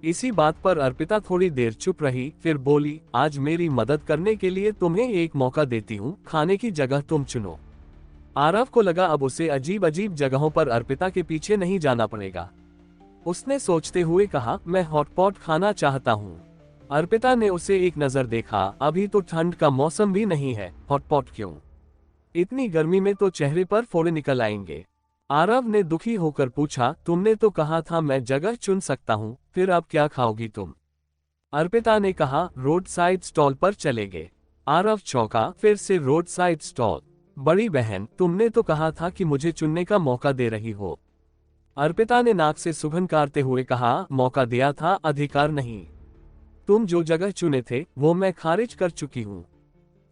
इसी बात पर अर्पिता थोड़ी देर चुप रही, फिर बोली, आज मेरी मदद करने के लिए तुम्हें एक मौका देती हूँ, खाने की जगह तुम चुनो। आरव को लगा अब उसे अजीब अजीब जगहों पर अर्पिता के पीछे नहीं जाना पड़ेगा। उसने सोचते हुए कहा, मैं हॉटपॉट खाना चाहता हूँ। अर्पिता ने उसे एक नजर देखा, अभी तो ठंड का मौसम भी नहीं है, हॉटपॉट क्यों? इतनी गर्मी में तो चेहरे पर फोड़े निकल आएंगे। आरव ने दुखी होकर पूछा, तुमने तो कहा था मैं जगह चुन सकता हूँ, फिर अब क्या खाओगी तुम? अर्पिता ने कहा, रोड साइड स्टॉल पर चलेंगे। आरव चौंका, फिर से रोड साइड स्टॉल? बड़ी बहन, तुमने तो कहा था कि मुझे चुनने का मौका दे रही हो। अर्पिता ने नाक से सुगंध कारते हुए कहा, मौका दिया था, अधिकार नहीं। तुम जो जगह चुने थे वो मैं खारिज कर चुकी हूँ।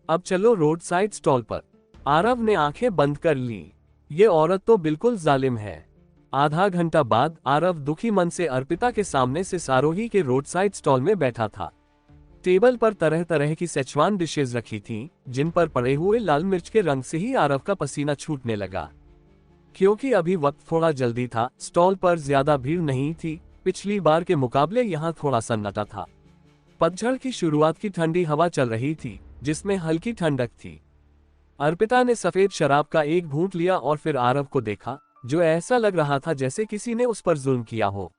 अब चलो रोड साइड स्टॉल पर। आरव ने आंखें बंद कर ली। ये औरत तो बिल्कुल जालिम है। आधा घंटा बाद आरव दुखी मन से अर्पिता के सामने से सारोही के रोड साइड स्टॉल में बैठा था। टेबल पर तरह तरह की सेचवान डिशेज रखी थीं, जिन पर पड़े हुए लाल मिर्च के रंग से ही आरव का पसीना छूटने लगा। क्योंकि अभी वक्त थोड़ा जल्दी था, स्टॉल पर ज्यादा भीड़ नहीं थी। पिछली बार के मुकाबले यहाँ थोड़ा सन्नाटा था। पतझड़ की शुरुआत की ठंडी हवा चल रही थी, जिसमें हल्की ठंडक थी। अर्पिता ने सफेद शराब का एक घूंट लिया और फिर आरव को देखा, जो ऐसा लग रहा था जैसे किसी ने उस पर जुल्म किया हो।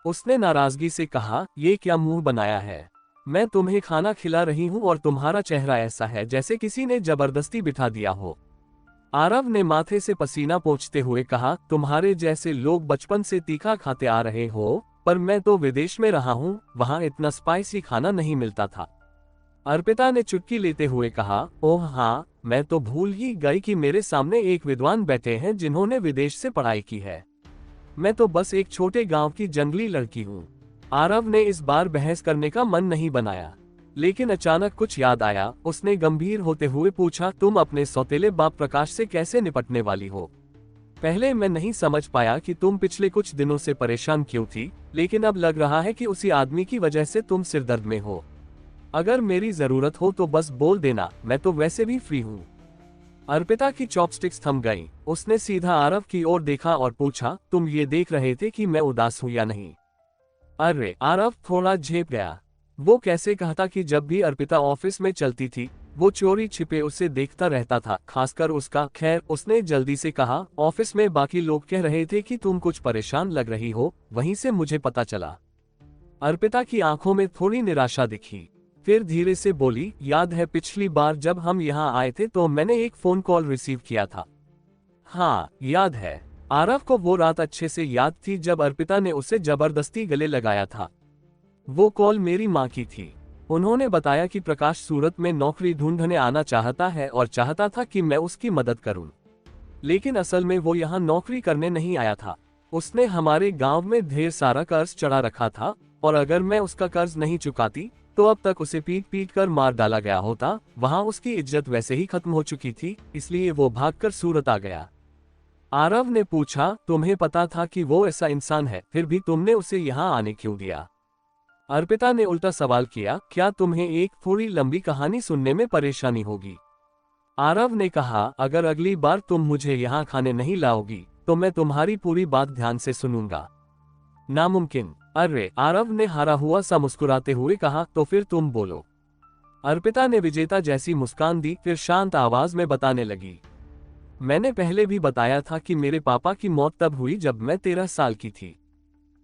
उसने नाराजगी से कहा, ये क्या मुंह बनाया है? मैं तुम्हें खाना खिला रही हूँ और तुम्हारा चेहरा ऐसा है जैसे किसी ने जबरदस्ती बिठा दिया हो। आरव ने माथे से पसीना पोंछते हुए कहा, तुम्हारे जैसे लोग बचपन से तीखा खाते आ रहे हो, पर मैं तो विदेश में रहा हूँ, वहाँ इतना स्पाइसी खाना नहीं मिलता था। अर्पिता ने चुटकी लेते हुए कहा, ओह हाँ, मैं तो भूल ही गई कि मेरे सामने एक विद्वान बैठे हैं जिन्होंने विदेश से पढ़ाई की है। मैं तो बस एक छोटे गांव की जंगली लड़की हूँ। आरव ने इस बार बहस करने का मन नहीं बनाया, लेकिन अचानक कुछ याद आया। उसने गंभीर होते हुए पूछा, तुम अपने सौतेले बाप प्रकाश से कैसे निपटने वाली हो? पहले मैं नहीं समझ पाया कि तुम पिछले कुछ दिनों से परेशान क्यों थी, लेकिन अब लग रहा है कि उसी आदमी की वजह से तुम सिरदर्द में हो। अगर मेरी जरूरत हो तो बस बोल देना, मैं तो वैसे भी फ्री हूँ। अर्पिता की चॉपस्टिक्स थम गईं। उसने सीधा आरव की ओर देखा और पूछा, तुम ये देख रहे थे कि मैं उदास हूँ या नहीं? अरे, आरव थोड़ा झेप गया। वो कैसे कहता कि जब भी अर्पिता ऑफिस में चलती थी, वो चोरी छिपे उसे देखता रहता था, खासकर उसका। खैर, उसने जल्दी से कहा, ऑफिस में बाकी लोग कह रहे थे कि तुम कुछ परेशान लग रही हो, वहीं से मुझे पता चला। अर्पिता की आंखों में थोड़ी निराशा दिखी। फिर धीरे से बोली, याद है पिछली बार जब हम यहाँ आए थे तो मैंने एक फोन कॉल रिसीव किया था। हाँ याद है। आरव को वो रात अच्छे से याद थी जब अर्पिता ने उसे जबरदस्ती गले लगाया था। वो कॉल मेरी माँ की थी। उन्होंने बताया कि प्रकाश सूरत में नौकरी ढूंढने आना चाहता है और चाहता था कि मैं उसकी मदद करूं। लेकिन असल में वो यहाँ नौकरी करने नहीं आया था। उसने हमारे गांव में ढेर सारा कर्ज चढ़ा रखा था और अगर मैं उसका कर्ज नहीं चुकाती तो अब तक उसे पीट पीट कर मार डाला गया होता। वहां उसकी इज्जत वैसे ही खत्म हो चुकी थी, इसलिए वो भागकर सूरत आ गया। आरव ने पूछा, तुम्हें पता था कि वो ऐसा इंसान है, फिर भी तुमने उसे यहाँ आने क्यों दिया? अर्पिता ने उल्टा सवाल किया, क्या तुम्हें एक थोड़ी लंबी कहानी सुनने में परेशानी होगी? आरव ने कहा, अगर अगली बार तुम मुझे यहाँ खाने नहीं लाओगी तो मैं तुम्हारी पूरी बात ध्यान से सुनूंगा। नामुमकिन। अरे, आरव ने हारा हुआ सा मुस्कुराते हुए कहा, तो फिर तुम बोलो। अर्पिता ने विजेता जैसी मुस्कान दी, फिर शांत आवाज में बताने लगी, मैंने पहले भी बताया था कि मेरे पापा की मौत तब हुई जब मैं 13 साल की थी।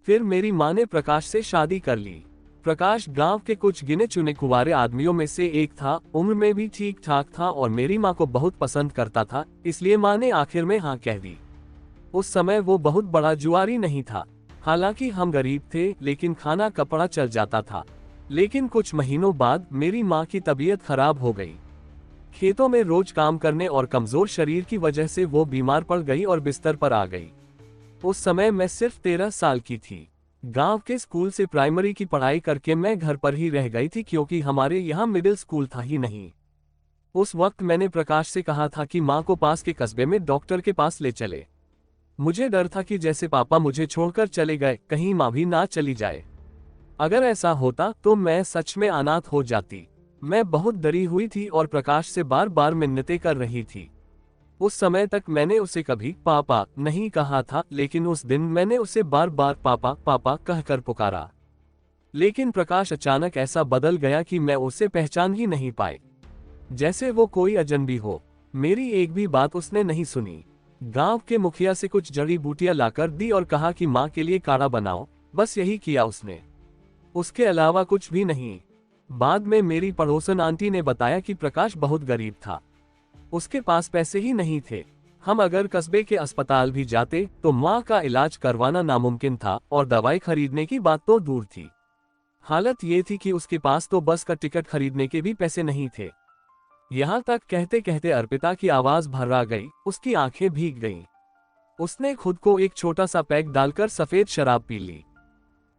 फिर मेरी माँ ने प्रकाश से शादी कर ली। प्रकाश गांव के कुछ गिने चुने कुंवारे आदमियों में से एक था, उम्र में भी ठीक ठाक था और मेरी माँ को बहुत पसंद करता था, इसलिए माँ ने आखिर में हाँ कह दी। उस समय वो बहुत बड़ा जुआरी नहीं था। हालांकि हम गरीब थे, लेकिन खाना कपड़ा चल जाता था। लेकिन कुछ महीनों बाद मेरी माँ की तबीयत खराब हो गई। खेतों में रोज काम करने और कमजोर शरीर की वजह से वो बीमार पड़ गई और बिस्तर पर आ गई। उस समय मैं सिर्फ 13 साल की थी। गांव के स्कूल से प्राइमरी की पढ़ाई करके मैं घर पर ही रह गई थी, क्योंकि हमारे यहाँ मिडिल स्कूल था ही नहीं। उस वक्त मैंने प्रकाश से कहा था कि माँ को पास के कस्बे में डॉक्टर के पास ले चले। मुझे डर था कि जैसे पापा मुझे छोड़कर चले गए, कहीं माँ भी ना चली जाए। अगर ऐसा होता तो मैं सच में अनाथ हो जाती। मैं बहुत डरी हुई थी और प्रकाश से बार बार मिन्नतें कर रही थी। उस समय तक मैंने उसे कभी पापा नहीं कहा था, लेकिन उस दिन मैंने उसे बार बार पापा पापा कहकर पुकारा। लेकिन प्रकाश अचानक ऐसा बदल गया कि मैं उसे पहचान ही नहीं पाई, जैसे वो कोई अजनबी हो। मेरी एक भी बात उसने नहीं सुनी। गांव के मुखिया से कुछ जड़ी बूटियां लाकर दी और कहा कि माँ के लिए काढ़ा बनाओ, बस यही किया उसने। उसके अलावा कुछ भी नहीं। बाद में मेरी पड़ोसन आंटी ने बताया कि प्रकाश बहुत गरीब था, उसके पास पैसे ही नहीं थे। हम अगर कस्बे के अस्पताल भी जाते तो माँ का इलाज करवाना नामुमकिन था और दवाई खरीदने की बात तो दूर थी। हालत ये थी कि उसके पास तो बस का टिकट खरीदने के भी पैसे नहीं थे। यहाँ तक कहते कहते अर्पिता की आवाज भर्रा गई, उसकी आंखें भीग गईं। उसने खुद को एक छोटा सा पैक डालकर सफेद शराब पी ली।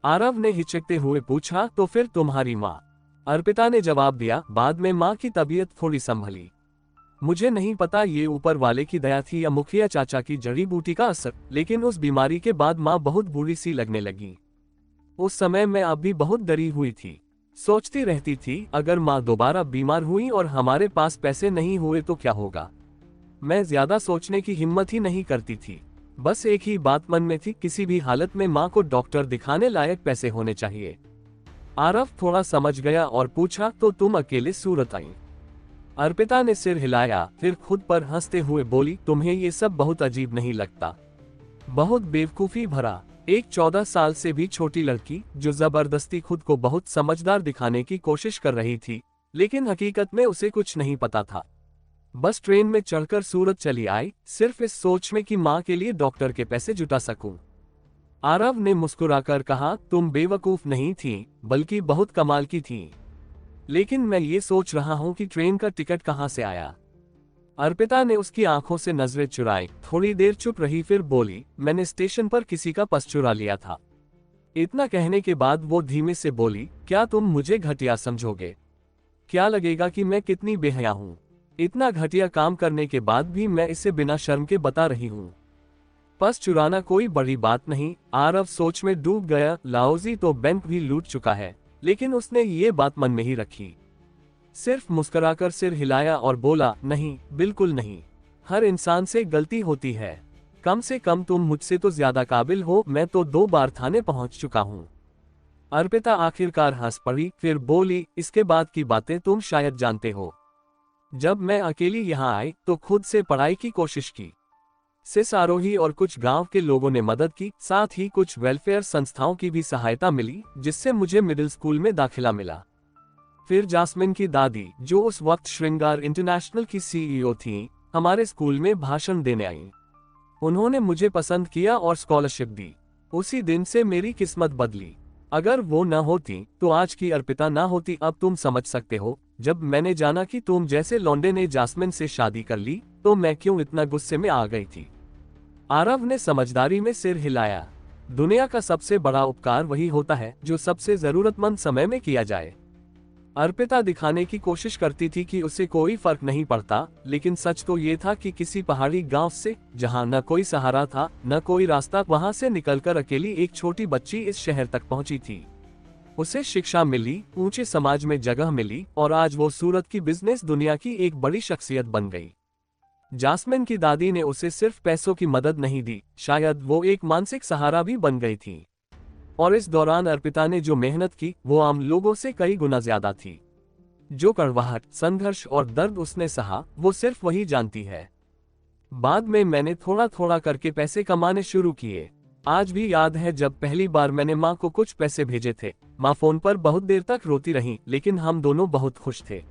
आरव ने हिचकते हुए पूछा, तो फिर तुम्हारी माँ? अर्पिता ने जवाब दिया, बाद में माँ की तबीयत थोड़ी संभली। मुझे नहीं पता ये ऊपर वाले की दया थी या मुखिया चाचा की जड़ी बूटी का असर, लेकिन उस बीमारी के बाद माँ बहुत बुरी सी लगने लगी। उस समय मैं अब भी बहुत डरी हुई थी। सोचती रहती थी, अगर माँ दोबारा बीमार हुई और हमारे पास पैसे नहीं हुए तो क्या होगा। मैं ज्यादा सोचने की हिम्मत ही नहीं करती थी। बस एक ही बात मन में थी, किसी भी हालत में माँ को डॉक्टर दिखाने लायक पैसे होने चाहिए। आरव थोड़ा समझ गया और पूछा, तो तुम अकेले सूरत आई? अर्पिता ने सिर हिलाया, फिर खुद पर हंसते हुए बोली, तुम्हें ये सब बहुत अजीब नहीं लगता? बहुत बेवकूफी भरा। एक 14 साल से भी छोटी लड़की जो जबरदस्ती खुद को बहुत समझदार दिखाने की कोशिश कर रही थी, लेकिन हकीकत में उसे कुछ नहीं पता था। बस ट्रेन में चढ़कर सूरत चली आई, सिर्फ इस सोच में कि माँ के लिए डॉक्टर के पैसे जुटा सकूं। आरव ने मुस्कुराकर कहा, तुम बेवकूफ नहीं थी, बल्कि बहुत कमाल की थी। लेकिन मैं ये सोच रहा हूं कि ट्रेन का टिकट कहां से आया। अर्पिता ने उसकी आंखों से नजरें चुराई, थोड़ी देर चुप रही, फिर बोली, मैंने स्टेशन पर किसी का पर्स चुरा लिया था। इतना कहने के बाद वो धीमे से बोली, क्या तुम मुझे घटिया समझोगे? क्या लगेगा कि मैं कितनी बेहया हूँ? इतना घटिया काम करने के बाद भी मैं इसे बिना शर्म के बता रही हूँ। पर्स चुराना कोई बड़ी बात नहीं। आरव सोच में डूब गया। लाओजी तो बैंक भी लूट चुका है, लेकिन उसने ये बात मन में ही रखी। सिर्फ मुस्कुराकर सिर हिलाया और बोला, नहीं, बिल्कुल नहीं। हर इंसान से गलती होती है। कम से कम तुम मुझसे तो ज्यादा काबिल हो, मैं तो 2 बार थाने पहुंच चुका हूं। अर्पिता आखिरकार हंस पड़ी, फिर बोली, इसके बाद की बातें तुम शायद जानते हो। जब मैं अकेली यहाँ आई तो खुद से पढ़ाई की कोशिश की। सिस आरोही और कुछ गांव के लोगों ने मदद की, साथ ही कुछ वेलफेयर संस्थाओं की भी सहायता मिली, जिससे मुझे मिडिल स्कूल में दाखिला मिला। फिर जास्मिन की दादी, जो उस वक्त श्रृंगार इंटरनेशनल की सीईओ थीं, हमारे स्कूल में भाषण देने आईं। उन्होंने मुझे पसंद किया और स्कॉलरशिप दी। उसी दिन से मेरी किस्मत बदली। अगर वो न होती तो आज की अर्पिता ना होती। अब तुम समझ सकते हो, जब मैंने जाना कि तुम जैसे लौंडे ने जास्मिन से शादी कर ली, तो मैं क्यों इतना गुस्से में आ गई थी। आरव ने समझदारी में सिर हिलाया। दुनिया का सबसे बड़ा उपकार वही होता है जो सबसे जरूरतमंद समय में किया जाए। अर्पिता दिखाने की कोशिश करती थी कि उसे कोई फर्क नहीं पड़ता, लेकिन सच तो ये था कि किसी पहाड़ी गांव से, जहां न कोई सहारा था न कोई रास्ता, वहां से निकलकर अकेली एक छोटी बच्ची इस शहर तक पहुंची थी। उसे शिक्षा मिली, ऊंचे समाज में जगह मिली और आज वो सूरत की बिजनेस दुनिया की एक बड़ी शख्सियत बन गई। जास्मिन की दादी ने उसे सिर्फ पैसों की मदद नहीं दी, शायद वो एक मानसिक सहारा भी बन गई थी। और इस दौरान अर्पिता ने जो मेहनत की वो आम लोगों से कई गुना ज्यादा थी। जो कड़वाहट, संघर्ष और दर्द उसने सहा, वो सिर्फ वही जानती है। बाद में मैंने थोड़ा थोड़ा करके पैसे कमाने शुरू किए। आज भी याद है जब पहली बार मैंने माँ को कुछ पैसे भेजे थे। माँ फोन पर बहुत देर तक रोती रही, लेकिन हम दोनों बहुत खुश थे।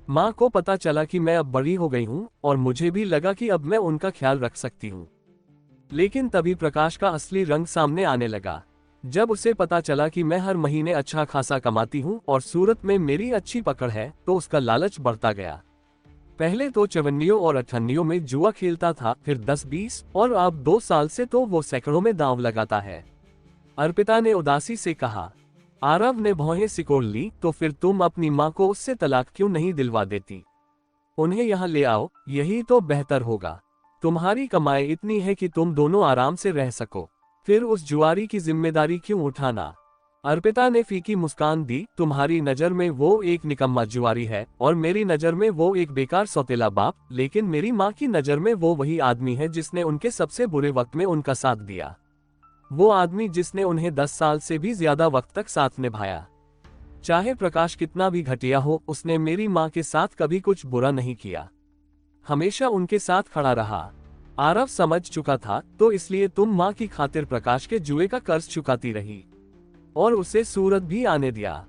माँ को पता चला कि मैं अब बड़ी हो गई हूँ और मुझे भी लगा कि अब मैं उनका ख्याल रख सकती हूँ। लेकिन तभी प्रकाश का असली रंग सामने आने लगा। जब उसे पता चला कि मैं हर महीने अच्छा खासा कमाती हूँ और सूरत में मेरी अच्छी पकड़ है, तो उसका लालच बढ़ता गया। पहले तो चवन्नियों और अठन्नियों में जुआ खेलता था, फिर 10-20 और अब 2 साल से तो वो सैकड़ों में दांव लगाता है। अर्पिता ने उदासी से कहा। आरव ने भौहें सिकोड़ ली। तो फिर तुम अपनी माँ को उससे तलाक क्यों नहीं दिलवा देती? उन्हें यहाँ ले आओ, यही तो बेहतर होगा। तुम्हारी कमाई इतनी है कि तुम दोनों आराम से रह सको। फिर उस जुआरी की जिम्मेदारी क्यों उठाना? अर्पिता ने फीकी मुस्कान दी। तुम्हारी नजर में वो एक निकम्मा जुआरी है और मेरी नजर में वो एक बेकार सौतेला बाप, लेकिन मेरी माँ की नजर में वो वही आदमी है जिसने उनके सबसे बुरे वक्त में उनका साथ दिया। वो आदमी जिसने उन्हें 10 साल से भी ज्यादा वक्त तक साथ निभाया। चाहे प्रकाश कितना भी घटिया हो, उसने मेरी माँ के साथ कभी कुछ बुरा नहीं किया, हमेशा उनके साथ खड़ा रहा। आरव समझ चुका था, तो इसलिए तुम माँ की खातिर प्रकाश के जुए का कर्ज चुकाती रही और उसे सूरत भी आने दिया।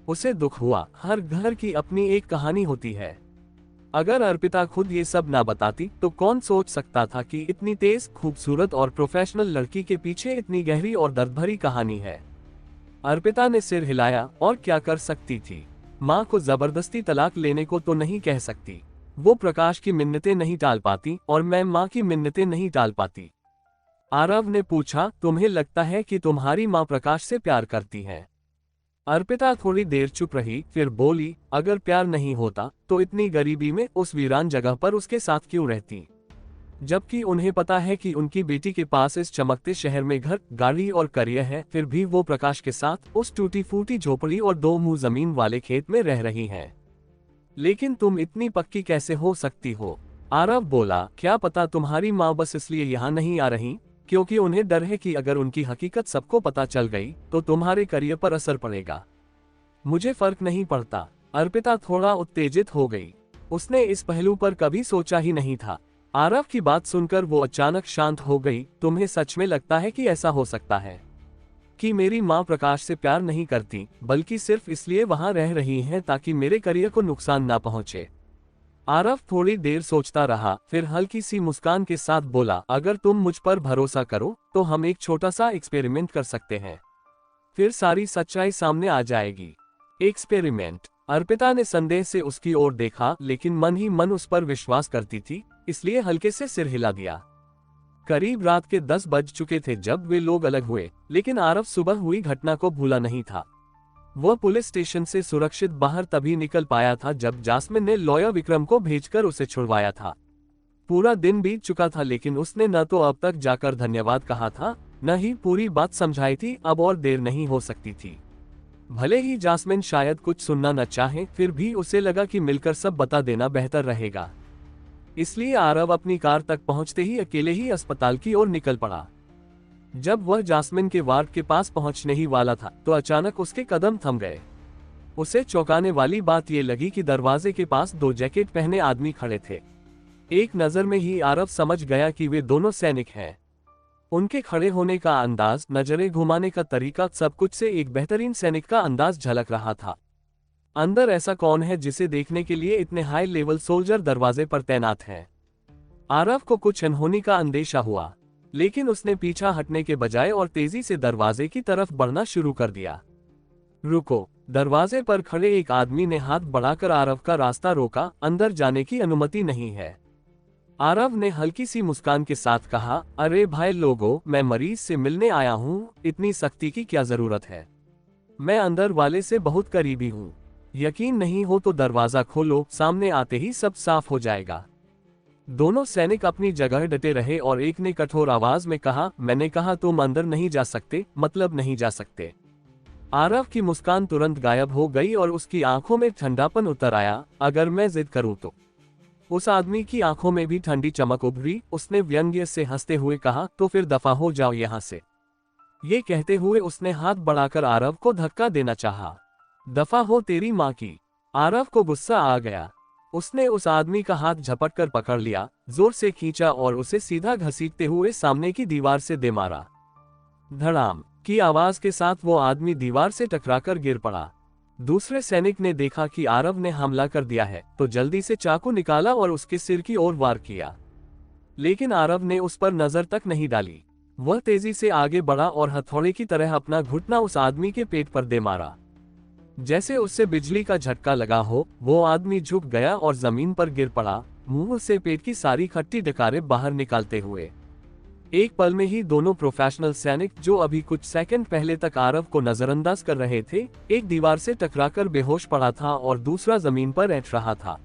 उसे दुख हुआ। हर घर की अपनी एक कहानी होती है। अगर अर्पिता खुद ये सब ना बताती तो कौन सोच सकता था कि इतनी तेज, खूबसूरत और प्रोफेशनल लड़की के पीछे इतनी गहरी और दर्द भरी कहानी है। अर्पिता ने सिर हिलाया। और क्या कर सकती थी? माँ को जबरदस्ती तलाक लेने को तो नहीं कह सकती। वो प्रकाश की मिन्नतें नहीं टाल पाती और मैं माँ की मिन्नतें नहीं टाल पाती। आरव ने पूछा, तुम्हें लगता है कि तुम्हारी माँ प्रकाश से प्यार करती है? अर्पिता थोड़ी देर चुप रही, फिर बोली, अगर प्यार नहीं होता तो इतनी गरीबी में उस वीरान जगह पर उसके साथ क्यों रहती? जबकि उन्हें पता है कि उनकी बेटी के पास इस चमकते शहर में घर, गाड़ी और करियर है, फिर भी वो प्रकाश के साथ उस टूटी फूटी झोपड़ी और 2 मुंह जमीन वाले खेत में रह रही हैं। लेकिन तुम इतनी पक्की कैसे हो सकती हो? आरव बोला, क्या पता तुम्हारी माँ बस इसलिए यहाँ नहीं आ रही क्योंकि उन्हें डर है कि अगर उनकी हकीकत सबको पता चल गई तो तुम्हारे करियर पर असर पड़ेगा। मुझे फर्क नहीं पड़ता। अर्पिता थोड़ा उत्तेजित हो गई। उसने इस पहलू पर कभी सोचा ही नहीं था। आरव की बात सुनकर वो अचानक शांत हो गई। तुम्हें सच में लगता है कि ऐसा हो सकता है कि मेरी माँ प्रकाश से प्यार नहीं करती, बल्कि सिर्फ इसलिए वहां रह रही हैं ताकि मेरे करियर को नुकसान ना पहुंचे? आरव थोड़ी देर सोचता रहा, फिर हल्की सी मुस्कान के साथ बोला, अगर तुम मुझ पर भरोसा करो तो हम एक छोटा सा एक्सपेरिमेंट कर सकते हैं। फिर सारी सच्चाई सामने आ जाएगी। एक्सपेरिमेंट? अर्पिता ने संदेह से उसकी ओर देखा, लेकिन मन ही मन उस पर विश्वास करती थी, इसलिए हल्के से सिर हिला दिया। करीब रात के 10 बज चुके थे जब वे लोग अलग हुए, लेकिन आरव सुबह हुई घटना को भूला नहीं था। वह पुलिस स्टेशन से सुरक्षित बाहर तभी निकल पाया था जब जास्मिन ने लॉयर विक्रम को भेजकर उसे छुड़वाया था। पूरा दिन बीत चुका था, लेकिन उसने न तो अब तक जाकर धन्यवाद कहा था, न ही पूरी बात समझाई थी। अब और देर नहीं हो सकती थी। भले ही जास्मिन शायद कुछ सुनना न चाहे, फिर भी उसे लगा कि मिलकर सब बता देना बेहतर रहेगा। इसलिए आरव अपनी कार तक पहुंचते ही अकेले ही अस्पताल की ओर निकल पड़ा। जब वह जास्मिन के वार्ड के पास पहुंचने ही वाला था तो अचानक उसके कदम थम गए। उसे चौंकाने वाली बात यह लगी कि दरवाजे के पास 2 जैकेट पहने आदमी खड़े थे। एक नजर में ही आरव समझ गया कि वे दोनों सैनिक हैं। उनके खड़े होने का अंदाज, नजरें घुमाने का तरीका, सब कुछ से एक बेहतरीन सैनिक का अंदाज झलक रहा था। अंदर ऐसा कौन है जिसे देखने के लिए इतने हाई लेवल सोल्जर दरवाजे पर तैनात हैं? आरव को कुछ अनहोनी का अंदेशा हुआ, लेकिन उसने पीछा हटने के बजाय और तेजी से दरवाजे की तरफ बढ़ना शुरू कर दिया। रुको! दरवाजे पर खड़े एक आदमी ने हाथ बढ़ाकर आरव का रास्ता रोका। अंदर जाने की अनुमति नहीं है। आरव ने हल्की सी मुस्कान के साथ कहा, अरे भाई लोगों, मैं मरीज से मिलने आया हूँ, इतनी सख्ती की क्या जरूरत है? मैं अंदर वाले से बहुत करीबी हूँ। यकीन नहीं हो तो दरवाजा खोलो, सामने आते ही सब साफ हो जाएगा। दोनों सैनिक अपनी जगह डटे रहे और एक ने कठोर आवाज में कहा, मैंने कहा तुम अंदर नहीं जा सकते, मतलब नहीं जा सकते। आरव की मुस्कान तुरंत गायब हो गई और उसकी आंखों में ठंडापन उतर आया। अगर मैं जिद करूं तो? उस आदमी की आंखों में भी ठंडी चमक उभरी। उसने व्यंग्य से हंसते हुए कहा, तो फिर दफा हो जाओ यहां से। ये कहते हुए उसने हाथ बढ़ाकर आरव को धक्का देना चाहा। दफा हो तेरी माँ की! आरव को गुस्सा आ गया। उसने उस आदमी का हाथ झपट कर पकड़ लिया, जोर से खींचा और उसे सीधा घसीटते हुए सामने की दीवार से दे मारा। धड़ाम की आवाज के साथ वो आदमी दीवार से टकराकर गिर पड़ा। दूसरे सैनिक ने देखा कि आरव ने हमला कर दिया है, तो जल्दी से चाकू निकाला और उसके सिर की ओर वार किया। लेकिन आरव ने उस पर नजर तक नहीं डाली। वह तेजी से आगे बढ़ा और हथौड़े की तरह अपना घुटना उस आदमी के पेट पर दे मारा। जैसे उससे बिजली का झटका लगा हो, वो आदमी झुक गया और जमीन पर गिर पड़ा, मुंह से पेट की सारी खट्टी डकारें बाहर निकालते हुए। एक पल में ही दोनों प्रोफेशनल सैनिक, जो अभी कुछ सेकंड पहले तक आरव को नजरअंदाज कर रहे थे, एक दीवार से टकराकर बेहोश पड़ा था और दूसरा जमीन पर ऐंठ रहा था।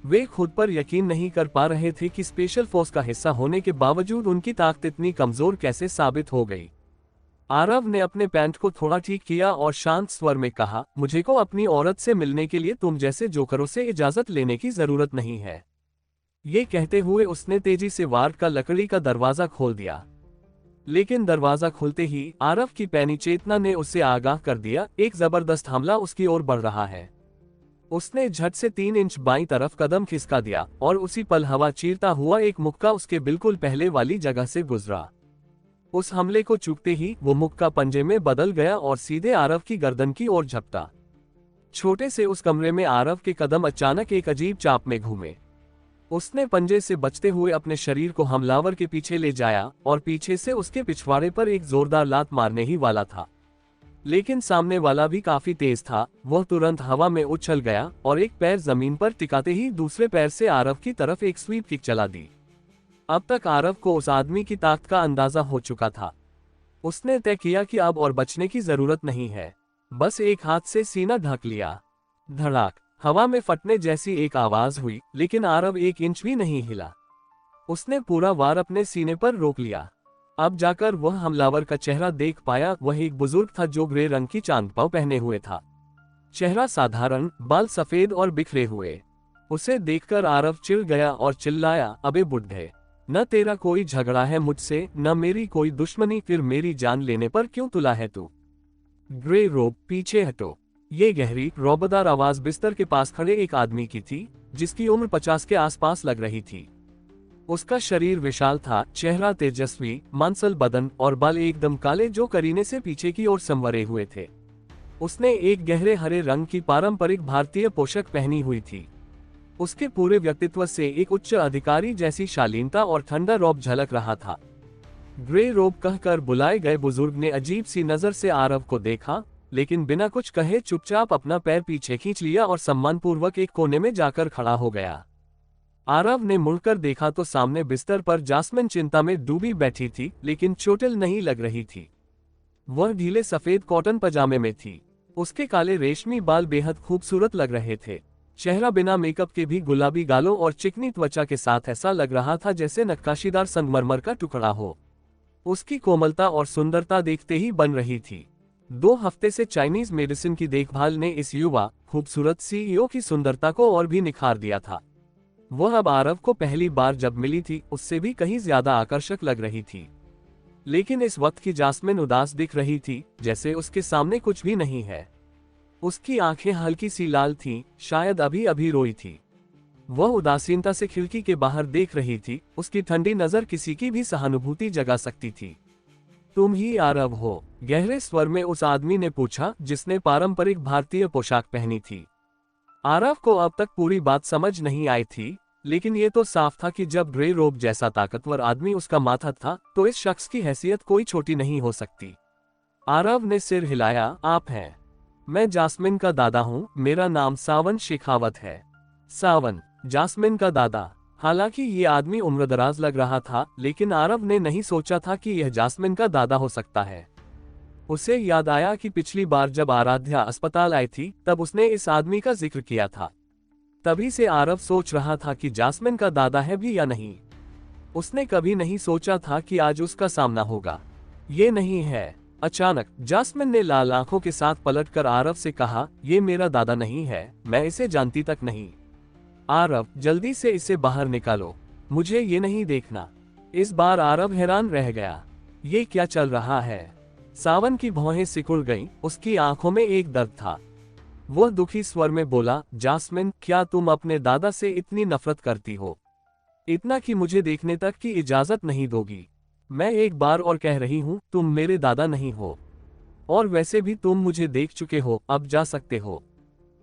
वे खुद पर यकीन नहीं कर पा रहे थे कि स्पेशल फोर्स का हिस्सा होने के बावजूद उनकी ताकत इतनी कमजोर कैसे साबित हो गई। आरव ने अपने पैंट को थोड़ा ठीक किया और शांत स्वर में कहा, मुझे को अपनी औरत से मिलने के लिए तुम जैसे जोकरों से इजाजत लेने की जरूरत नहीं है। ये कहते हुए उसने तेजी से वार्ड का लकड़ी का दरवाजा खोल दिया। लेकिन दरवाजा खुलते ही आरव की पैनी चेतना ने उसे आगाह कर दिया, एक जबरदस्त हमला उसकी ओर बढ़ रहा है। उसने झट से 3 इंच बाईं तरफ कदम खिसका दिया और उसी पल हवा चीरता हुआ एक मुक्का उसके बिल्कुल पहले वाली जगह से गुजरा। उस हमले को चूकते ही वो मुक्का पंजे में बदल गया और सीधे आरव की गर्दन की ओर झपटा। छोटे से उस कमरे में आरव के कदम अचानक एक अजीब चाप में घूमे। उसने पंजे से बचते हुए अपने शरीर को हमलावर के पीछे ले जाया और पीछे से उसके पिछवाड़े पर एक जोरदार लात मारने ही वाला था। लेकिन सामने वाला भी काफी तेज था। वह तुरंत हवा में उछल गया और एक पैर जमीन पर टिकाते ही दूसरे पैर से आरव की तरफ एक स्वीप किक चला दी। अब तक आरव को उस आदमी की ताकत का अंदाजा हो चुका था। उसने तय किया कि अब और बचने की जरूरत नहीं है, बस एक हाथ से सीना ढक लिया। धड़ाक! हवा में फटने जैसी एक आवाज हुई, लेकिन आरव 1 इंच भी नहीं हिला। उसने पूरा वार अपने सीने पर रोक लिया। अब जाकर वह हमलावर का चेहरा देख पाया। वह एक बुजुर्ग था जो ग्रे रंग की चांदपाव पहने हुए था। चेहरा साधारण, बाल सफेद और बिखरे हुए। उसे देखकर आरव चिढ़ गया और चिल्लाया, अबे बुड्ढे, न तेरा कोई झगड़ा है मुझसे, न मेरी कोई दुश्मनी, फिर मेरी जान लेने पर क्यों तुला है तू? ग्रे रोब, पीछे हटो। ये गहरी, रौबदार आवाज बिस्तर के पास खड़े एक आदमी की थी, जिसकी उम्र 50 के आसपास लग रही थी। उसका शरीर विशाल था, चेहरा तेजस्वी, मांसल बदन और बाल एकदम काले जो करीने से पीछे की ओर संवरे हुए थे। उसने एक गहरे हरे रंग की पारंपरिक भारतीय पोशाक पहनी हुई थी। उसके पूरे व्यक्तित्व से एक उच्च अधिकारी जैसी शालीनता और ठंडा रौब झलक रहा था। ग्रे रोब कहकर बुलाए गए बुजुर्ग ने अजीब सी नजर से आरव को देखा, लेकिन बिना कुछ कहे चुपचाप अपना पैर पीछे खींच लिया और सम्मानपूर्वक एक कोने में जाकर खड़ा हो गया। आरव ने मुड़कर देखा तो सामने बिस्तर पर जास्मिन चिंता में डूबी बैठी थी, लेकिन चोटिल नहीं लग रही थी। वह ढीले सफेद कॉटन पजामे में थी। उसके काले रेशमी बाल बेहद खूबसूरत लग रहे थे। चेहरा बिना मेकअप के भी गुलाबी गालों और चिकनी त्वचा के साथ ऐसा लग रहा था जैसे नक्काशीदार संगमरमर का टुकड़ा हो। उसकी कोमलता और सुंदरता देखते ही बन रही थी। 2 हफ्ते से चाइनीज मेडिसिन की देखभाल ने इस युवा खूबसूरत सीईओ की सुंदरता को और भी निखार दिया था। वह अब आरव को पहली बार जब मिली थी, उससे भी कहीं ज्यादा आकर्षक लग रही थी। लेकिन इस वक्त की जास्मिन उदास दिख रही थी, जैसे उसके सामने कुछ भी नहीं है। उसकी आंखें हल्की सी लाल थीं, शायद अभी अभी रोई थी। वह उदासीनता से खिड़की के बाहर देख रही थी, उसकी ठंडी नजर किसी की भी सहानुभूति जगा सकती थी। तुम ही आरव हो? गहरे स्वर में उस आदमी ने पूछा जिसने पारंपरिक भारतीय पोशाक पहनी थी। आरव को अब तक पूरी बात समझ नहीं आई थी, लेकिन ये तो साफ था कि जब ग्रे रोब जैसा ताकतवर आदमी उसका माथा था, तो इस शख्स की हैसियत कोई छोटी नहीं हो सकती। आरव ने सिर हिलाया। आप हैं? मैं जास्मिन का दादा हूँ, मेरा नाम सावन शेखावत है। सावन, जास्मिन का दादा। हालांकि ये आदमी उम्रदराज लग रहा था, लेकिन आरव ने नहीं सोचा था कि यह जास्मिन का दादा हो सकता है। उसे याद आया कि पिछली बार जब आराध्या अस्पताल आई थी, तब उसने इस आदमी का जिक्र किया था। तभी से आरव सोच रहा था कि जास्मिन का दादा है भी या नहीं। उसने कभी नहीं सोचा था कि आज उसका सामना होगा। ये नहीं है। अचानक जास्मिन ने लाल आंखों के साथ पलटकर आरव से कहा, ये मेरा दादा नहीं है, मैं इसे जानती तक नहीं। आरव, जल्दी से इसे बाहर निकालो, मुझे ये नहीं देखना। इस बार आरव हैरान रह गया। ये क्या चल रहा है? सावन की भौहें सिकुड़ गईं, उसकी आंखों में एक दर्द था। वह दुखी स्वर में बोला, जास्मिन, क्या तुम अपने दादा से इतनी नफरत करती हो? इतना कि मुझे देखने तक की इजाजत नहीं दोगी? मैं एक बार और कह रही हूं, तुम मेरे दादा नहीं हो। और वैसे भी तुम मुझे देख चुके हो, अब जा सकते हो।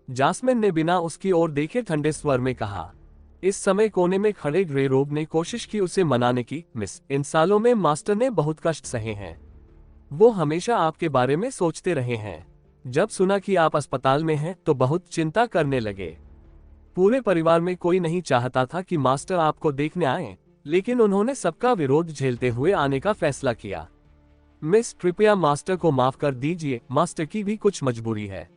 जास्मिन ने बिना उसकी ओर देखे ठंडे स्वर में कहा। इस समय कोने में खड़े ग्रे रोब ने कोशिश की उसे मनाने की। मिस, इन सालों में मास्टर ने बहुत कष्ट सहे हैं। वो हमेशा आपके बारे में सोचते रहे हैं। जब सुना कि आप अस्पताल में हैं, तो बहुत चिंता करने लगे। पूरे परिवार में कोई नहीं चाहता था कि मास्टर आपको देखने आए, लेकिन उन्होंने सबका विरोध झेलते हुए आने का फैसला किया। मिस, कृपया मास्टर को माफ कर दीजिए, मास्टर की भी कुछ मजबूरी है।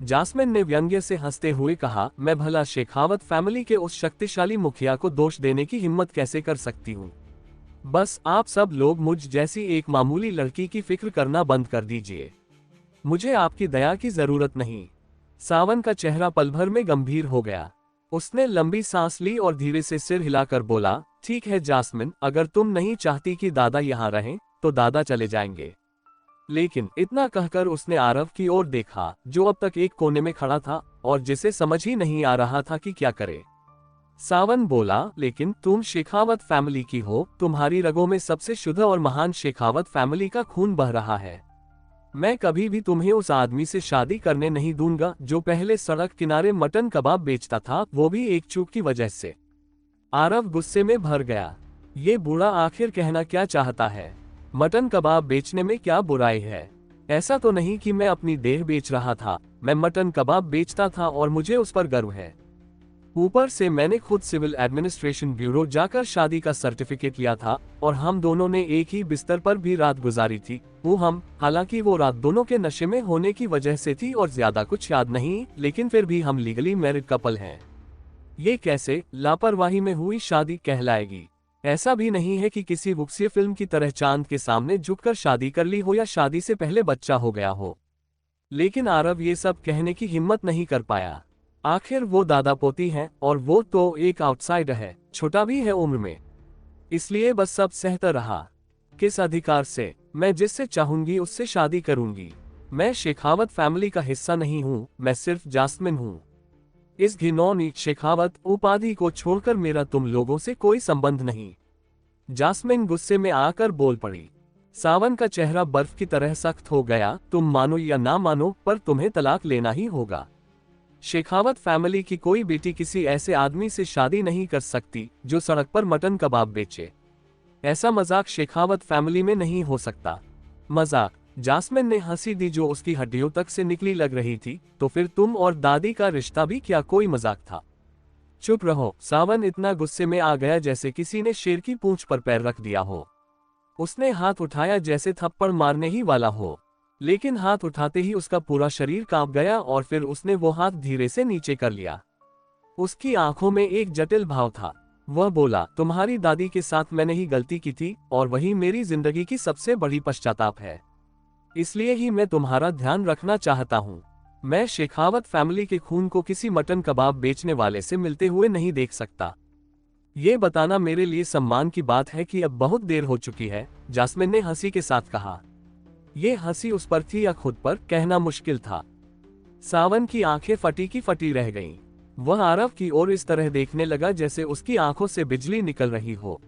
जास्मिन ने व्यंग्य से हंसते हुए कहा, मैं भला शेखावत फैमिली के उस शक्तिशाली मुखिया को दोष देने की हिम्मत कैसे कर सकती हूँ? बस आप सब लोग मुझ जैसी एक मामूली लड़की की फिक्र करना बंद कर दीजिए। मुझे आपकी दया की जरूरत नहीं। सावन का चेहरा पल भर में गंभीर हो गया। उसने लंबी सांस ली और धीरे से सिर हिलाकर बोला, ठीक है जास्मिन, अगर तुम नहीं चाहती कि दादा यहाँ रहें, तो दादा चले जाएंगे। लेकिन इतना कहकर उसने आरव की ओर देखा, जो अब तक एक कोने में खड़ा था और जिसे समझ ही नहीं आ रहा था कि क्या करे। सावन बोला, लेकिन तुम शेखावत फैमिली की हो, तुम्हारी रगों में सबसे शुद्ध और महान शेखावत फैमिली का खून बह रहा है। मैं कभी भी तुम्हें उस आदमी से शादी करने नहीं दूंगा जो पहले सड़क किनारे मटन कबाब बेचता था, वो भी एक चूक की वजह से। आरव गुस्से में भर गया। ये बूढ़ा आखिर कहना क्या चाहता है? मटन कबाब बेचने में क्या बुराई है? ऐसा तो नहीं कि मैं अपनी देह बेच रहा था, मैं मटन कबाब बेचता था और मुझे उस पर गर्व है। ऊपर से मैंने खुद सिविल एडमिनिस्ट्रेशन ब्यूरो जाकर शादी का सर्टिफिकेट लिया था और हम दोनों ने एक ही बिस्तर पर भी रात गुजारी थी। हालांकि वो रात दोनों के नशे में होने की वजह से थी और ज्यादा कुछ याद नहीं, लेकिन फिर भी हम लीगली मैरिड कपल हैं। ये कैसे लापरवाही में हुई शादी कहलाएगी? ऐसा भी नहीं है कि किसी वुक्सीय फिल्म की तरह चांद के सामने झुककर शादी कर ली हो या शादी से पहले बच्चा हो गया हो। लेकिन आरव ये सब कहने की हिम्मत नहीं कर पाया। आखिर वो दादा पोती हैं और वो तो एक आउटसाइडर है, छोटा भी है उम्र में, इसलिए बस सब सहता रहा। किस अधिकार से? मैं जिससे चाहूंगी उससे शादी करूंगी। मैं शेखावत फैमिली का हिस्सा नहीं हूँ, मैं सिर्फ जास्मिन हूँ। इस घिनौनी शेखावत उपाधि को छोड़कर मेरा तुम लोगों से कोई संबंध नहीं। जास्मिन गुस्से में आकर बोल पड़ी। सावन का चेहरा बर्फ की तरह सख्त हो गया। तुम मानो या ना मानो, पर तुम्हें तलाक लेना ही होगा। शेखावत फैमिली की कोई बेटी किसी ऐसे आदमी से शादी नहीं कर सकती जो सड़क पर मटन कबाब बेचे। ऐसा मजाक शेखावत फैमिली में नहीं हो सकता। मजाक? जास्मिन ने हंसी दी जो उसकी हड्डियों तक से निकली लग रही थी। तो फिर तुम और दादी का रिश्ता भी क्या कोई मजाक था? चुप रहो। सावन इतना गुस्से में आ गया जैसे किसी ने शेर की पूंछ पर पैर रख दिया हो। उसने हाथ उठाया जैसे थप्पड़ मारने ही वाला हो, लेकिन हाथ उठाते ही उसका पूरा शरीर कांप गया और फिर उसने वो हाथ धीरे से नीचे कर लिया। उसकी आंखों में एक जटिल भाव था। वह बोला, तुम्हारी दादी के साथ मैंने ही गलती की थी और वही मेरी जिंदगी की सबसे बड़ी पश्चाताप है। इसलिए ही मैं तुम्हारा ध्यान रखना चाहता हूँ। मैं शेखावत फैमिली के खून को किसी मटन कबाब बेचने वाले से मिलते हुए नहीं देख सकता। ये बताना मेरे लिए सम्मान की बात है कि अब बहुत देर हो चुकी है, जास्मिन ने हंसी के साथ कहा। ये हंसी उस पर थी या खुद पर, कहना मुश्किल था। सावन की आंखें फटी की फटी रह गईं। वह आरव की ओर इस तरह देखने लगा जैसे उसकी आंखों से बिजली निकल रही हो।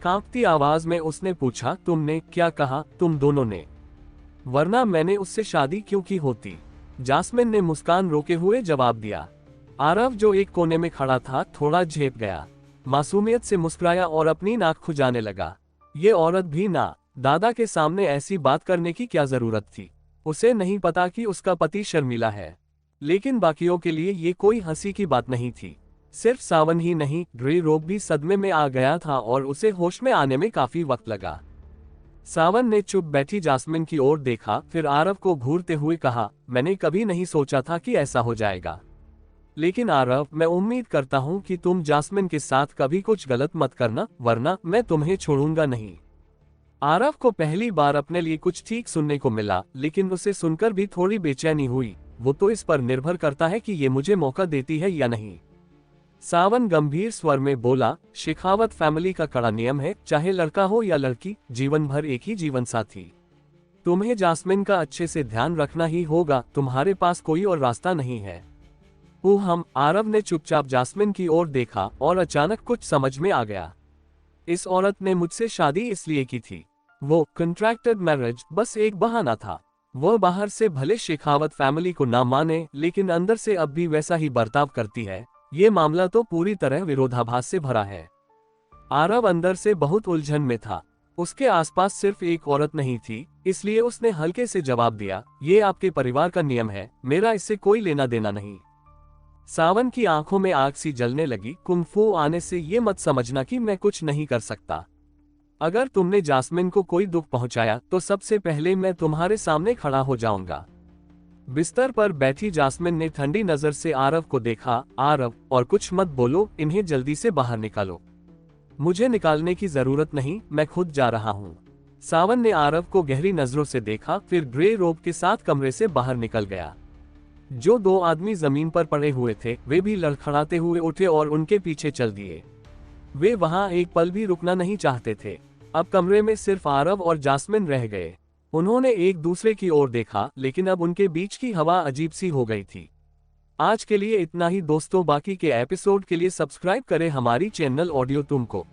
कांपती आवाज में उसने पूछा, तुमने क्या कहा? तुम दोनों ने? वरना मैंने उससे शादी क्यों की होती? जास्मिन ने मुस्कान रोके हुए जवाब दिया। आरव जो एक कोने में खड़ा था थोड़ा झेप गया, मासूमियत से मुस्कुराया और अपनी नाक खुजाने लगा। ये औरत भी ना, दादा के सामने ऐसी बात करने की क्या जरूरत थी? उसे नहीं पता कि उसका पति शर्मिला है, लेकिन बाकियों के लिए ये कोई हंसी की बात नहीं थी। सिर्फ सावन ही नहीं, ग्रे रोब भी सदमे में आ गया था और उसे होश में आने में काफी वक्त लगा। सावन ने चुप बैठी जास्मिन की ओर देखा, फिर आरव को घूरते हुए कहा, मैंने कभी नहीं सोचा था कि ऐसा हो जाएगा। लेकिन आरव, मैं उम्मीद करता हूँ कि तुम जास्मिन के साथ कभी कुछ गलत मत करना, वरना मैं तुम्हें छोड़ूंगा नहीं। आरव को पहली बार अपने लिए कुछ ठीक सुनने को मिला, लेकिन उसे सुनकर भी थोड़ी बेचैनी हुई। वो तो इस पर निर्भर करता है कि ये मुझे मौका देती है या नहीं। सावन गंभीर स्वर में बोला, शेखावत फैमिली का कड़ा नियम है, चाहे लड़का हो या लड़की, जीवन भर एक ही जीवन साथी। तुम्हें जास्मिन का अच्छे से ध्यान रखना ही होगा, तुम्हारे पास कोई और रास्ता नहीं है। आरव ने चुपचाप जास्मिन की ओर देखा और अचानक कुछ समझ में आ गया। इस औरत ने मुझसे शादी इसलिए की थी। वो कॉन्ट्रैक्टेड मैरिज बस एक बहाना था। वह बाहर से भले शेखावत फैमिली को ना माने, लेकिन अंदर से अब भी वैसा ही बर्ताव करती है। ये मामला तो पूरी तरह विरोधाभास से भरा है। आरव अंदर से बहुत उलझन में था। उसके आसपास सिर्फ एक औरत नहीं थी, इसलिए उसने हल्के से जवाब दिया, ये आपके परिवार का नियम है, मेरा इससे कोई लेना देना नहीं। सावन की आंखों में आग सी जलने लगी। कुंफू आने से ये मत समझना कि मैं कुछ नहीं कर सकता। अगर तुमने जास्मिन को कोई दुख पहुंचाया तो सबसे पहले मैं तुम्हारे सामने खड़ा हो जाऊंगा। बिस्तर पर बैठी जास्मिन ने ठंडी नजर से आरव को देखा। आरव, और कुछ मत बोलो, इन्हें जल्दी से बाहर निकालो। मुझे निकालने की जरूरत नहीं, मैं खुद जा रहा हूँ। सावन ने आरव को गहरी नजरों से देखा, फिर ग्रे रोब के साथ कमरे से बाहर निकल गया। जो दो आदमी जमीन पर पड़े हुए थे वे भी लड़खड़ाते हुए उठे और उनके पीछे चल दिए। वे वहां एक पल भी रुकना नहीं चाहते थे। अब कमरे में सिर्फ आरव और जास्मिन रह गए। उन्होंने एक दूसरे की ओर देखा, लेकिन अब उनके बीच की हवा अजीब सी हो गई थी। आज के लिए इतना ही दोस्तों, बाकी के एपिसोड के लिए सब्सक्राइब करें हमारी चैनल ऑडियो तुम को।